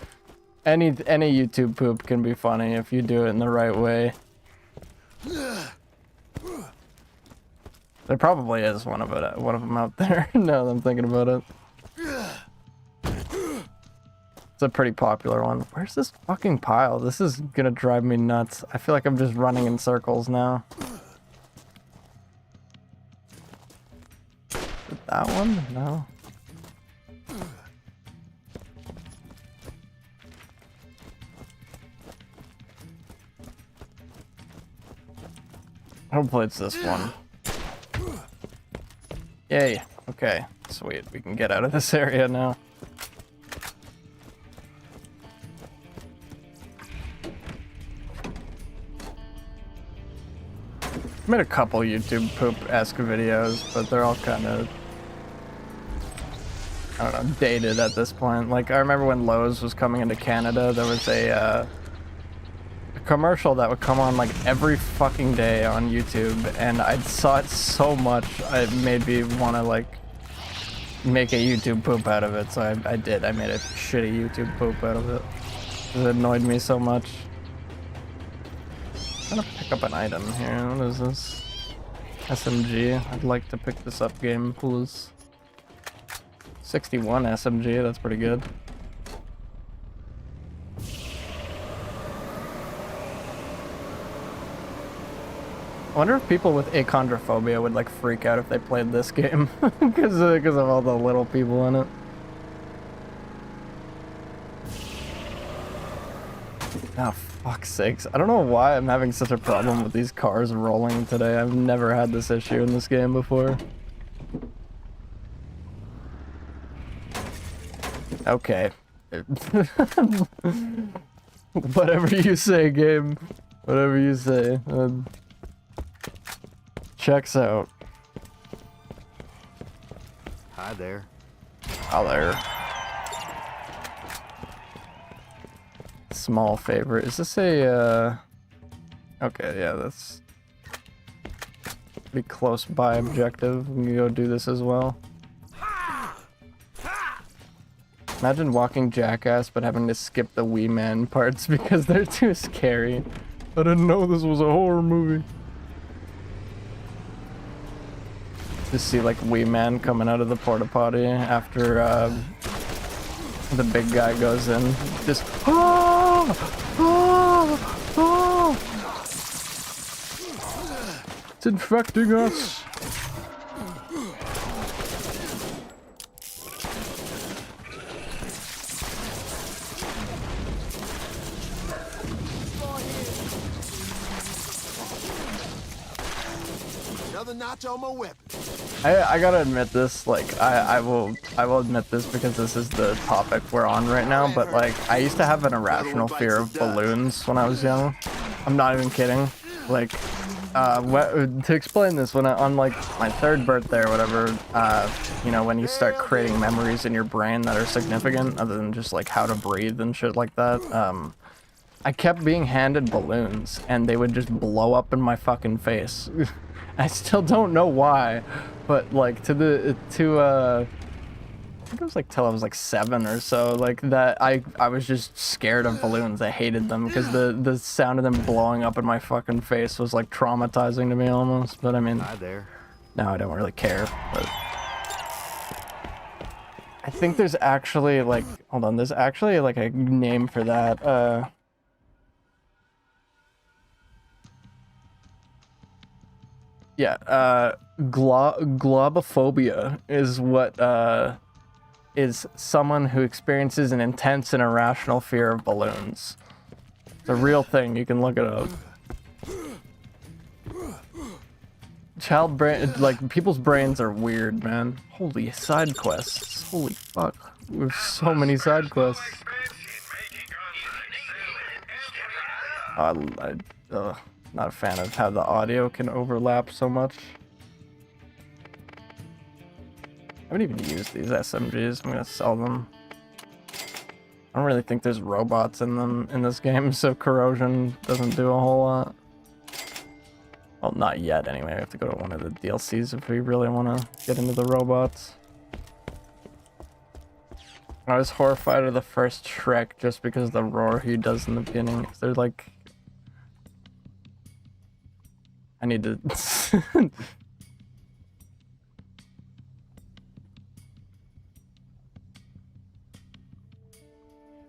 any YouTube poop can be funny if you do it in the right way. There probably is one of them out there. Now that I'm thinking about it. It's a pretty popular one. Where's this fucking pile? This is gonna drive me nuts. I feel like I'm just running in circles now. That one? No. Hopefully it's this one. Yay. Okay. Sweet. We can get out of this area now. I made a couple YouTube poop-esque videos, but they're all kind of, I don't know, dated at this point. Like, I remember when Lowe's was coming into Canada, there was a commercial that would come on like every fucking day on YouTube, and I saw it so much, it made me want to like make a YouTube poop out of it, so I did. I made a shitty YouTube poop out of it. It annoyed me so much. I'm gonna pick up an item here. What is this? SMG. I'd like to pick this up, game, please. 61 SMG, that's pretty good. I wonder if people with achondrophobia would like freak out if they played this game because of all the little people in it. Oh, fuck's sakes. I don't know why I'm having such a problem with these cars rolling today. I've never had this issue in this game before. Okay. Whatever you say, game. Whatever you say. Checks out. Hi there. Hi there. Small favor. Is this a, Okay, yeah, that's... pretty close by objective. We can go do this as well. Imagine walking Jackass but having to skip the Wee Man parts because they're too scary. I didn't know this was a horror movie. Just see like Wee Man coming out of the porta potty after the big guy goes in. Just it's infecting us. Another notch on my weapon. I gotta admit this, like, I will admit this because this is the topic we're on right now, but like, I used to have an irrational fear of balloons when I was young. I'm not even kidding. Like, to explain this, when on like my 3rd birthday or whatever, you know, when you start creating memories in your brain that are significant, other than just like how to breathe and shit like that, I kept being handed balloons, and they would just blow up in my fucking face. I still don't know why, but like I think it was like till I was like 7 or so, like that I was just scared of balloons. I hated them because the sound of them blowing up in my fucking face was like traumatizing to me almost. But I mean, Hi there. now I don't really care. But I think there's actually like, hold on, there's actually like a name for that. Yeah, globophobia is what, is someone who experiences an intense and irrational fear of balloons. It's a real thing, you can look it up. Child brain, like, people's brains are weird, man. Holy side quests, holy fuck. There's so many side quests. Not a fan of how the audio can overlap so much. I haven't even used these SMGs. I'm gonna sell them. I don't really think there's robots in them in this game, so corrosion doesn't do a whole lot. Well, not yet anyway. We have to go to one of the DLCs if we really want to get into the robots. I was horrified of the first Shrek just because of the roar he does in the beginning. They're like... I need to...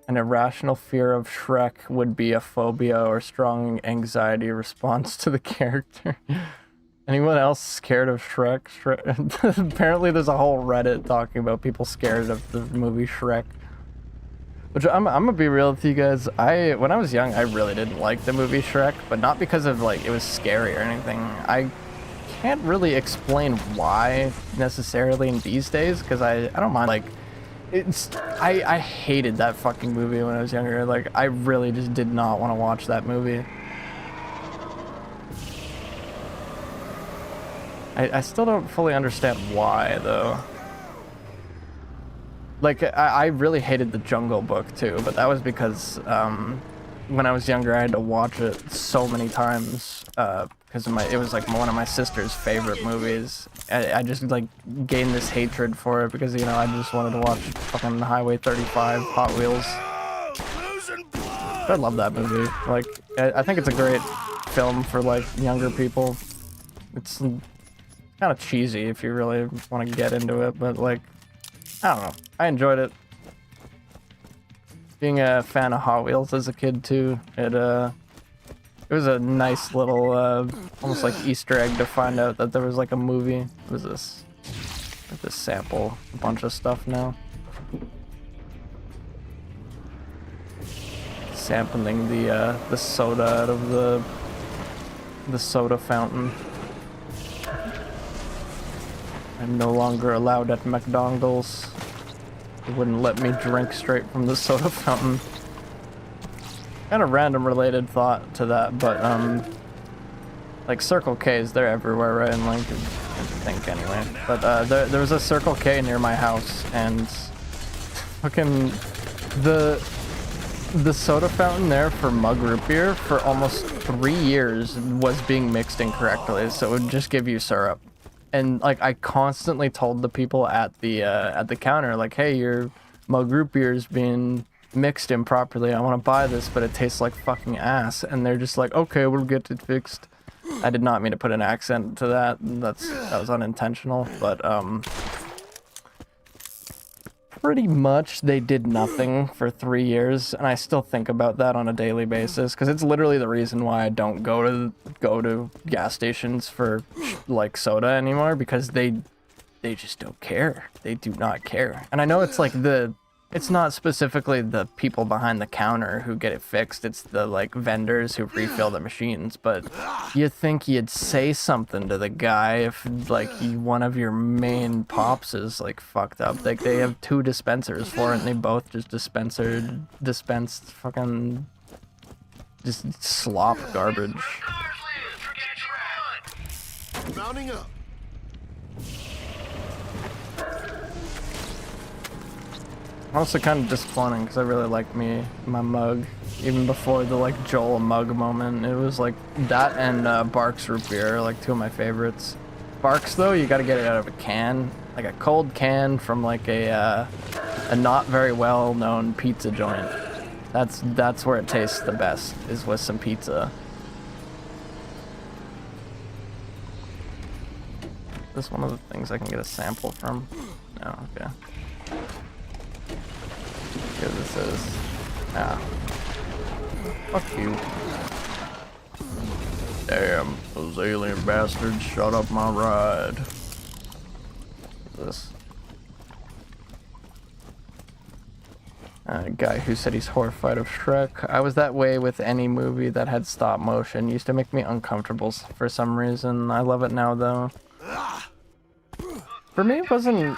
An irrational fear of Shrek would be a phobia or strong anxiety response to the character. Anyone else scared of Shrek? Apparently there's a whole Reddit talking about people scared of the movie Shrek. Which I'm gonna be real with you guys. When I was young, I really didn't like the movie Shrek, but not because of like it was scary or anything. I can't really explain why necessarily in these days, because I don't mind, like, I hated that fucking movie when I was younger. Like, I really just did not want to watch that movie. I still don't fully understand why though. Like, I really hated The Jungle Book too, but that was because when I was younger I had to watch it so many times because it was like one of my sister's favorite movies. I just like gained this hatred for it because, you know, I just wanted to watch fucking Highway 35, Hot Wheels. I love that movie. Like, I think it's a great film for like younger people. It's kind of cheesy if you really want to get into it, but like, I don't know. I enjoyed it. Being a fan of Hot Wheels as a kid too, it was a nice little, almost like Easter egg to find out that there was like a movie. What is this? I have to sample a bunch of stuff now. Sampling the soda out of the soda fountain. I'm no longer allowed at McDonald's. He wouldn't let me drink straight from the soda fountain. Kind of random related thought to that, but like Circle K's, they're everywhere, right? In Lincoln, I think anyway. But there was a Circle K near my house, and fucking the soda fountain there for mug root beer for almost 3 years was being mixed incorrectly, so it would just give you syrup. And like I constantly told the people at the counter, like, hey, your mug root beer is being mixed improperly. I want to buy this, but it tastes like fucking ass. And they're just like, okay, we'll get it fixed. I did not mean to put an accent to that. That was unintentional, but pretty much they did nothing for 3 years, and I still think about that on a daily basis because it's literally the reason why I don't go to gas stations for like soda anymore, because they just don't care. They do not care. And I know it's like it's not specifically the people behind the counter who get it fixed, it's the like vendors who refill the machines, but you'd think you'd say something to the guy if like one of your main pops is like fucked up. Like they have 2 dispensers for it and they both just dispensed fucking just slop garbage. Mounting up. Also kind of disappointing because I really liked my mug even before the like Joel mug moment. It was like that and Barks root beer are like 2 of my favorites. Barks though, you got to get it out of a can, like a cold can from like a not very well known pizza joint. That's where it tastes the best, is with some pizza. Is this one of the things I can get a sample from? No, okay. Here this is. Ah. Fuck you. Damn, those alien bastards shut up my ride. This. A guy who said he's horrified of Shrek. I was that way with any movie that had stop motion. It used to make me uncomfortable for some reason. I love it now though. For me, it wasn't.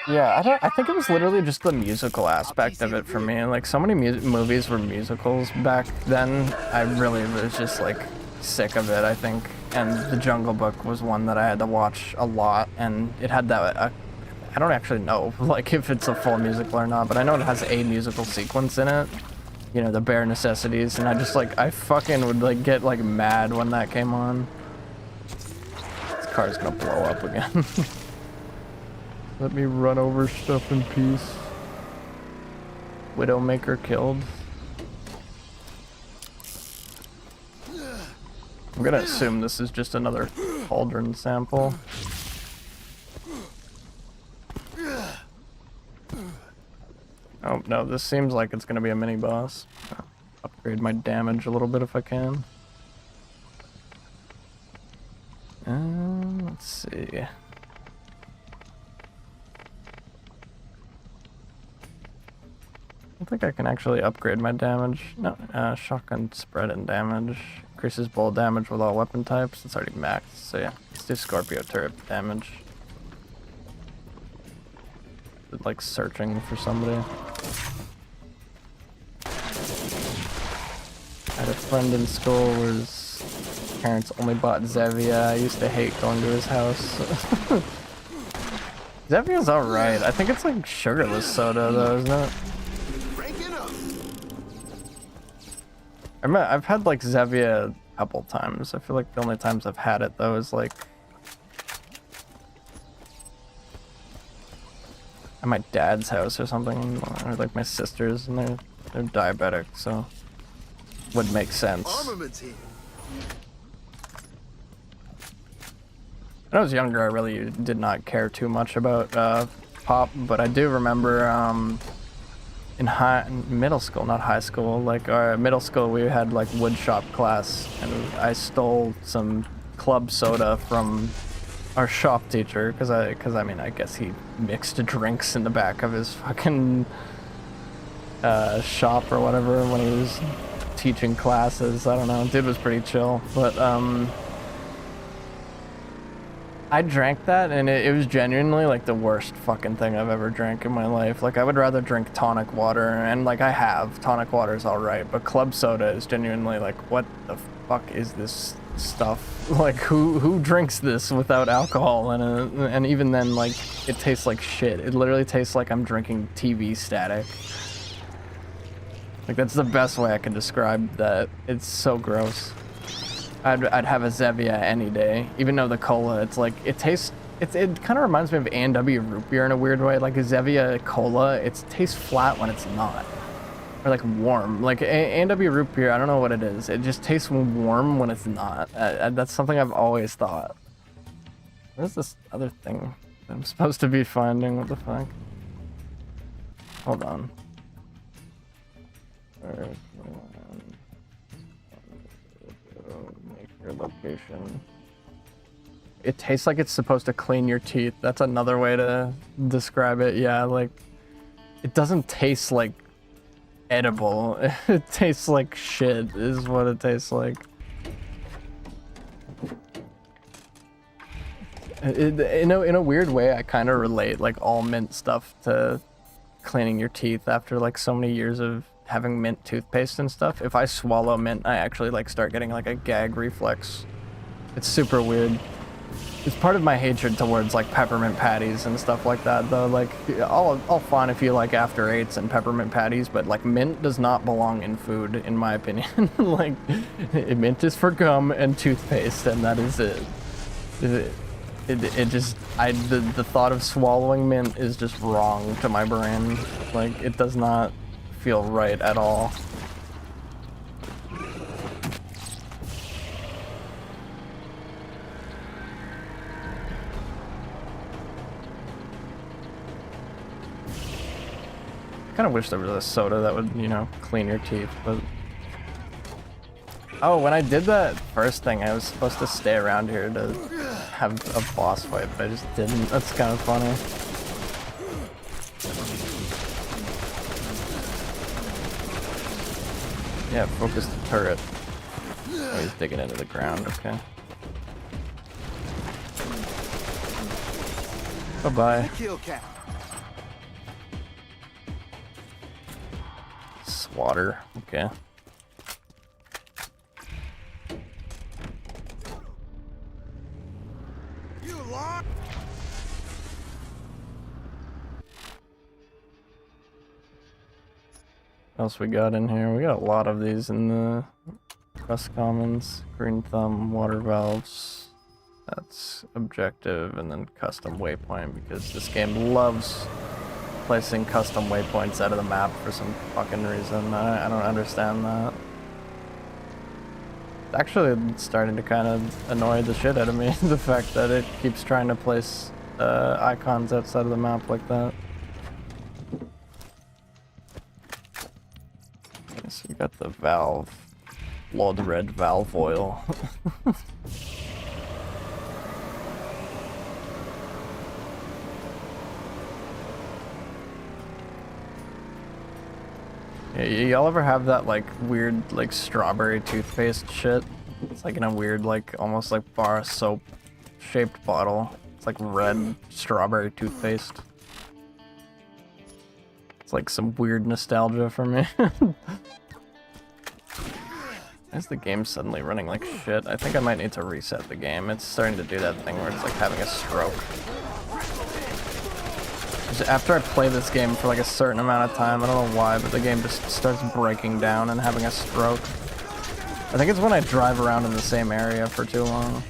Yeah, I think it was literally just the musical aspect of it for me. Like, so many movies were musicals back then. I really was just, like, sick of it, I think. And The Jungle Book was one that I had to watch a lot, and it had that... I don't actually know, like, if it's a full musical or not, but I know it has a musical sequence in it. You know, the bare necessities, and I just, like, I fucking would, like, get, like, mad when that came on. This car's gonna blow up again. Let me run over stuff in peace. Widowmaker killed. I'm gonna assume this is just another cauldron sample. Oh no, this seems like it's gonna be a mini boss. Upgrade my damage a little bit if I can. Let's see. I think I can actually upgrade my damage. No, shotgun spread and damage. Increases bolt damage with all weapon types. It's already maxed, so yeah. Let's do Scorpio turret damage. Like searching for somebody. I had a friend in school whose parents only bought Zevia. I used to hate going to his house. Zevia's alright. I think it's like sugarless soda though, isn't it? I've had like Zevia a couple times. I feel like the only times I've had it though is like at my dad's house or something, or like my sister's, and they're diabetic, so would make sense. Armaments here. When I was younger, I really did not care too much about pop, but I do remember in middle school, not high school, like middle school, we had like wood shop class, and I stole some club soda from our shop teacher because I mean, I guess he mixed drinks in the back of his fucking shop or whatever when he was teaching classes. I don't know, dude was pretty chill, but I drank that, and it was genuinely like the worst fucking thing I've ever drank in my life. Like, I would rather drink tonic water, and like I have. Tonic water is alright, but club soda is genuinely like, what the fuck is this stuff? Like, who drinks this without alcohol? And even then, like, it tastes like shit. It literally tastes like I'm drinking TV static. Like, that's the best way I can describe that. It's so gross. I'd have a Zevia any day, even though the cola, it's like, it tastes, it kind of reminds me of A&W root beer in a weird way. Like a Zevia cola, it tastes flat when it's not, or like warm. Like A&W root beer, I don't know what it is. It just tastes warm when it's not. That's something I've always thought. Where's this other thing that I'm supposed to be finding? What the fuck? Hold on. Location. It tastes like it's supposed to clean your teeth. That's another way to describe it. Yeah, like it doesn't taste like edible. It tastes like shit is what it tastes like. In a weird way, I kind of relate like all mint stuff to cleaning your teeth after like so many years of having mint toothpaste and stuff. If I swallow mint, I actually like start getting like a gag reflex. It's super weird. It's part of my hatred towards like peppermint patties and stuff like that though. Like I'll fine if you like after eights and peppermint patties, but like mint does not belong in food in my opinion. Like mint is for gum and toothpaste, and that is it. It just, the thought of swallowing mint is just wrong to my brain. Like it does not feel right at all. I kind of wish there was a soda that would, you know, clean your teeth, but... Oh, when I did that first thing, I was supposed to stay around here to have a boss fight, but I just didn't. That's kind of funny. Yeah, focus the turret. Oh, he's digging into the ground, okay. Bye-bye. Swatter, okay. What else we got in here? We got a lot of these in the Quest Commons. Green Thumb, water valves. That's objective, and then custom waypoint, because this game loves placing custom waypoints out of the map for some fucking reason. I don't understand that. It's actually starting to kind of annoy the shit out of me, the fact that it keeps trying to place icons outside of the map like that. Okay, so we got the valve, blood red valve oil. Yeah, y'all ever have that like weird like strawberry toothpaste shit? It's like in a weird like almost like bar of soap shaped bottle. It's like red strawberry toothpaste. It's like some weird nostalgia for me. Why is the game suddenly running like shit? I think I might need to reset the game. It's starting to do that thing where it's like having a stroke. After I play this game for like a certain amount of time, I don't know why, but the game just starts breaking down and having a stroke. I think it's when I drive around in the same area for too long.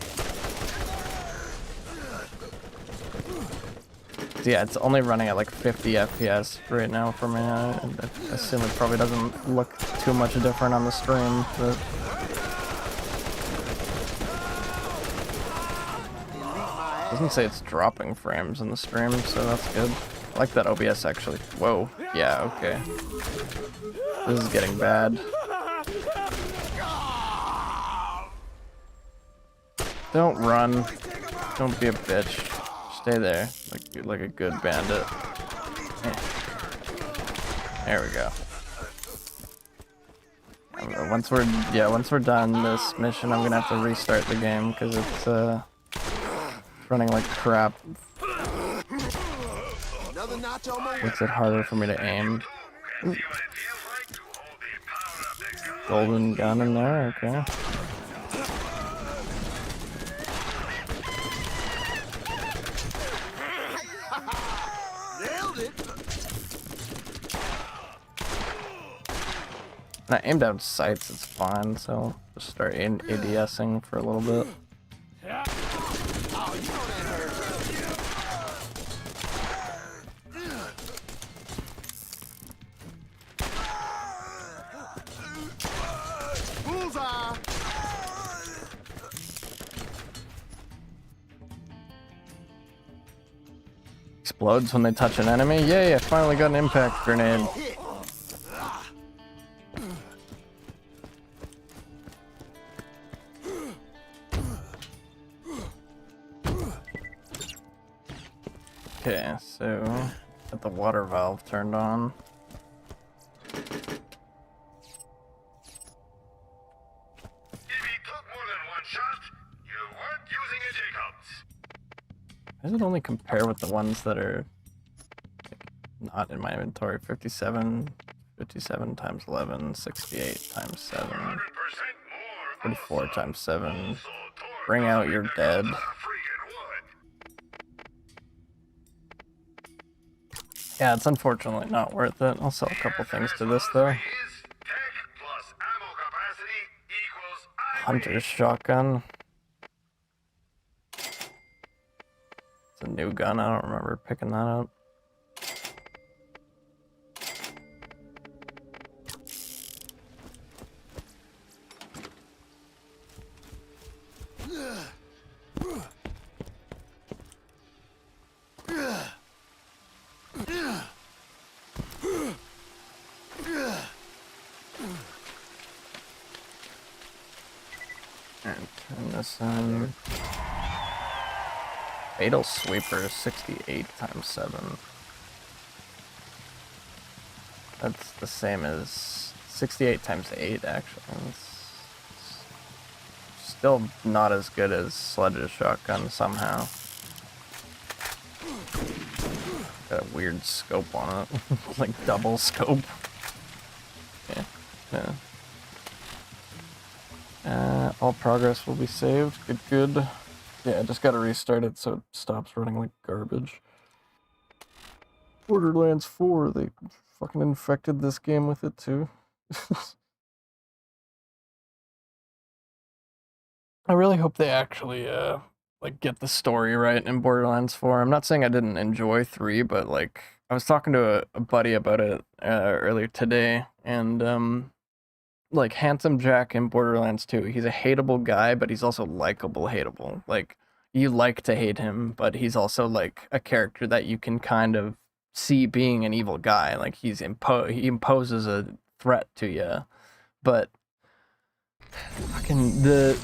Yeah, it's only running at like 50 FPS right now for me. I assume it probably doesn't look too much different on the stream, but... It doesn't say it's dropping frames in the stream, so that's good. I like that OBS actually. Whoa. Yeah, okay. This is getting bad. Don't run. Don't be a bitch. Stay there, like a good bandit. There we go. Once we're done this mission, I'm gonna have to restart the game because it's running like crap Another notch on my makes it harder for me to aim. Ooh. Golden gun in there, okay. Nailed it. When I aim down sights, it's fine, so just start ADSing for a little bit. Oh, you know that hurt. Bullseye. Explodes when they touch an enemy. Yay, I finally got an impact grenade. Okay, so got the water valve turned on. Does it only compare with the ones that are like, not in my inventory? 57 times 11, 68 times 7, 44 times 7. Bring out your dead. Yeah, it's unfortunately not worth it. I'll sell a couple things to this though. Hunter's shotgun. It's a new gun. I don't remember picking that up. And turn this on. Fatal Sweeper, 68 times 7. That's the same as 68 times 8, actually. It's still not as good as Sledge's shotgun, somehow. Got a weird scope on it. Like double scope. Yeah. All progress will be saved. Good. Yeah, I just gotta restart it so it stops running like garbage. Borderlands 4, they fucking infected this game with it too. I really hope they actually, like, get the story right in Borderlands 4. I'm not saying I didn't enjoy 3, but, like, I was talking to a buddy about it earlier today, and, like, Handsome Jack in Borderlands 2, he's a hateable guy, but he's also likable hateable. Like, you like to hate him, but he's also, like, a character that you can kind of see being an evil guy. Like, he imposes a threat to you, but fucking the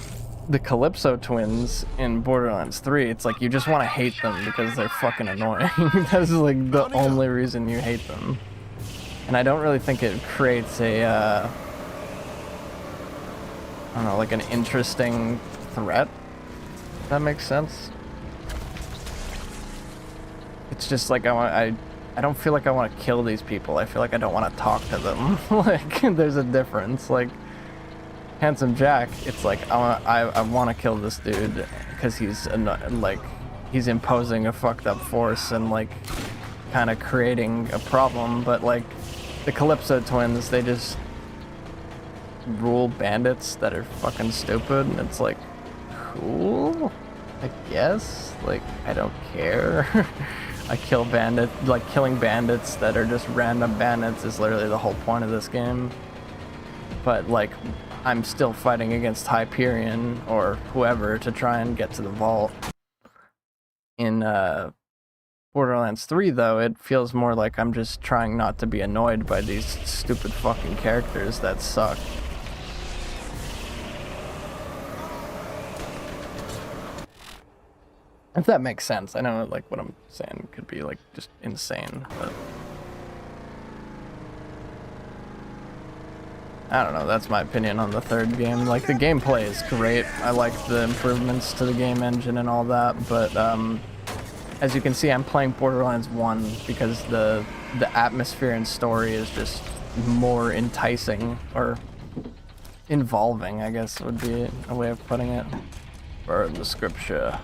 Calypso twins in Borderlands 3, it's like you just want to hate them because they're fucking annoying. That's like the only reason you hate them. And I don't really think it creates a, I don't know, like an interesting threat. If that makes sense. It's just like I don't feel like I want to kill these people. I feel like I don't want to talk to them. Like, there's a difference. Like, Handsome Jack, it's like I want to kill this dude because he's like he's imposing a fucked up force and like kind of creating a problem. But like the Calypso twins, they just rule bandits that are fucking stupid, and it's like, cool, I guess. Like, I don't care. I kill bandits. Like, killing bandits that are just random bandits is literally the whole point of this game. But like, I'm still fighting against Hyperion or whoever to try and get to the vault. In Borderlands 3, though, it feels more like I'm just trying not to be annoyed by these stupid fucking characters that suck. If that makes sense. I know, like, what I'm saying could be, like, just insane, but I don't know, that's my opinion on the third game. Like, the gameplay is great. I like the improvements to the game engine and all that, but as you can see, I'm playing Borderlands 1 because the atmosphere and story is just more enticing, or involving, I guess would be a way of putting it. Burn the scripture.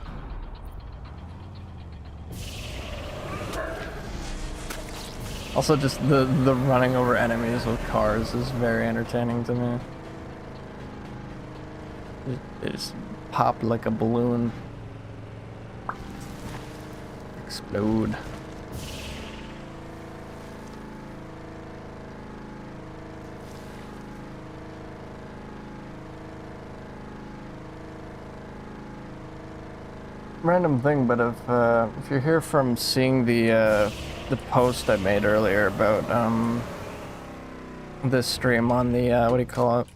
Also, just the running over enemies with cars is very entertaining to me. It just popped like a balloon. Explode. Random thing, but if you're here from seeing the post I made earlier about this stream on the what do you call it?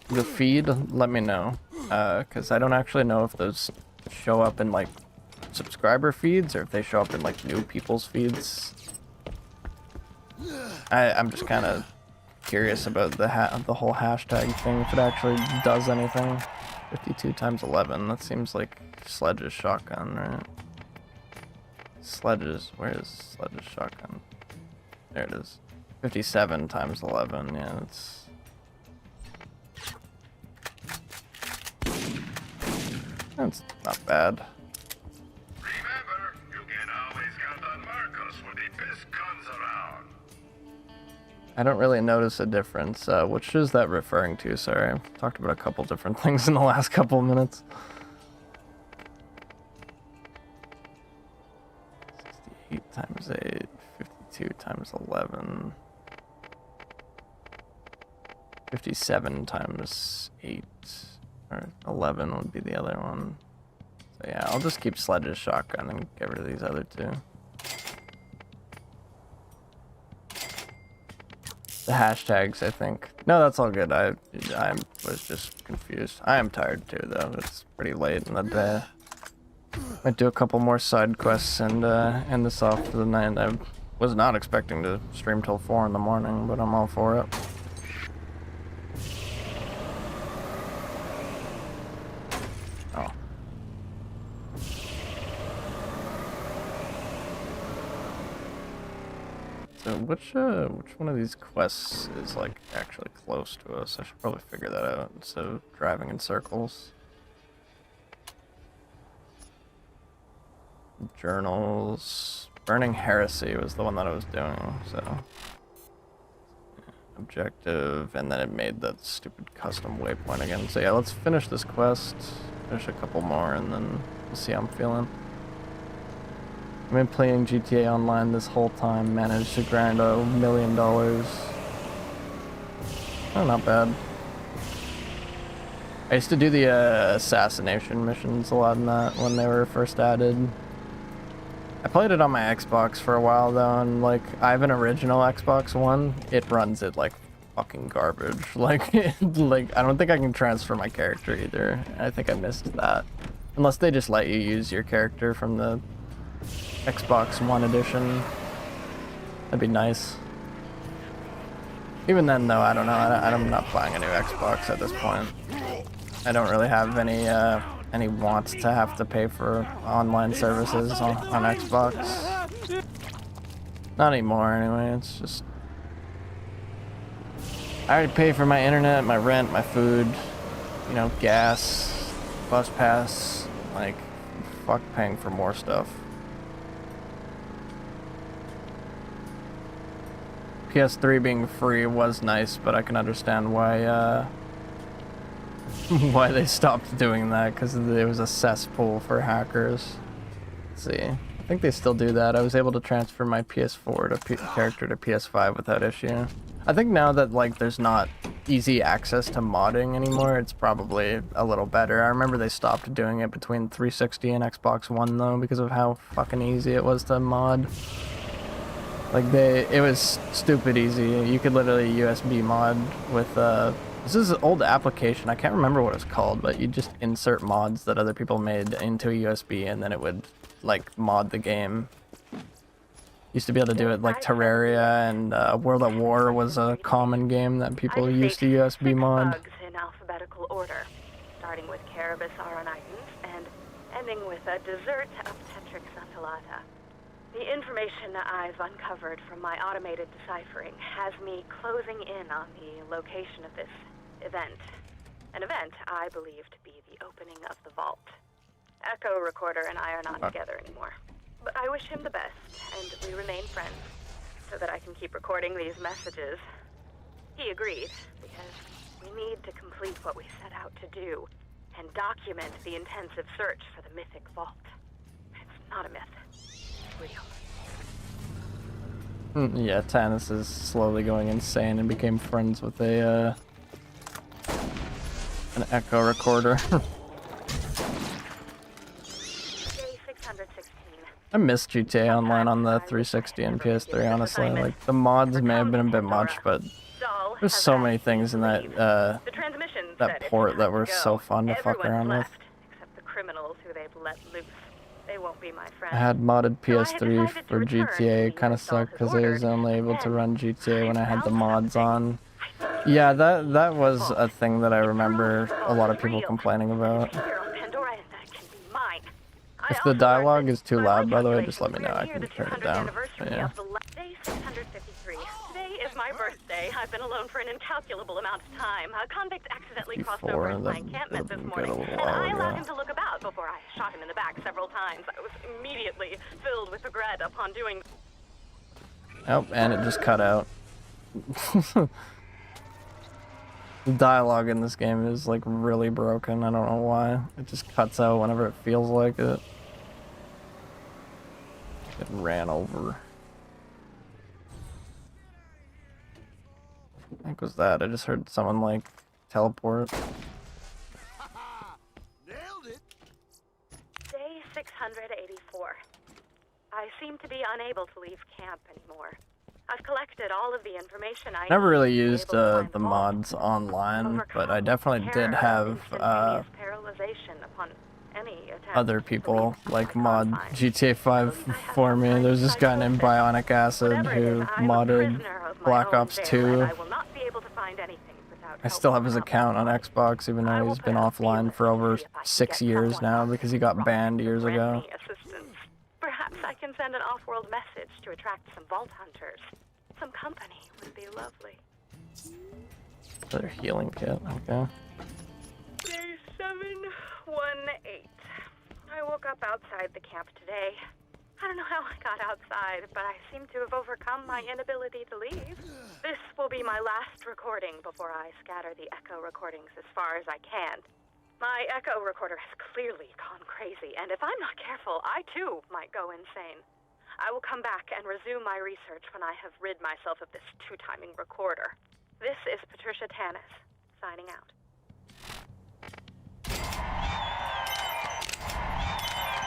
The feed, let me know, because I don't actually know if those show up in like subscriber feeds or if they show up in like new people's feeds. I'm just kind of curious about the whole hashtag thing, if it actually does anything. 52 times 11, that seems like Sledge's shotgun, right? Sledge's, where is Sledge's shotgun? There it is. 57 times 11, yeah, that's not bad. Remember, you can always count on Marcos with the best guns around. I don't really notice a difference. Which is that referring to? Sorry, I've talked about a couple different things in the last couple of minutes. 68 times 8, 52 times 11, 57 times 8, or 11 would be the other one. So yeah, I'll just keep Sledge's shotgun and get rid of these other two. The hashtags, I think. No, that's all good. I was just confused. I am tired too, though. It's pretty late in the day. Might do a couple more side quests and end this off for the night. I was not expecting to stream till 4 in the morning, but I'm all for it. Oh. So which one of these quests is like actually close to us? I should probably figure that out instead of driving in circles. Journals. Burning Heresy was the one that I was doing, so. Objective, and then it made that stupid custom waypoint again. So yeah, let's finish this quest, finish a couple more, and then we'll see how I'm feeling. I've been playing GTA Online this whole time, managed to grind $1 million. Oh, not bad. I used to do the assassination missions a lot in that when they were first added. I played it on my Xbox for a while though, and like I have an original Xbox One. It runs it like fucking garbage. Like, like I don't think I can transfer my character either. I think I missed that. Unless they just let you use your character from the Xbox One edition. That'd be nice. Even then though, I don't know. I'm not buying a new Xbox at this point. I don't really have any wants to have to pay for online services on Xbox. Not anymore anyway, it's just... I already pay for my internet, my rent, my food, you know, gas, bus pass, like, fuck paying for more stuff. PS3 being free was nice, but I can understand why, why they stopped doing that, because it was a cesspool for hackers. Let's see. I think they still do that. I was able to transfer my PS4 character to PS5 without issue. I think now that like there's not easy access to modding anymore, it's probably a little better. I remember they stopped doing it between 360 and Xbox One though, because of how fucking easy it was to mod. Like it was stupid easy. You could literally USB mod with this is an old application. I can't remember what it's called, but you just insert mods that other people made into a USB, and then it would like mod the game. Used to be able to do it like Terraria, and World at War was a common game that people used to USB mod. Bugs in alphabetical order, starting with Carabus auronitis and ending with a dessert of Tetrix undulata. The information I've uncovered from my automated deciphering has me closing in on the location of this event. An event I believe to be the opening of the vault. Echo Recorder and I are not together anymore. But I wish him the best, and we remain friends, so that I can keep recording these messages. He agreed, because we need to complete what we set out to do, and document the intensive search for the mythic vault. It's not a myth. It's real. Yeah, Tannis is slowly going insane and became friends with a an echo recorder. I miss GTA Online on the 360 and PS3, honestly. Like, the mods may have been a bit much, but there's so many things in that that port that were so fun to fuck around with. Except the criminals who they've let loose. They won't be my friends. I had modded PS3 for GTA. It kind of sucked because I was only able to run GTA when I had the mods on. Yeah, that was a thing that I remember a lot of people complaining about. If the dialogue is too loud, by the way, just let me know. I can turn it down. Yeah. Day 653. Today is my birthday. I've been alone for an incalculable amount of time. A convict accidentally crossed over into my encampment this morning, and I allowed him to look about before I shot him in the back several times. I was immediately filled with regret upon doing. Oh, and it just cut out. The dialogue in this game is like really broken. I don't know why. It just cuts out whenever it feels like it. It ran over. I think it was that. I just heard someone like teleport. Nailed it. Day 684. I seem to be unable to leave camp anymore. I've collected all of the information I Never really used the mods online, but I definitely did have other people like mod GTA 5 for me. There's this guy named Bionic Acid who modded Black Ops 2. I still have his account on Xbox, even though he's been offline for over 6 years now because he got banned years ago. Perhaps I can send an off-world message to attract some vault hunters. Some company would be lovely. Their healing kit, okay. Day 718. I woke up outside the camp today. I don't know how I got outside, but I seem to have overcome my inability to leave. This will be my last recording before I scatter the echo recordings as far as I can. My echo recorder has clearly gone crazy, and if I'm not careful, I too might go insane. I will come back and resume my research when I have rid myself of this two-timing recorder. This is Patricia Tannis, signing out.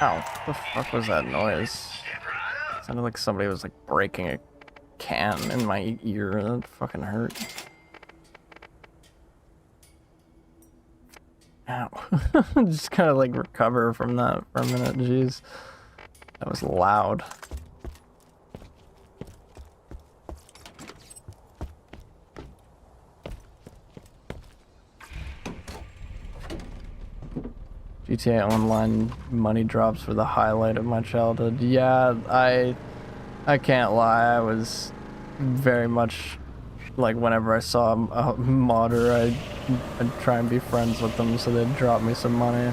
Ow, what the fuck was that noise? It sounded like somebody was like breaking a can in my ear. That fucking hurt. Ow. Just kind of like recover from that for a minute. Jeez. That was loud. GTA Online money drops were the highlight of my childhood. Yeah, I can't lie. I was very much like whenever I saw a modder, I'd try and be friends with them so they'd drop me some money.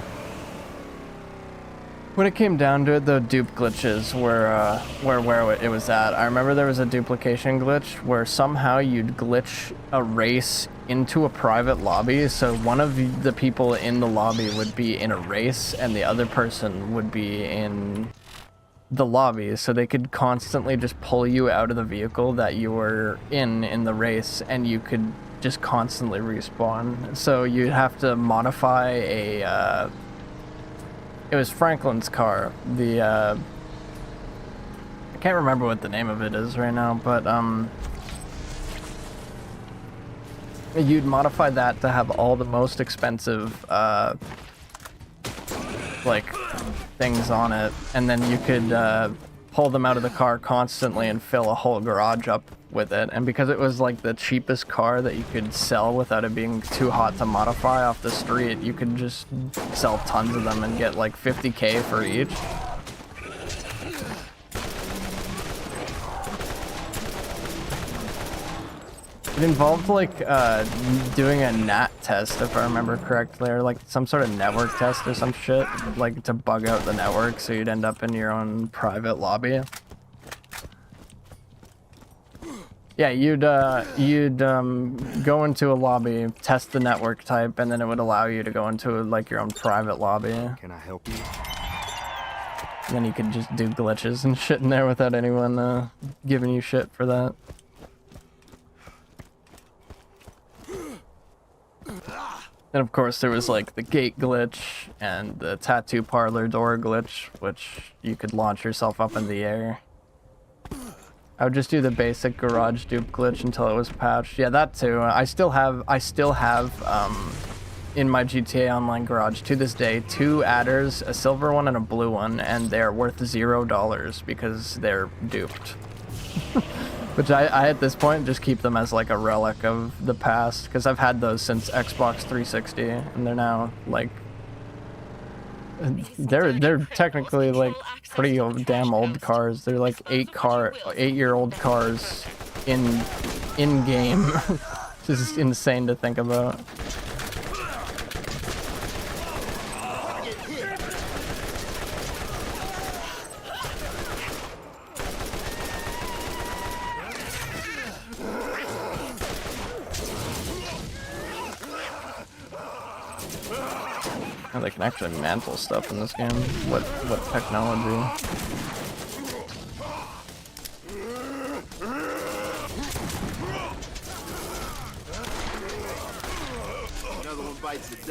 When it came down to it, though, dupe glitches were where it was at. I remember there was a duplication glitch where somehow you'd glitch a race into a private lobby, so one of the people in the lobby would be in a race and the other person would be in the lobby, so they could constantly just pull you out of the vehicle that you were in the race, and you could just constantly respawn. So you'd have to modify a it was Franklin's car. I can't remember what the name of it is right now, but you'd modify that to have all the most expensive like things on it, and then you could pull them out of the car constantly and fill a whole garage up with it. And because it was like the cheapest car that you could sell without it being too hot to modify off the street, you could just sell tons of them and get like 50K for each. It involved like doing a NAT test, if I remember correctly, or like some sort of network test or some shit, like to bug out the network so you'd end up in your own private lobby. Yeah, you'd go into a lobby, test the network type, and then it would allow you to go into like your own private lobby. Can I help you? And then you could just do glitches and shit in there without anyone giving you shit for that. And of course there was like the gate glitch and the tattoo parlor door glitch, which you could launch yourself up in the air. I would just do the basic garage dupe glitch until it was patched. Yeah, that too. I still have in my GTA Online garage to this day 2 adders, a silver one and a blue one, and they're worth $0 because they're duped. Which I at this point just keep them as like a relic of the past, because I've had those since Xbox 360, and they're now like they're technically like pretty damn old cars. They're like 8-year-old cars in game. This is insane to think about. Oh, they can actually mantle stuff in this game. What technology?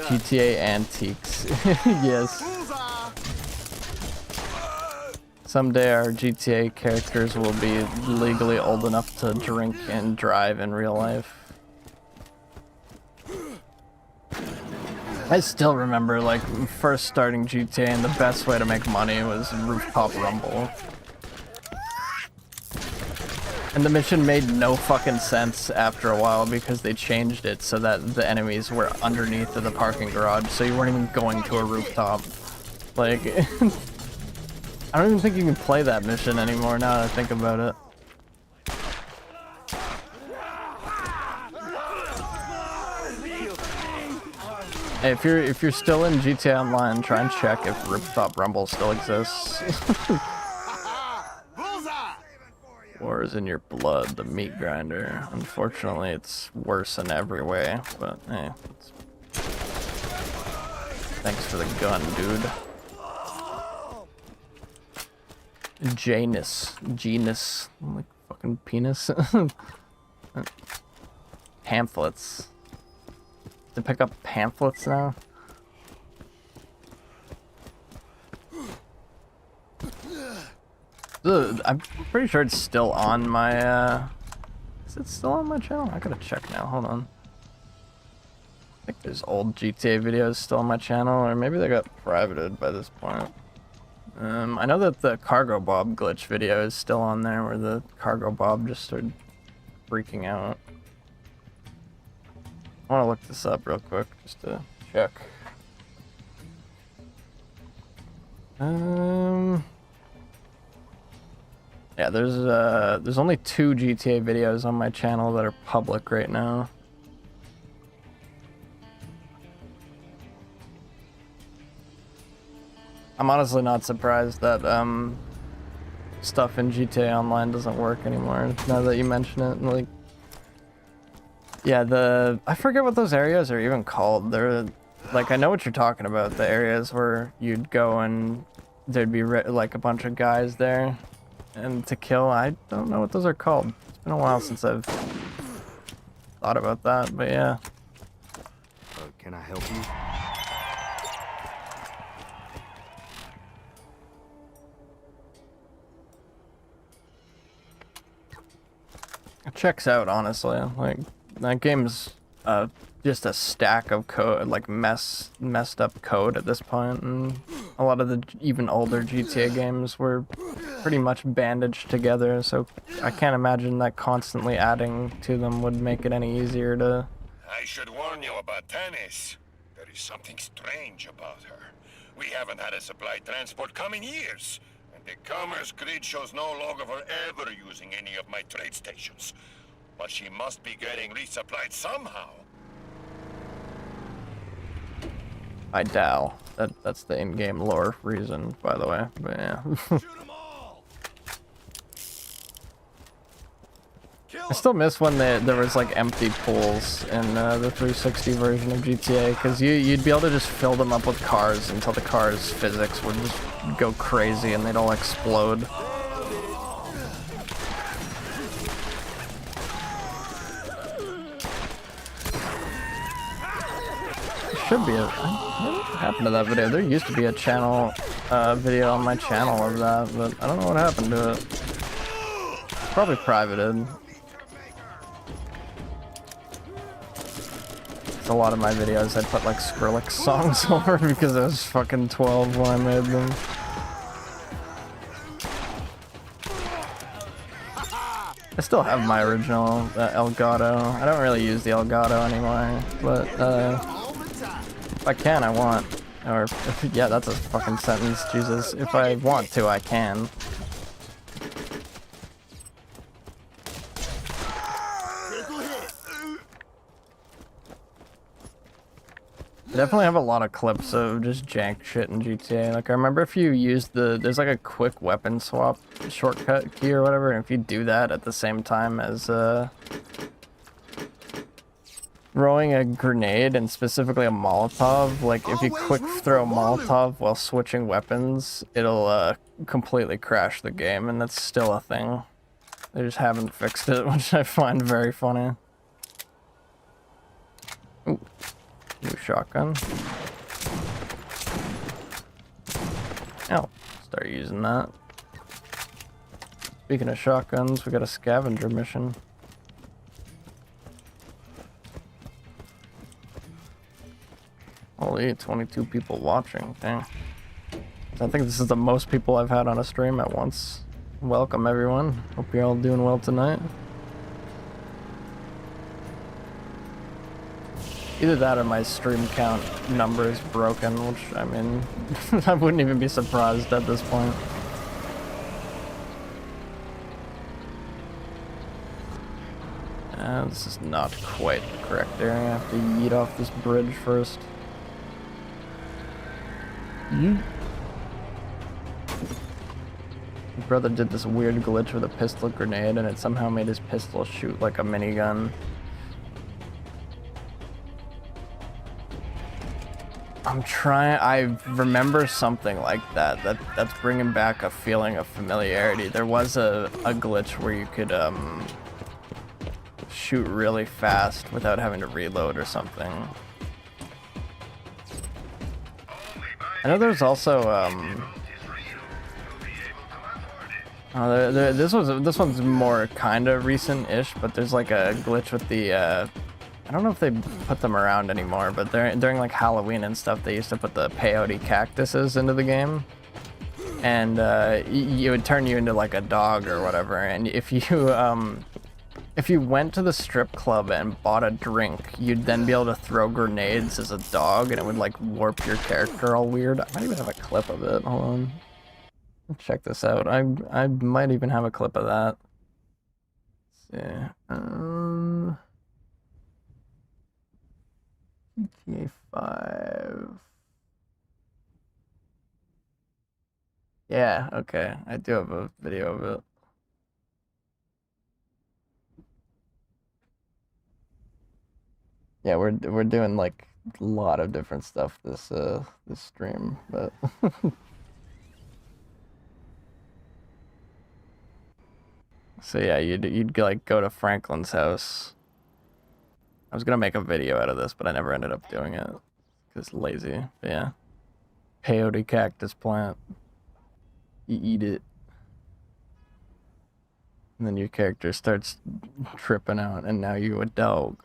GTA antiques. Yes. Someday our GTA characters will be legally old enough to drink and drive in real life. I still remember, like, first starting GTA and the best way to make money was Rooftop Rumble. And the mission made no fucking sense after a while because they changed it so that the enemies were underneath of the parking garage, so you weren't even going to a rooftop. Like, I don't even think you can play that mission anymore now that I think about it. Hey, if you're still in GTA Online, try and check if Rooftop Rumble still exists. War is in your blood, the meat grinder. Unfortunately, it's worse in every way, but hey. Thanks for the gun, dude. Genus. Like fucking penis. Pamphlets. To pick up pamphlets now? I'm pretty sure it's still on my, is it still on my channel? I gotta check now, hold on. I think there's old GTA videos still on my channel, or maybe they got privated by this point. I know that the Cargo Bob glitch video is still on there, where the Cargo Bob just started freaking out. I want to look this up real quick, just to check. Yeah, there's only 2 GTA videos on my channel that are public right now. I'm honestly not surprised that stuff in GTA Online doesn't work anymore, now that you mention it. Like, yeah, I forget what those areas are even called. They're, like, I know what you're talking about, the areas where you'd go and there'd be like a bunch of guys there and to kill. I don't know what those are called. It's been a while since I've thought about that, but yeah. Can I help you? It checks out, honestly. Like, that game's just a stack of code, like messed up code at this point, and a lot of the even older GTA games were pretty much bandaged together, so I can't imagine that constantly adding to them would make it any easier to... I should warn you about Tanis. There is something strange about her. We haven't had a supply transport come in years, and the commerce grid shows no log of her ever using any of my trade stations. But she must be getting resupplied somehow. I doubt. That's the in-game lore reason, by the way, but yeah. I still miss when there was like empty pools in the 360 version of GTA, because you'd be able to just fill them up with cars until the cars' physics would just go crazy and they'd all explode. Should be what happened to that video? There used to be a channel video on my channel of that, but I don't know what happened to it. Probably privated. A lot of my videos I put like Skrillex songs over because I was fucking 12 when I made them. I still have my original Elgato. I don't really use the Elgato anymore, but if I can, I want. Or, yeah, that's a fucking sentence, Jesus. If I want to, I can. I definitely have a lot of clips of just jank shit in GTA. Like, I remember if you use there's like a quick weapon swap shortcut key or whatever, and if you do that at the same time as throwing a grenade, and specifically a Molotov, like if you quick throw a Molotov while switching weapons, it'll completely crash the game, and that's still a thing. They just haven't fixed it, which I find very funny. Ooh. New shotgun. Oh, start using that. Speaking of shotguns, we got a scavenger mission. Holy, 22 people watching. Dang. I think this is the most people I've had on a stream at once. Welcome, everyone. Hope you're all doing well tonight. Either that or my stream count number is broken, which, I mean, I wouldn't even be surprised at this point. This is not quite the correct area. I have to yeet off this bridge first. Yeet. My brother did this weird glitch with a pistol grenade, and it somehow made his pistol shoot like a minigun. I remember something like that. That's bringing back a feeling of familiarity. There was a glitch where you could shoot really fast without having to reload or something. I know there's also this one's more kind of recent-ish, but there's like a glitch with the I don't know if they put them around anymore, but during like Halloween and stuff, they used to put the peyote cactuses into the game, and it would turn you into like a dog or whatever. And if you went to the strip club and bought a drink, you'd then be able to throw grenades as a dog, and it would like warp your character all weird. I might even have a clip of it. Hold on, check this out. I might even have a clip of that. Let's see. GTA 5. Yeah, okay. I do have a video of it. Yeah, we're doing like a lot of different stuff this stream, but so yeah, you'd like go to Franklin's house. I was gonna make a video out of this, but I never ended up doing it because lazy. But yeah, peyote cactus plant. You eat it, and then your character starts tripping out, and now you're a dog.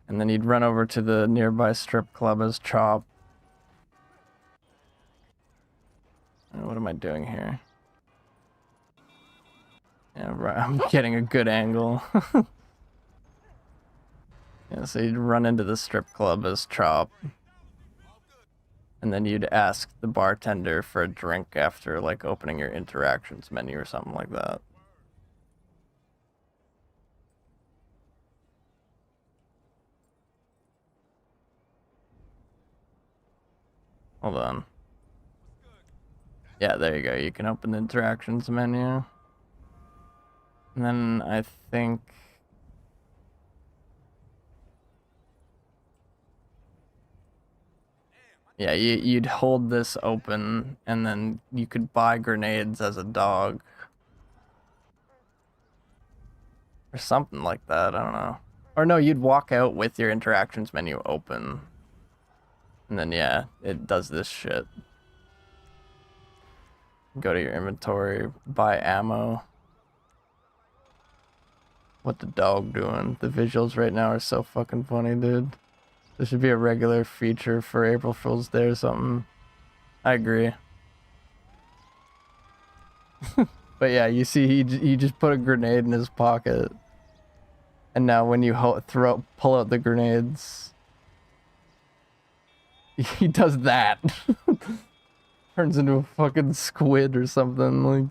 And then you'd run over to the nearby strip club as Chop. What am I doing here? Yeah, right. I'm getting a good angle. Yeah, so you'd run into the strip club as Chop. And then you'd ask the bartender for a drink after, like, opening your interactions menu or something like that. Hold on. Yeah, there you go. You can open the interactions menu. And then I think... Yeah, you'd hold this open, and then you could buy grenades as a dog. Or something like that, I don't know. Or no, you'd walk out with your interactions menu open. And then, yeah, it does this shit. Go to your inventory, buy ammo. What the dog doing? The visuals right now are so fucking funny, dude. This should be a regular feature for April Fool's Day or something. I agree. But yeah, you see, he just put a grenade in his pocket. And now when you pull out the grenades, he does that. Turns into a fucking squid or something, like.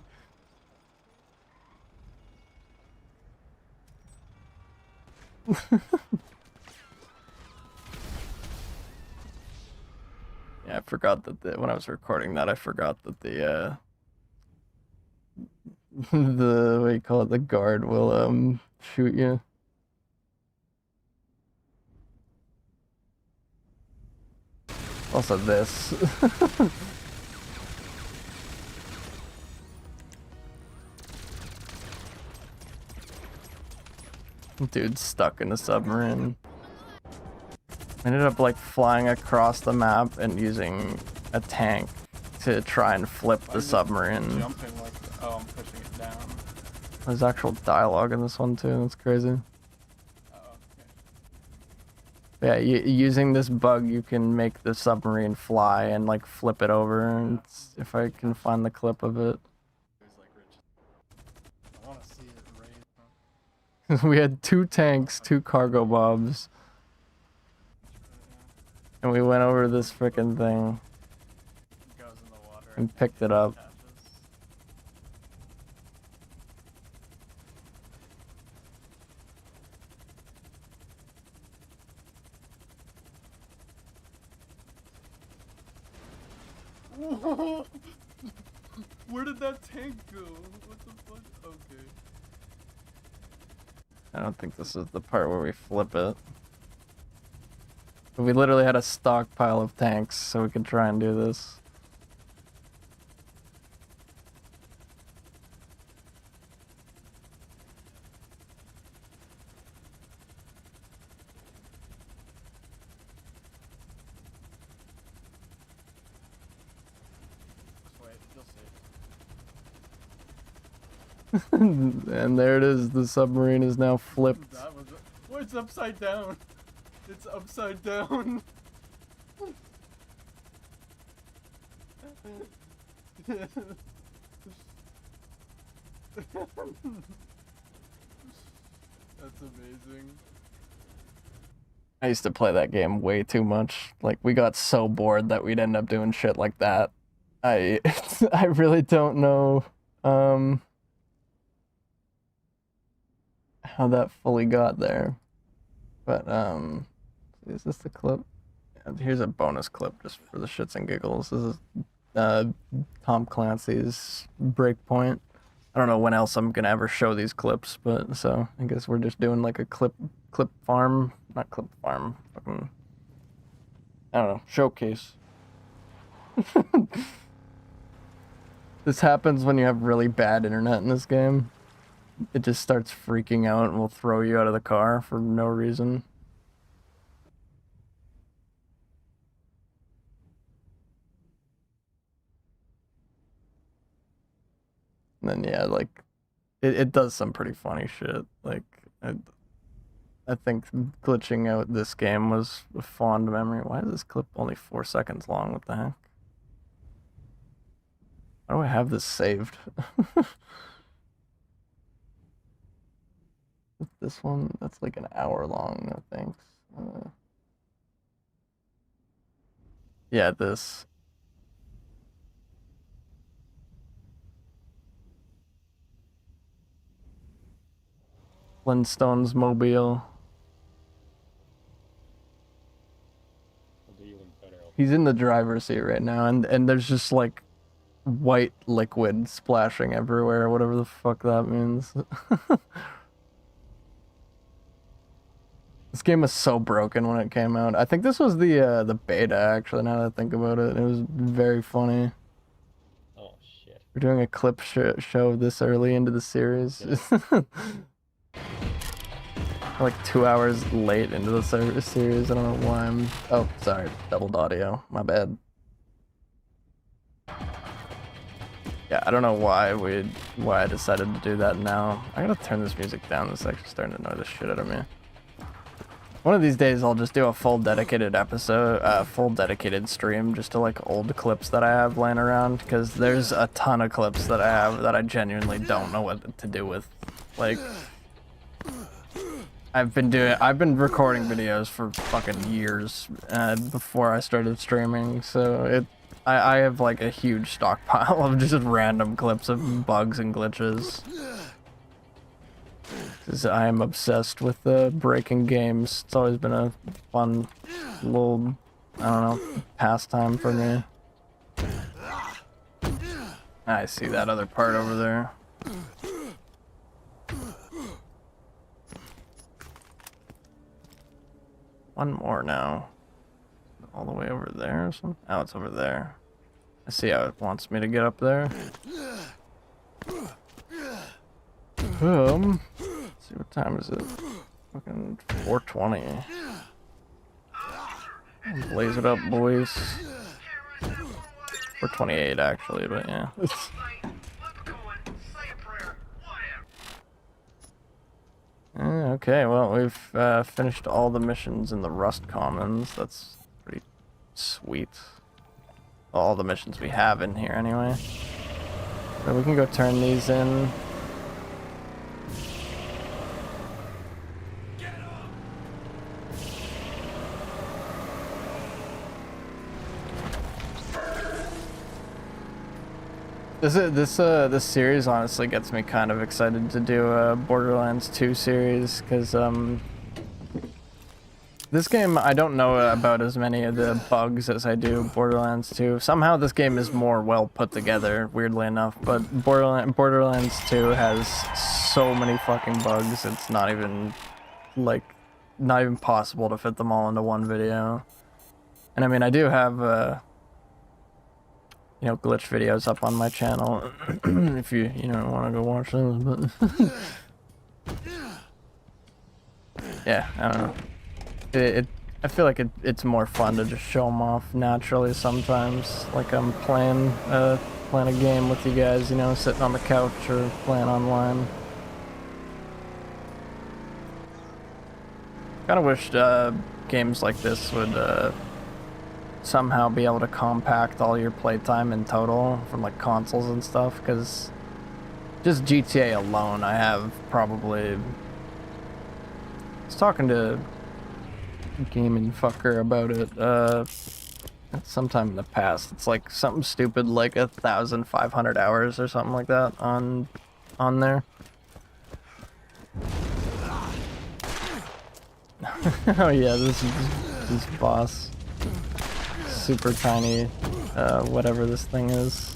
Yeah, I forgot that when I was recording that, I forgot that the the what do you call it, the guard will shoot you. Also this. Dude's stuck in a submarine. I ended up like flying across the map and using a tank to try and flip the submarine. Jumping like, oh, I'm pushing it down. There's actual dialogue in this one too, that's crazy. Yeah, using this bug, you can make the submarine fly and like flip it over. And if I can find the clip of it. I want to see it raise. We had 2 tanks, 2 cargo bobs. And we went over this frickin' thing. Goes in the water And picked it up. Where did that tank go? What the fuck? Okay. I don't think this is the part where we flip it. But we literally had a stockpile of tanks, so we could try and do this. And there it is, the submarine is now flipped. That was oh, it's upside down. It's upside down. That's amazing. I used to play that game way too much. Like, we got so bored that we'd end up doing shit like that. I really don't know how that fully got there. But is this the clip? Here's a bonus clip just for the shits and giggles. This is Tom Clancy's Breakpoint. I don't know when else I'm gonna ever show these clips, but so I guess we're just doing like a clip farm, not clip farm, fucking, I don't know, showcase. This happens when you have really bad internet in this game. It just starts freaking out and will throw you out of the car for no reason. And then yeah, like it does some pretty funny shit. Like I think glitching out this game was a fond memory. Why is this clip only 4 seconds long? What the heck? Why do I have this saved? this one? That's like an hour long, no thanks. Yeah, this. Flintstones mobile. He's in the driver's seat right now, and there's just like white liquid splashing everywhere, whatever the fuck that means. This game was so broken when it came out. I think this was the beta, actually, now that I think about it. It was very funny. Oh, shit. We're doing a clip show this early into the series. Like 2 hours late into the series. I don't know why I'm... Oh, sorry. Doubled audio. My bad. Yeah, I don't know why I decided to do that now. I gotta turn this music down. This is actually starting to annoy the shit out of me. One of these days, I'll just do a full dedicated episode, full dedicated stream just to like old clips that I have laying around, because there's a ton of clips that I have that I genuinely don't know what to do with. Like, I've been recording videos for fucking years before I started streaming, so I have like a huge stockpile of just random clips of bugs and glitches. Because I am obsessed with breaking games. It's always been a fun little, I don't know, pastime for me. I see that other part over there. One more now. All the way over there or something? Oh, it's over there. I see how it wants me to get up there. Let's see, what time is it? Fucking 4:20. Blaze it up, boys. 4:28 actually, but yeah. Okay, well, we've finished all the missions in the Rust Commons. That's pretty sweet. All the missions we have in here, anyway. So we can go turn these in. This series honestly gets me kind of excited to do a Borderlands 2 series, because this game, I don't know about as many of the bugs as I do Borderlands 2. Somehow this game is more well put together, weirdly enough, but Borderlands 2 has so many fucking bugs, it's not even possible to fit them all into one video. And I mean, I do have you know, glitch videos up on my channel if you want to go watch those, but yeah, I don't know. I feel like it's more fun to just show them off naturally sometimes. Like I'm playing a game with you guys, you know, sitting on the couch or playing online. Kind of wished games like this would somehow be able to compact all your playtime in total from like consoles and stuff, because just GTA alone, I have probably... I was talking to gaming fucker about it sometime in the past. It's like something stupid like 1,500 hours or something like that on there. Oh yeah, this boss, super tiny, whatever this thing is.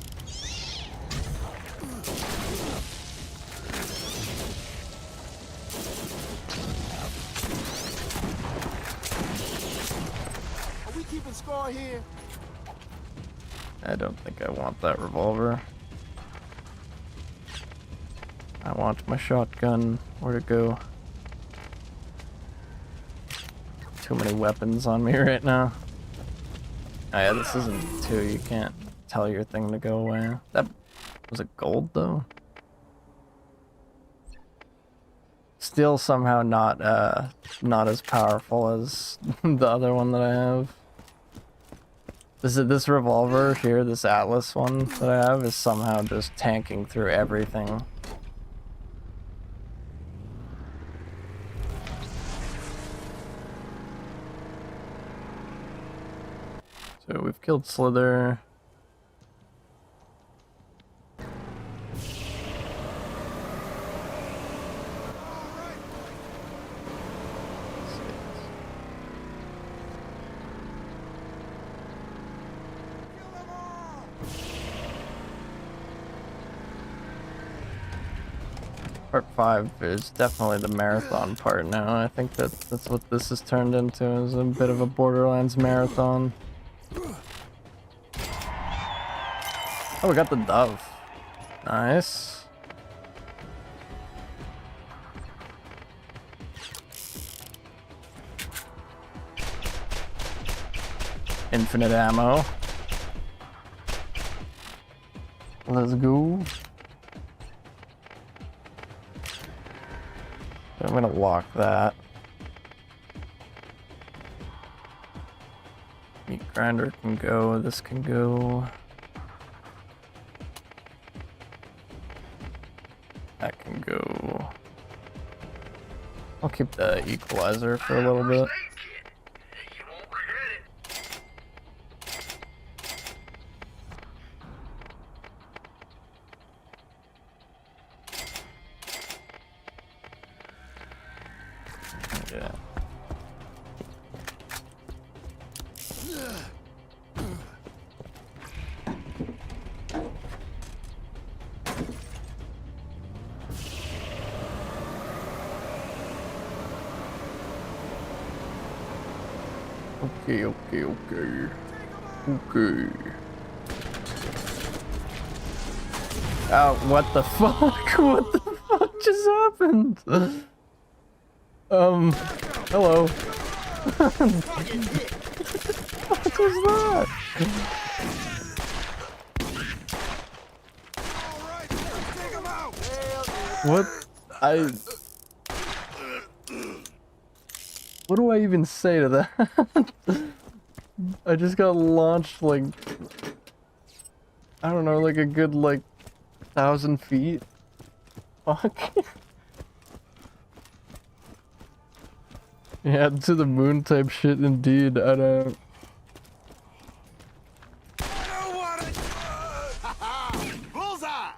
Score here. I don't think I want that revolver. I want my shotgun. Where'd it go? Too many weapons on me right now. Oh yeah, this isn't 2. You can't tell your thing to go away. That was it gold though? Still somehow not as powerful as the other one that I have. This revolver here, this Atlas one that I have, is somehow just tanking through everything. So we've killed Slither. Part 5 is definitely the marathon part now. I think that's what this has turned into, is a bit of a Borderlands marathon. Oh, we got the dove. Nice. Infinite ammo. Let's go. I'm gonna lock that. Meat grinder can go, this can go. That can go. I'll keep the equalizer for a little bit. Yeah. Okay. Oh, what the fuck? What the fuck just happened? Hello. What was that? What? What do I even say to that? I just got launched like, I don't know, like a good like 1,000 feet. Fuck. Yeah, to the moon type shit indeed. I don't. Bullseye!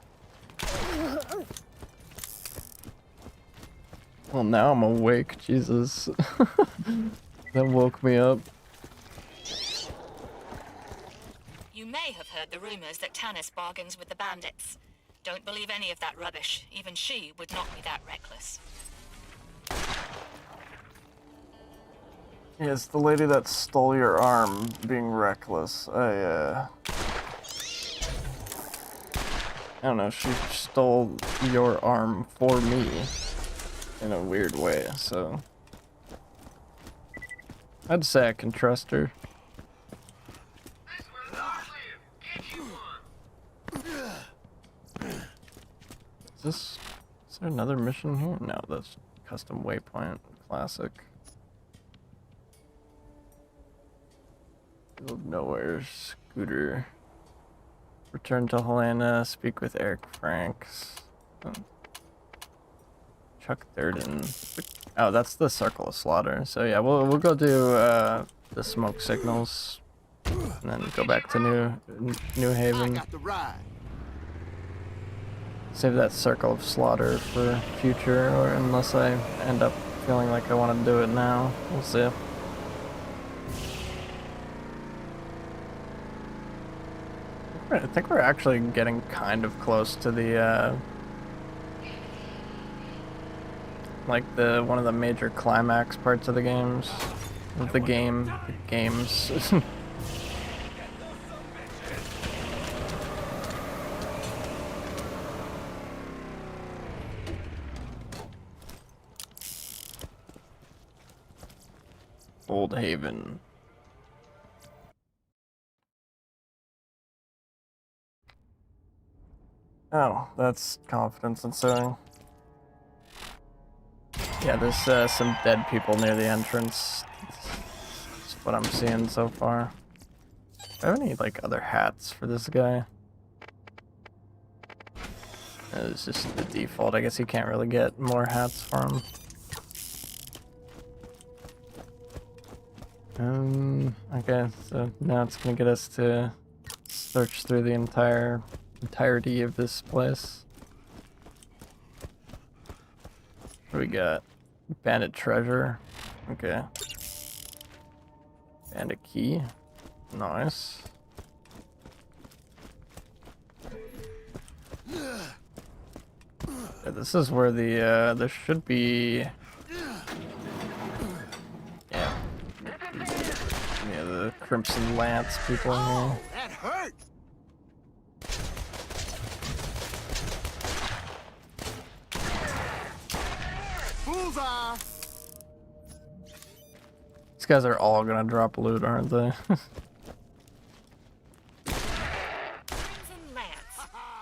Well, now I'm awake. Jesus. That woke me up. You may have heard the rumors that Tannis bargains with the bandits. Don't believe any of that rubbish. Even she would not be that reckless. Yes, the lady that stole your arm being reckless. I don't know, she stole your arm for me in a weird way, so I'd say I can trust her. Is there another mission here? No, that's custom waypoint, classic. Middle of nowhere, scooter. Return to Helena, speak with Eric Franks. Chuck Durden. Oh, that's the Circle of Slaughter. So yeah, we'll go do the smoke signals, and then go back to New Haven. Save that Circle of Slaughter for future, or unless I end up feeling like I want to do it now. We'll see. I think we're actually getting kind of close to the like one of the major climax parts of the games. Of the games. Old Haven. Oh, that's confidence ensuing. Yeah, there's some dead people near the entrance. That's what I'm seeing so far. Do I have any, like, other hats for this guy? It's just the default. I guess you can't really get more hats for him. Okay, so now it's gonna get us to search through the entirety of this place. What do we got? Bandit treasure. Okay. And a key. Nice. Yeah, this is where the there should be. Yeah. Yeah, the Crimson Lance people in here. That hurt. Bullseye. These guys are all gonna drop loot, aren't they? Crimson Lance.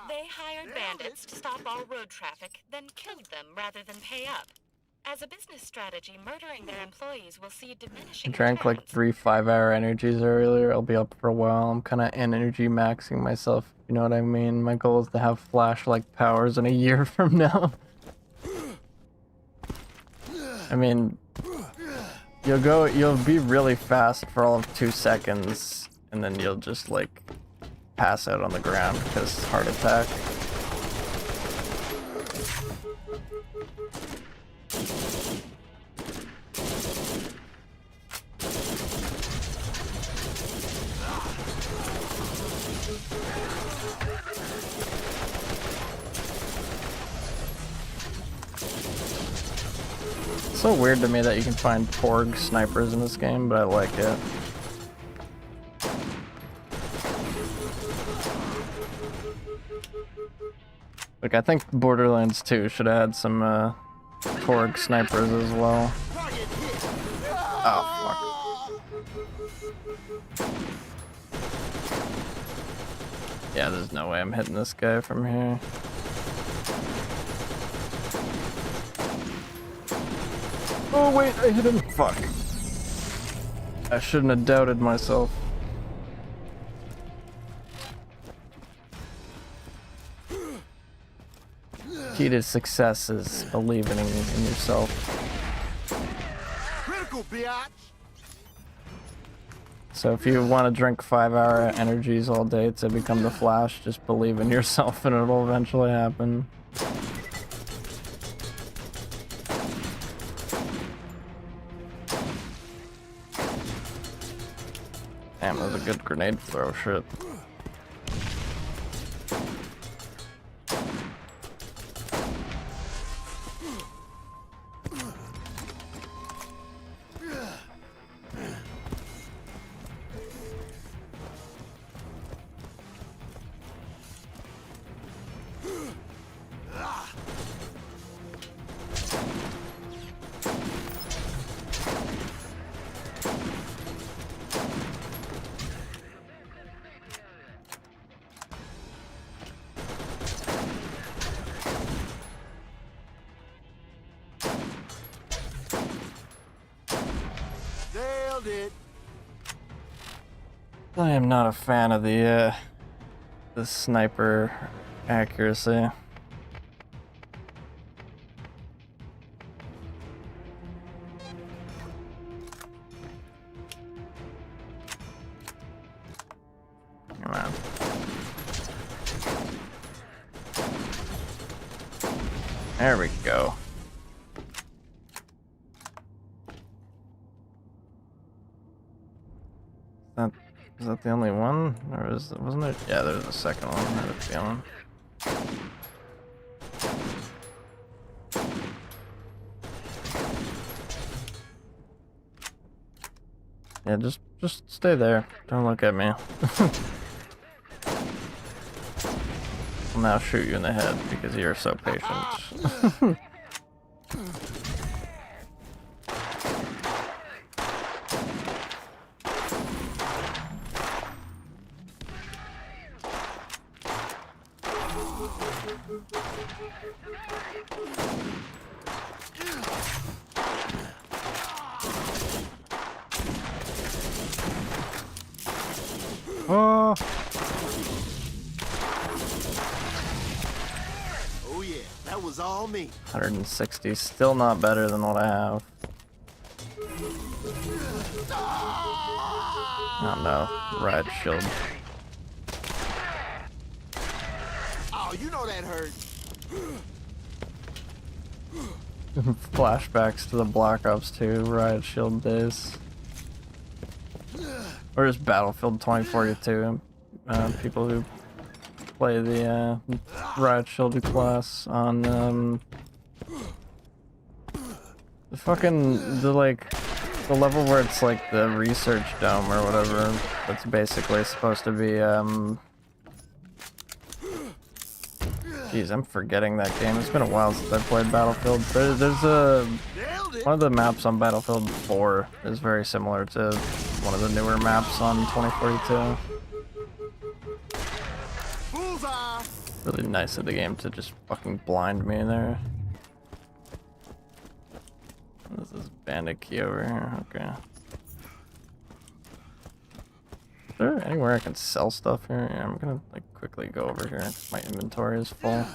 They hired bandits to stop all road traffic, then killed them rather than pay up. As a business strategy, murdering their employees will see I diminishing drank like returns. 3 5-hour energies earlier. I'll be up for a while. I'm kind of energy maxing myself. You know what I mean? My goal is to have Flash-like powers in a year from now. I mean, you'll be really fast for all of 2 seconds, and then you'll just like pass out on the ground because heart attack. It's so weird to me that you can find Porg snipers in this game, but I like it. Like, I think Borderlands 2 should have had some Porg snipers as well. Oh, fuck. Yeah, there's no way I'm hitting this guy from here. Oh wait, I hit him. Fuck. I shouldn't have doubted myself. Key to success is believing in yourself. Critical, biatch. So if you want to drink 5-hour energies all day to become the Flash, just believe in yourself and it'll eventually happen. Damn, that was a good grenade throw, shit. Nailed it. I am not a fan of the sniper accuracy. Come on. There we go. Is that the only one? Or wasn't there? Yeah, there's a second one. I had a feeling. Yeah, just stay there. Don't look at me. I'll now shoot you in the head because you're so patient. Oh. Oh yeah, that was all me. 160, still not better than what I have. Ah! Oh no, riot shield. Oh, you know that hurt. Flashbacks to the Black Ops 2 riot shield days. Or just Battlefield 2042. People who play the riot shield class on the level where it's like the research dome or whatever. That's basically supposed to be Jeez, I'm forgetting that game. It's been a while since I played Battlefield. There's one of the maps on Battlefield 4 is very similar to one of the newer maps on 2042. Bullseye. Really nice of the game to just fucking blind me there. This is bandit key over here. Okay. Is there anywhere I can sell stuff here? Yeah, I'm gonna like quickly go over here because my inventory is full.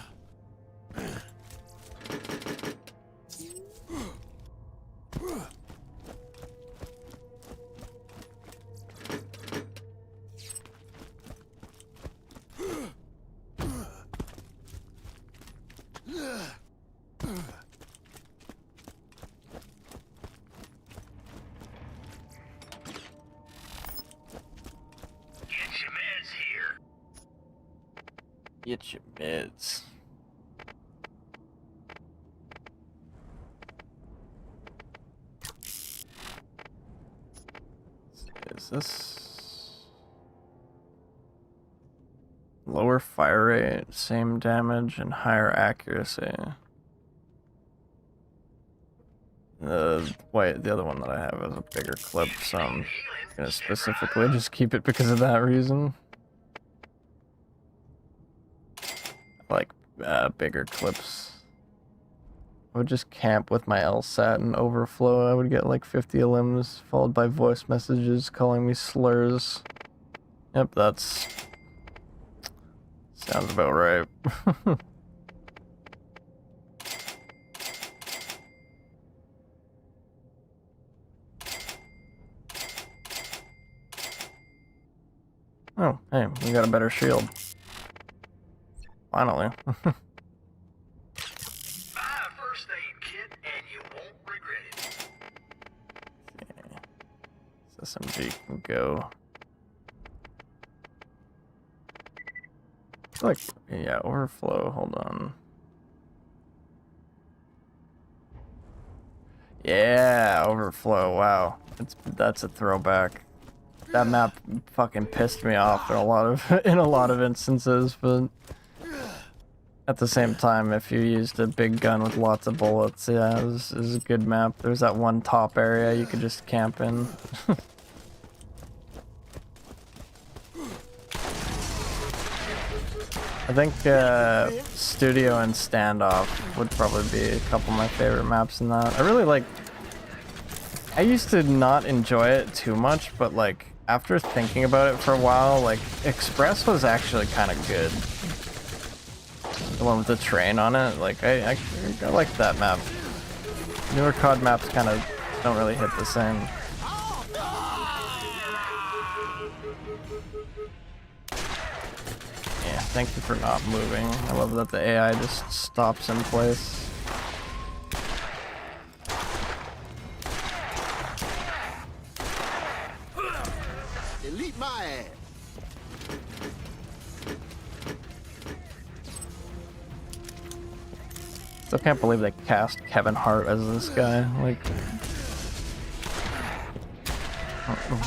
Get your meds. Is this lower fire rate, same damage, and higher accuracy? Wait, the other one that I have is a bigger clip, so I'm gonna specifically just keep it because of that reason. Like bigger clips. I would just camp with my LSAT and overflow. I would get like 50 elims followed by voice messages calling me slurs. Yep, that's sounds about right. Oh, hey, we got a better shield. Finally. Buy a first aid kit and you won't regret it. Okay. This SMG can go. I feel like, yeah, overflow, hold on. Yeah, overflow, wow. That's a throwback. That map fucking pissed me off in a lot of instances, but at the same time, if you used a big gun with lots of bullets, yeah, it was a good map. There's that one top area you could just camp in. I think Studio and Standoff would probably be a couple of my favorite maps in that. I used to not enjoy it too much, but like after thinking about it for a while, like Express was actually kind of good. The one with the train on it, like I like that map. Newer COD maps kind of don't really hit the same. Yeah, thank you for not moving. I love that the AI just stops in place. Delete my ass. Still can't believe they cast Kevin Hart as this guy. Like,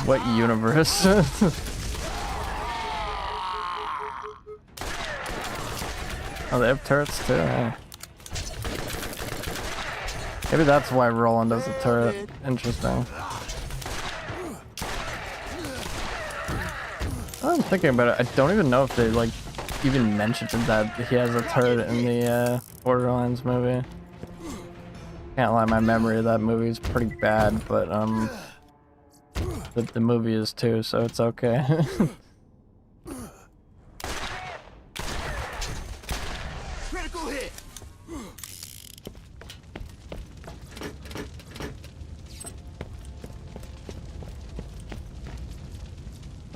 what universe? Oh, they have turrets too. Hey. Maybe that's why Roland does a turret. Interesting. I'm thinking about it. I don't even know if they like even mentioned that he has a turret in the Borderlands movie. Can't lie, my memory of that movie is pretty bad, but the movie is too, so it's okay. Critical hit.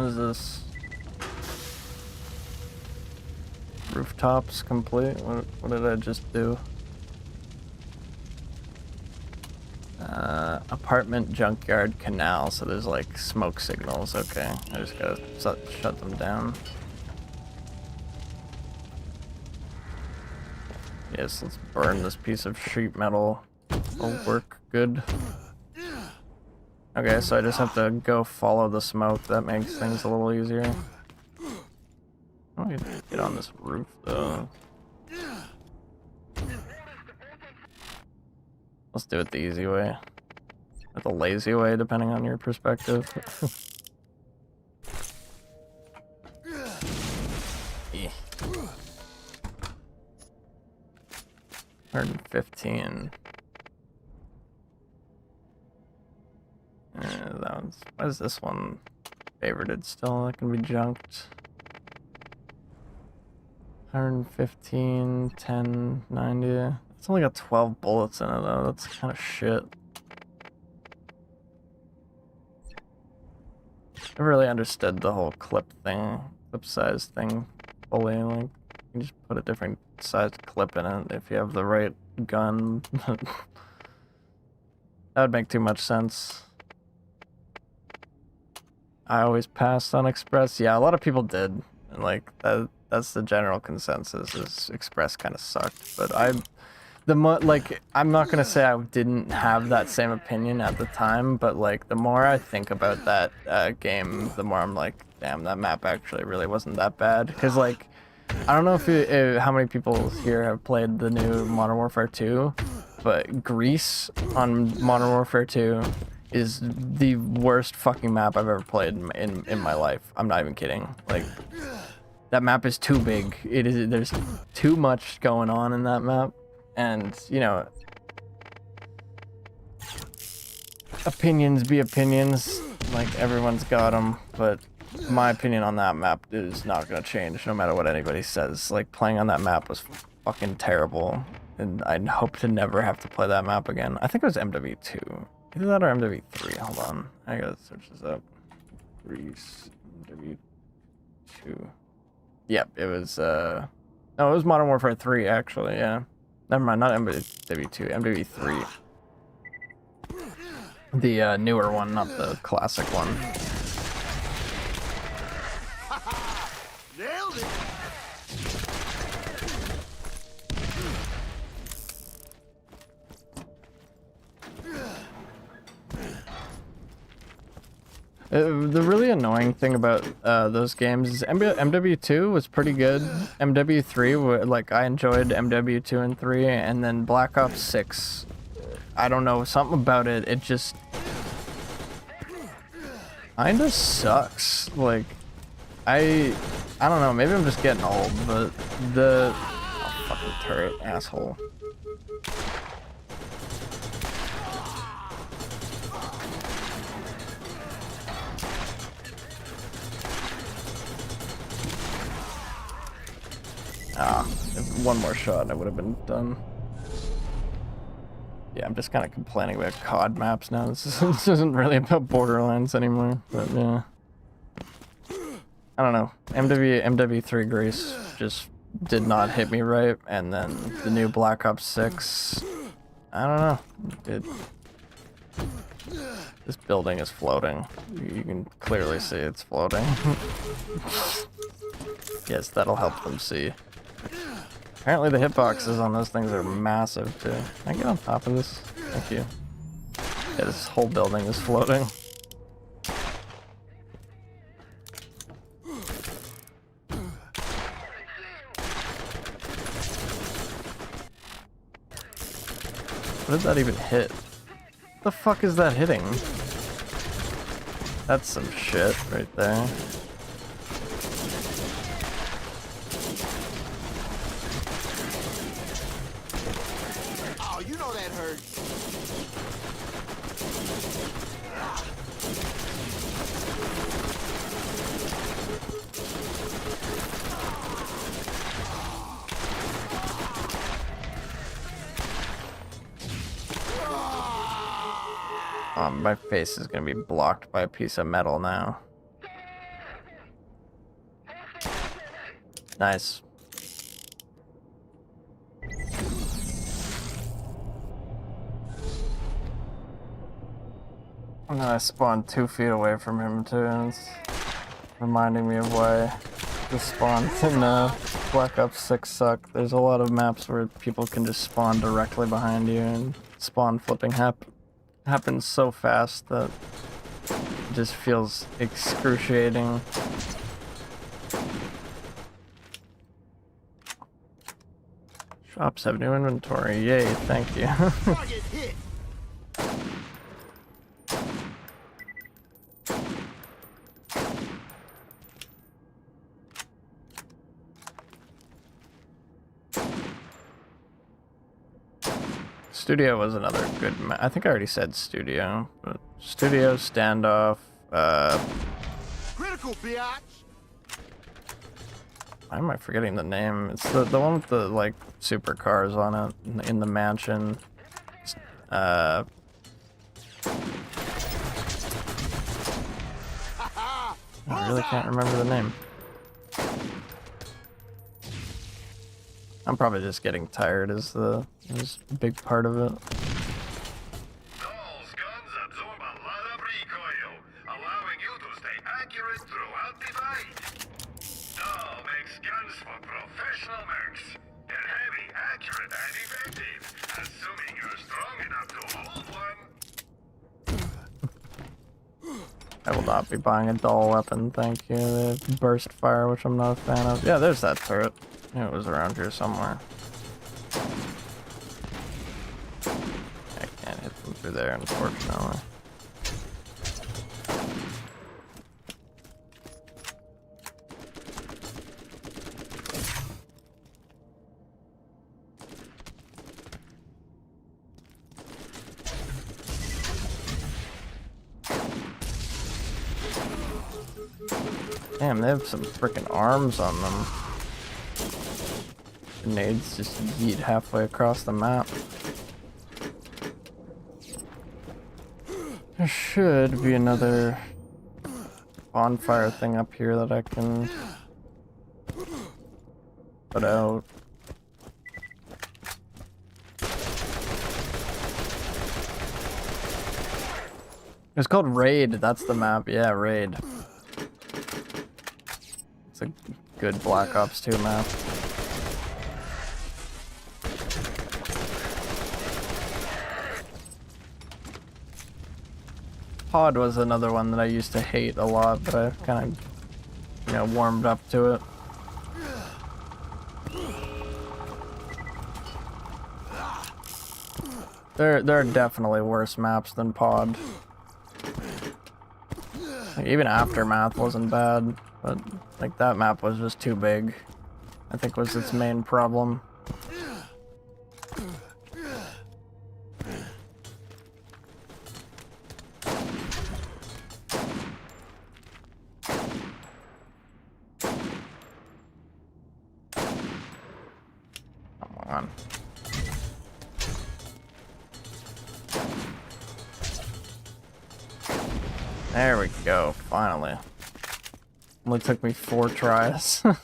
What is this? Rooftops complete? What did I just do? Apartment junkyard canal, so there's like smoke signals. Okay, I just gotta shut them down. Yes, let's burn this piece of sheet metal. It'll work good. Okay, so I just have to go follow the smoke. That makes things a little easier. How do I get on this roof, though? Let's do it the easy way. Or the lazy way, depending on your perspective. Yeah. 115. That one's... Why is this one favorited still? That can be junked. 115, 10, 90. It's only got 12 bullets in it, though. That's kind of shit. Never really understood the whole clip size thing fully. Like, you just put a different sized clip in it if you have the right gun. That would make too much sense. I always passed on Express. Yeah, a lot of people did. And like that's the general consensus, is Express kind of sucked. But I'm not gonna say I didn't have that same opinion at the time, but like the more I think about that game, the more I'm like, damn, that map actually really wasn't that bad. Because like, I don't know if how many people here have played the new Modern Warfare 2, but Greece on Modern Warfare 2 is the worst fucking map I've ever played in my life. I'm not even kidding. Like, that map is too big. There's too much going on in that map. And, you know, opinions be opinions. Like, everyone's got them. But my opinion on that map is not going to change no matter what anybody says. Like, playing on that map was fucking terrible. And I hope to never have to play that map again. I think it was MW2. Either that or MW3. Hold on. I gotta search this up. Greece. MW2. Yep, it was, no, it was Modern Warfare 3, actually, yeah. Never mind, not MW2, MW3. The newer one, not the classic one. Nailed it. The really annoying thing about those games is MW2 was pretty good. MW3, like, I enjoyed MW2 and 3, and then Black Ops 6, I don't know, something about it, it just kinda sucks. Like, I don't know, maybe I'm just getting old, but oh, fucking turret, asshole. If one more shot, I would have been done. Yeah, I'm just kind of complaining about COD maps now. This isn't really about Borderlands anymore, but yeah. I don't know. MW3 Greece just did not hit me right, and then the new Black Ops 6, I don't know. This building is floating. You can clearly see it's floating. Yes, that'll help them see. Apparently the hitboxes on those things are massive too. Can I get on top of this? Thank you. Yeah, this whole building is floating. What did that even hit? What the fuck is that hitting? That's some shit right there. You know that hurts. My face is gonna be blocked by a piece of metal now. Nice. And then I spawned 2 feet away from him too, and it's reminding me of why the spawns in Black Ops 6 suck. There's a lot of maps where people can just spawn directly behind you, and spawn flipping happens so fast that it just feels excruciating. Shops have new inventory. Yay, thank you. Target hit. Studio was another good I think I already said Studio, but Studio, Standoff, Critical, biatch. why am I forgetting the name? It's the one with the, like, supercars on it, in the mansion. I really can't remember the name. I'm probably just getting tired is a big part of it. Those guns absorb a lot of recoil, allowing you to stay accurate throughout the fight. Dahl makes guns for professional mercs. They're heavy, accurate, and effective, assuming you're strong enough to hold one. I will not be buying a dull weapon, thank you. The burst fire, which I'm not a fan of. Yeah, there's that turret. I knew it was around here somewhere. I can't hit them through there, unfortunately. Damn, they have some freaking arms on them. Grenades just yeet halfway across the map. There should be another bonfire thing up here that I can put out. It's called Raid, that's the map. Yeah, Raid. It's a good Black Ops 2 map. Pod was another one that I used to hate a lot, but I kind of, warmed up to it. There are definitely worse maps than Pod. Like, even Aftermath wasn't bad, but like that map was just too big, I think was its main problem. Come on. There we go, finally. Only took me 4 tries. There's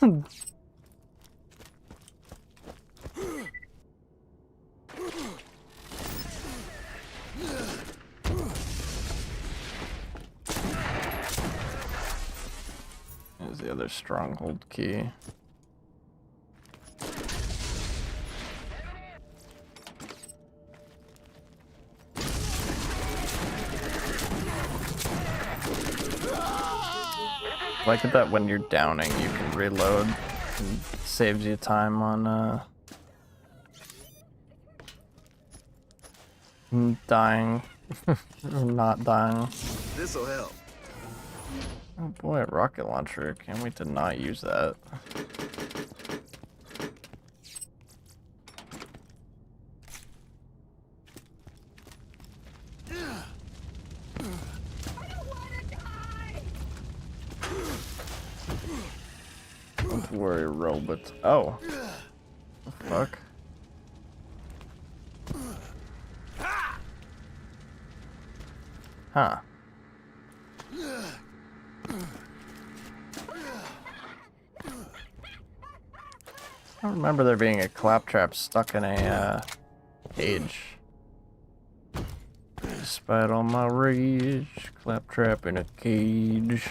the other stronghold key. I like it that when you're downing, you can reload. And saves you time on dying or not dying. This'll help. Oh boy, a rocket launcher. Can't wait to not use that. Don't worry, robot. Oh. The fuck? Huh. don't remember there being a claptrap stuck in a cage. Despite all my rage, claptrap in a cage.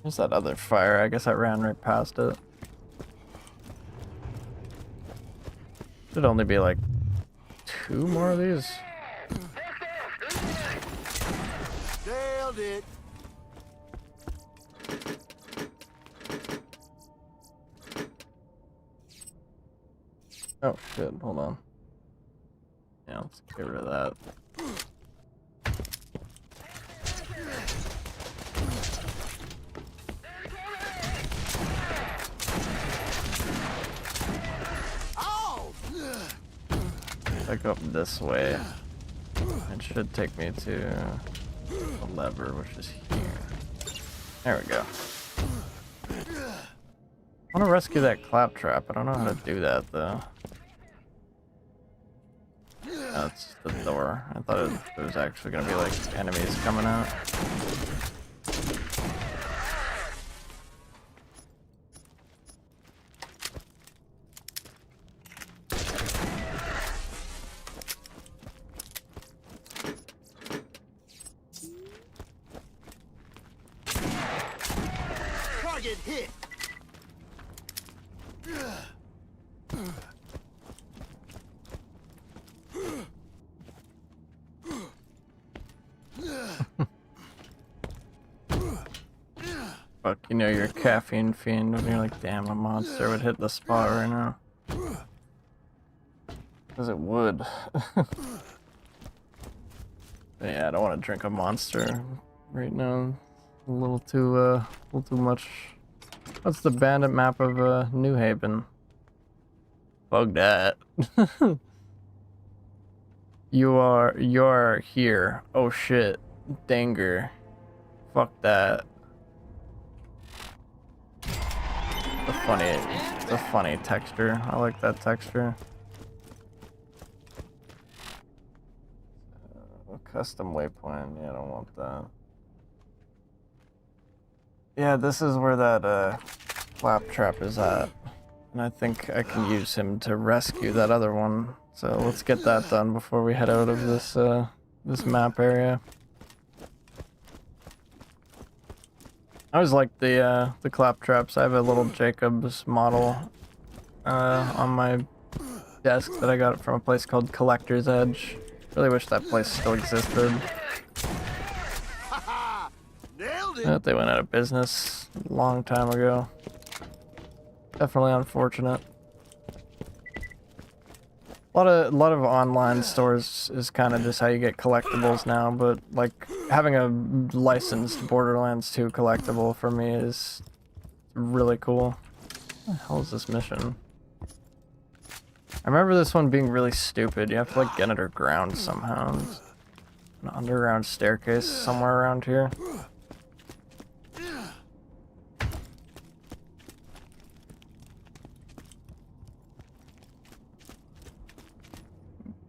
There's that other fire. I guess I ran right past it. Should only be like 2 more of these. Nailed it. Oh shit, hold on. Yeah, let's get rid of that. If I go up this way, it should take me to the lever, which is here. There we go. I want to rescue that claptrap. I don't know how to do that though. That's the door. I thought there was actually gonna be like enemies coming out. Target hit. Fuck, you know you're a caffeine fiend when you're like, damn, a monster would hit the spot right now. Because it would. But yeah, I don't want to drink a monster right now. A little too much. What's the bandit map of New Haven? Fuck that. You're here. Oh shit. Danger. Fuck that. It's a funny texture. I like that texture. Custom waypoint. Yeah, I don't want that. Yeah, this is where that claptrap is at. And I think I can use him to rescue that other one. So let's get that done before we head out of this this map area. I always like the claptraps. I have a little Jacob's model on my desk that I got from a place called Collector's Edge. Really wish that place still existed. Nailed it. But they went out of business a long time ago. Definitely unfortunate. A lot of online stores is kind of just how you get collectibles now, but like having a licensed Borderlands 2 collectible for me is really cool. What the hell is this mission? I remember this one being really stupid. You have to like get underground somehow. There's an underground staircase somewhere around here.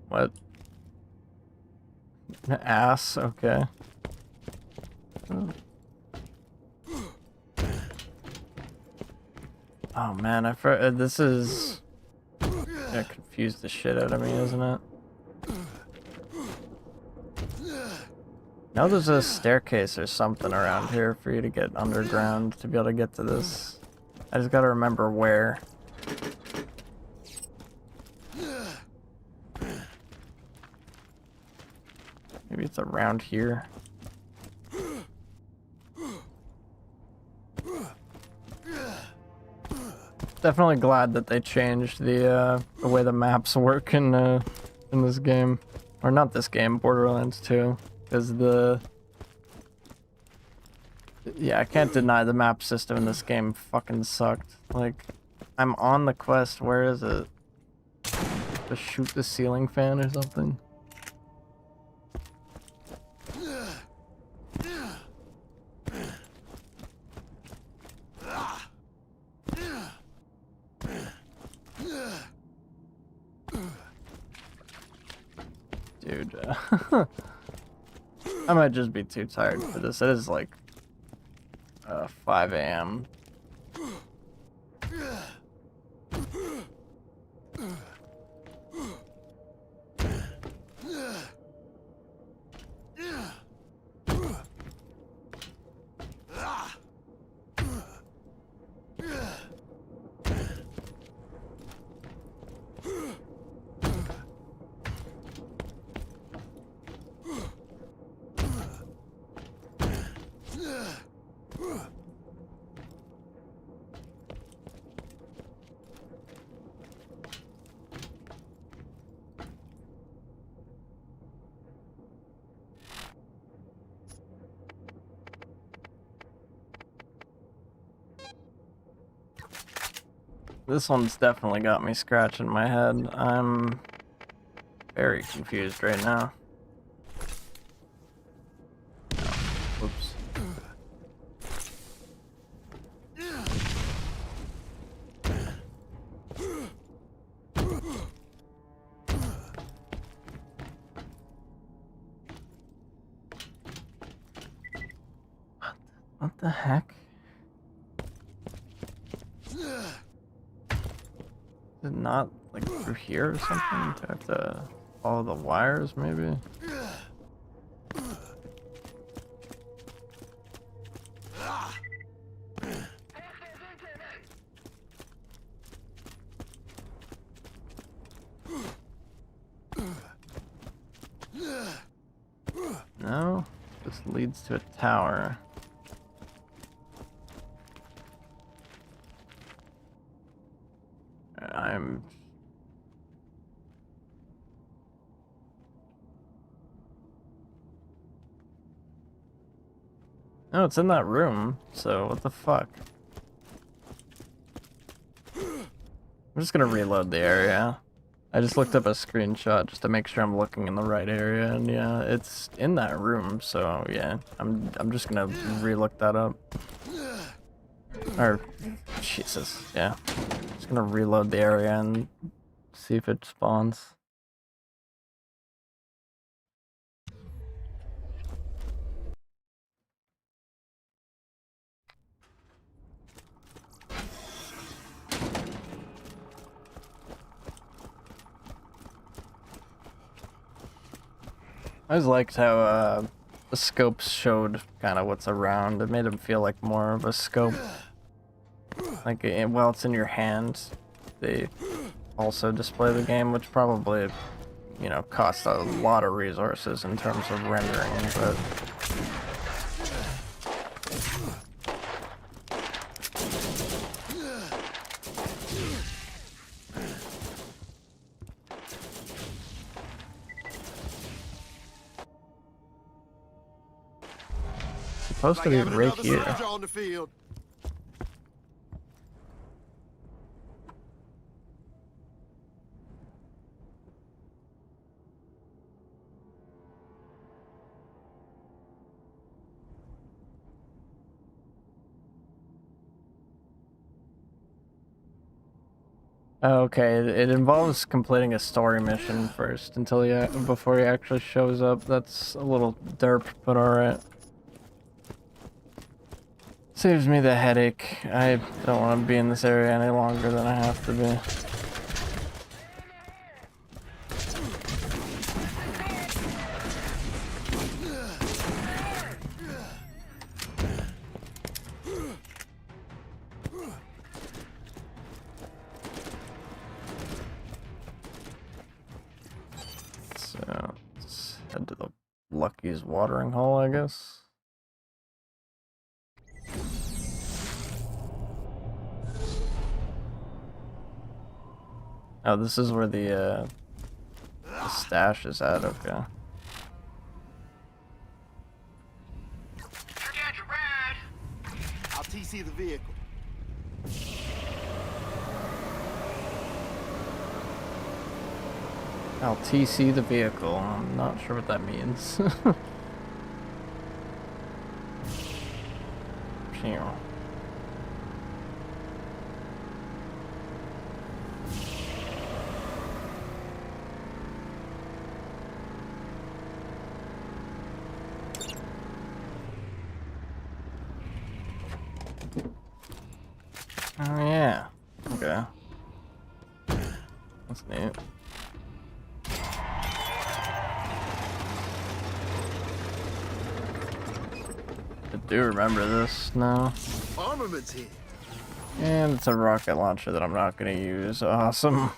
What? Ass? Okay. Oh man, this is gonna confuse the shit out of me, isn't it? Now there's a staircase or something around here for you to get underground to be able to get to this. I just gotta remember where. Maybe it's around here. Definitely glad that they changed the way the maps work in this game, or not this game, Borderlands 2, because yeah, I can't deny the map system in this game fucking sucked. Like, I'm on the quest. Where is it? To shoot the ceiling fan or something? I might just be too tired for this. It is like 5 a.m. This one's definitely got me scratching my head. I'm very confused right now. Oops. What the heck? Is it not like through here or something? Do I have to follow the wires maybe? No, this leads to a tower. I'm... No, it's in that room, so what the fuck? I'm just gonna reload the area. I just looked up a screenshot just to make sure I'm looking in the right area, and yeah, it's in that room, so yeah, I'm just gonna re-look that up. Or, Jesus, yeah. Just gonna reload the area and see if it spawns. I always liked how the scopes showed kind of what's around. It made them feel like more of a scope. Like, while it's in your hand, they also display the game, which probably, you know, costs a lot of resources in terms of rendering, but... Supposed to be right here. On the field. Okay, it involves completing a story mission first before he actually shows up. That's a little derp, but alright. Saves me the headache. I don't want to be in this area any longer than I have to be. So, let's head to the Lucky's watering hole, I guess. Oh, this is where the stash is at, okay. I'll TC the vehicle. I'll TC the vehicle. I'm not sure what that means. Phew. Oh yeah. Okay. That's neat. I do remember this now. Armaments here. And it's a rocket launcher that I'm not gonna use. Awesome.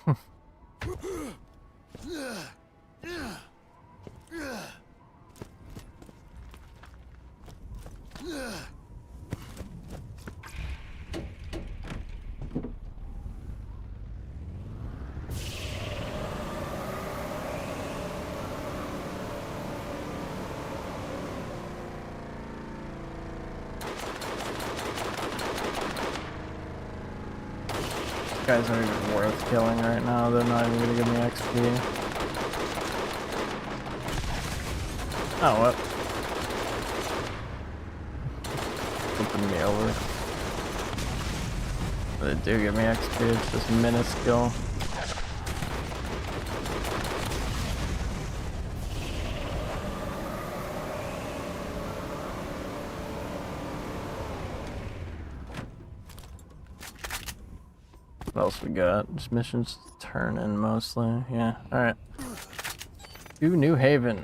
Guys aren't even worth killing right now. They're not even gonna give me XP. Oh, what? Flipping me over. They do give me XP, it's just minuscule. What else we got? Just missions to turn in mostly. Yeah, alright. To New Haven.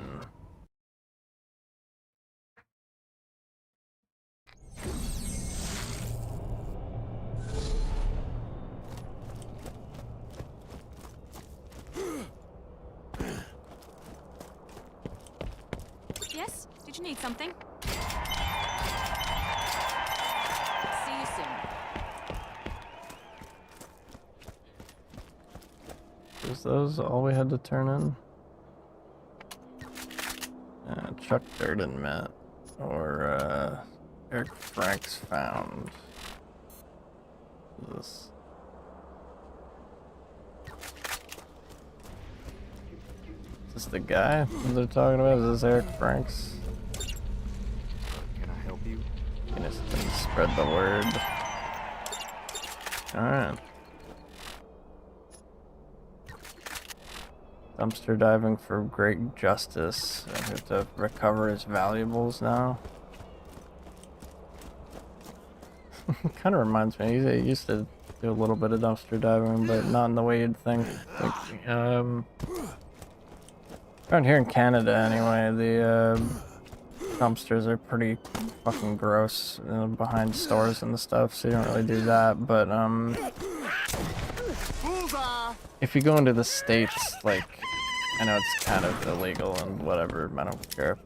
Yes? Did you need something? See you soon. Is those all we had to turn in? Chuck Durden met. Or, Eric Franks found. This. Is this the guy that they're talking about? Is this Eric Franks? Can I help you? Can just spread the word. Alright. Dumpster diving for great justice. I have to recover his valuables now. Kind of reminds me. He used to do a little bit of dumpster diving, but not in the way you'd think. Like, around here in Canada, anyway, the dumpsters are pretty fucking gross behind stores and stuff, so you don't really do that. But if you go into the States, like, I know it's kind of illegal and whatever, I don't care.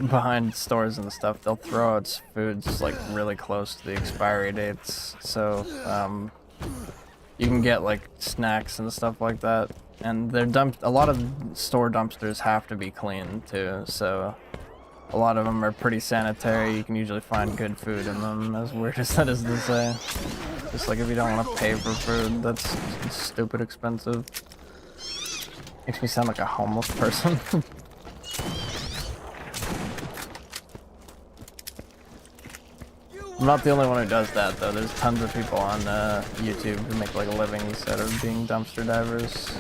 Behind stores and stuff, they'll throw out foods like really close to the expiry dates, so you can get like snacks and stuff like that. And they're dumped. A lot of store dumpsters have to be clean too, so a lot of them are pretty sanitary. You can usually find good food in them, as weird as that is to say. Just like if you don't want to pay for food, that's stupid expensive. Makes me sound like a homeless person. I'm not the only one who does that, though. There's tons of people on YouTube who make like a living instead of being dumpster divers.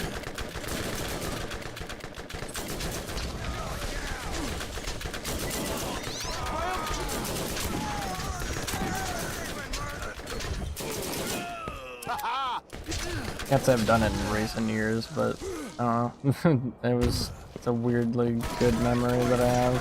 Can't say I've done it in recent years, but I don't know. It's a weirdly good memory that I have.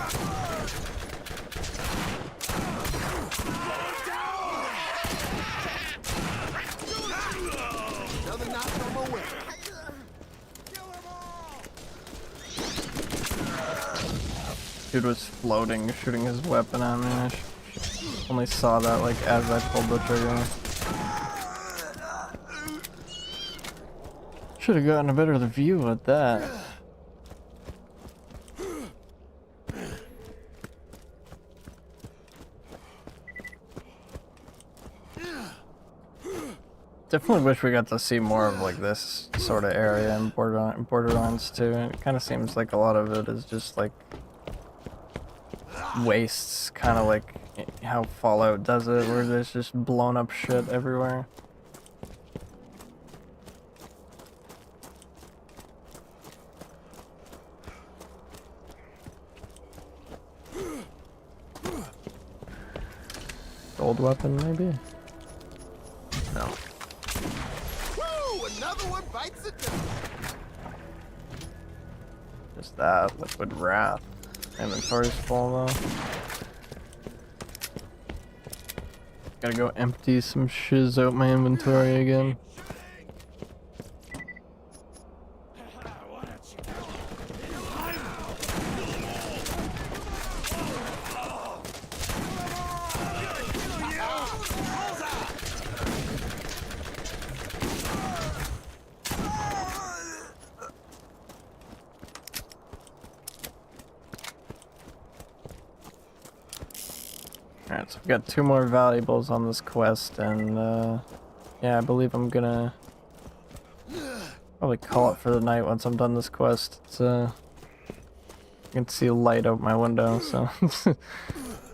Dude was floating, shooting his weapon at me. I only saw that like as I pulled the trigger. Should have gotten a better view at that. Definitely wish we got to see more of like this sort of area in Borderlands too. It kind of seems like a lot of it is just like wastes, kind of like how Fallout does it, where there's just blown up shit everywhere. Gold weapon, maybe? No. Woo! Another one bites the dust. Just that liquid wrath. Inventory's full though. Gotta go empty some shiz out my inventory again. Alright, so we've got 2 more valuables on this quest, and yeah, I believe I'm gonna probably call it for the night once I'm done this quest. It's I can see light out my window, so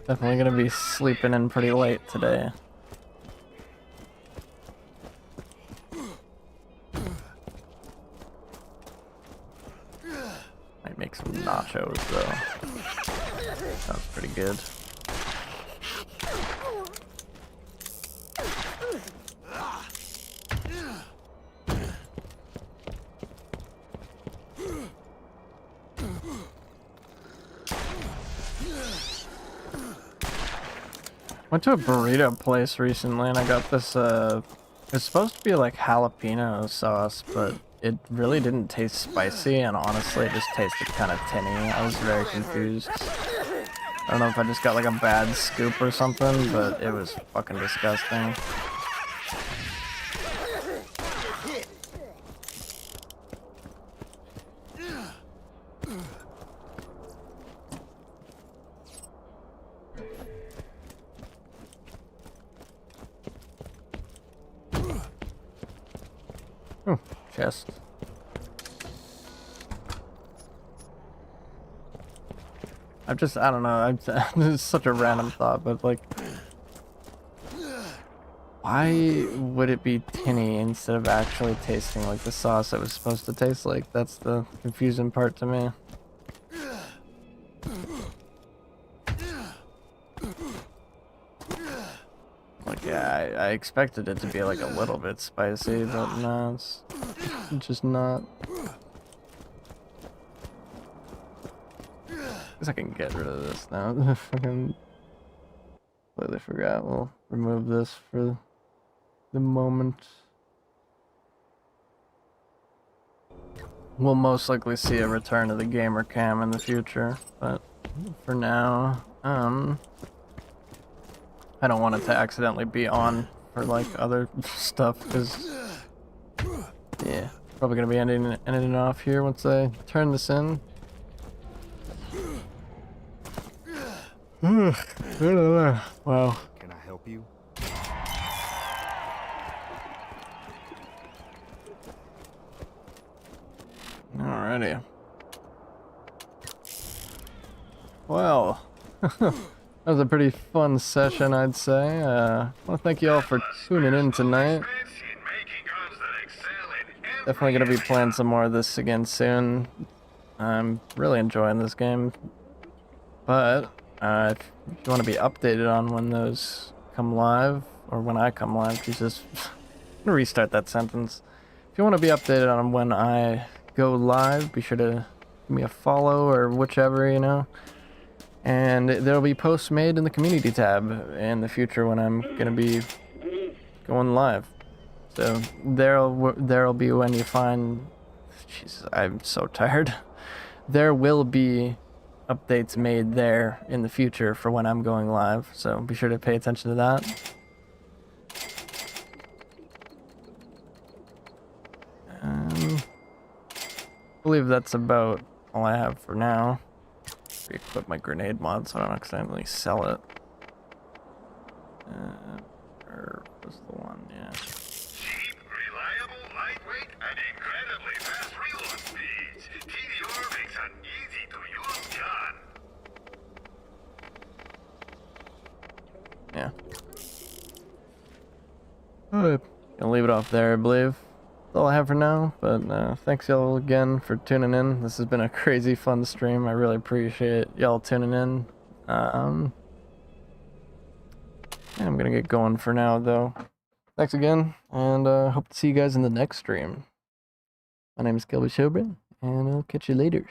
definitely gonna be sleeping in pretty late today. Might make some nachos though. Sounds pretty good. Went to a burrito place recently and I got this, it's supposed to be like jalapeno sauce, but it really didn't taste spicy and honestly it just tasted kind of tinny. I was very confused. I don't know if I just got like a bad scoop or something, but it was fucking disgusting. Oh, chest. I don't know, this is such a random thought, but like, why would it be tinny instead of actually tasting like the sauce it was supposed to taste like? That's the confusing part to me. Like, yeah, I expected it to be like a little bit spicy, but no, it's just not. Guess I can get rid of this now. I fucking completely forgot. We'll remove this for the moment. We'll most likely see a return of the gamer cam in the future, but for now, I don't want it to accidentally be on for like other stuff, because yeah, probably gonna be ending it off here once I turn this in. Wow. Can I help you? Alrighty. Well, that was a pretty fun session, I'd say. I want to thank you all for tuning in tonight. Definitely going to be playing some more of this again soon. I'm really enjoying this game. But if you want to be updated on when those come live, or when I come live, Jesus, I'm going to restart that sentence. If you want to be updated on when I go live, be sure to give me a follow or whichever, you know. And there'll be posts made in the community tab in the future when I'm going to be going live. So there'll be when you find... Jesus, I'm so tired. There will be updates made there in the future for when I'm going live, so be sure to pay attention to that. I believe that's about all I have for now. Re-equip my grenade mod so I don't accidentally sell it. Or was the one, yeah. Cheap, reliable, lightweight, and incredibly fast reload speeds. TDR makes an easy-to-use gun. Yeah. Alright, gonna leave it off there, I believe. That's all I have for now, but thanks y'all again for tuning in. This has been a crazy fun stream. I really appreciate y'all tuning in. And I'm gonna get going for now, though. Thanks again, and hope to see you guys in the next stream. My name is Kelby Showbrin, and I'll catch you later.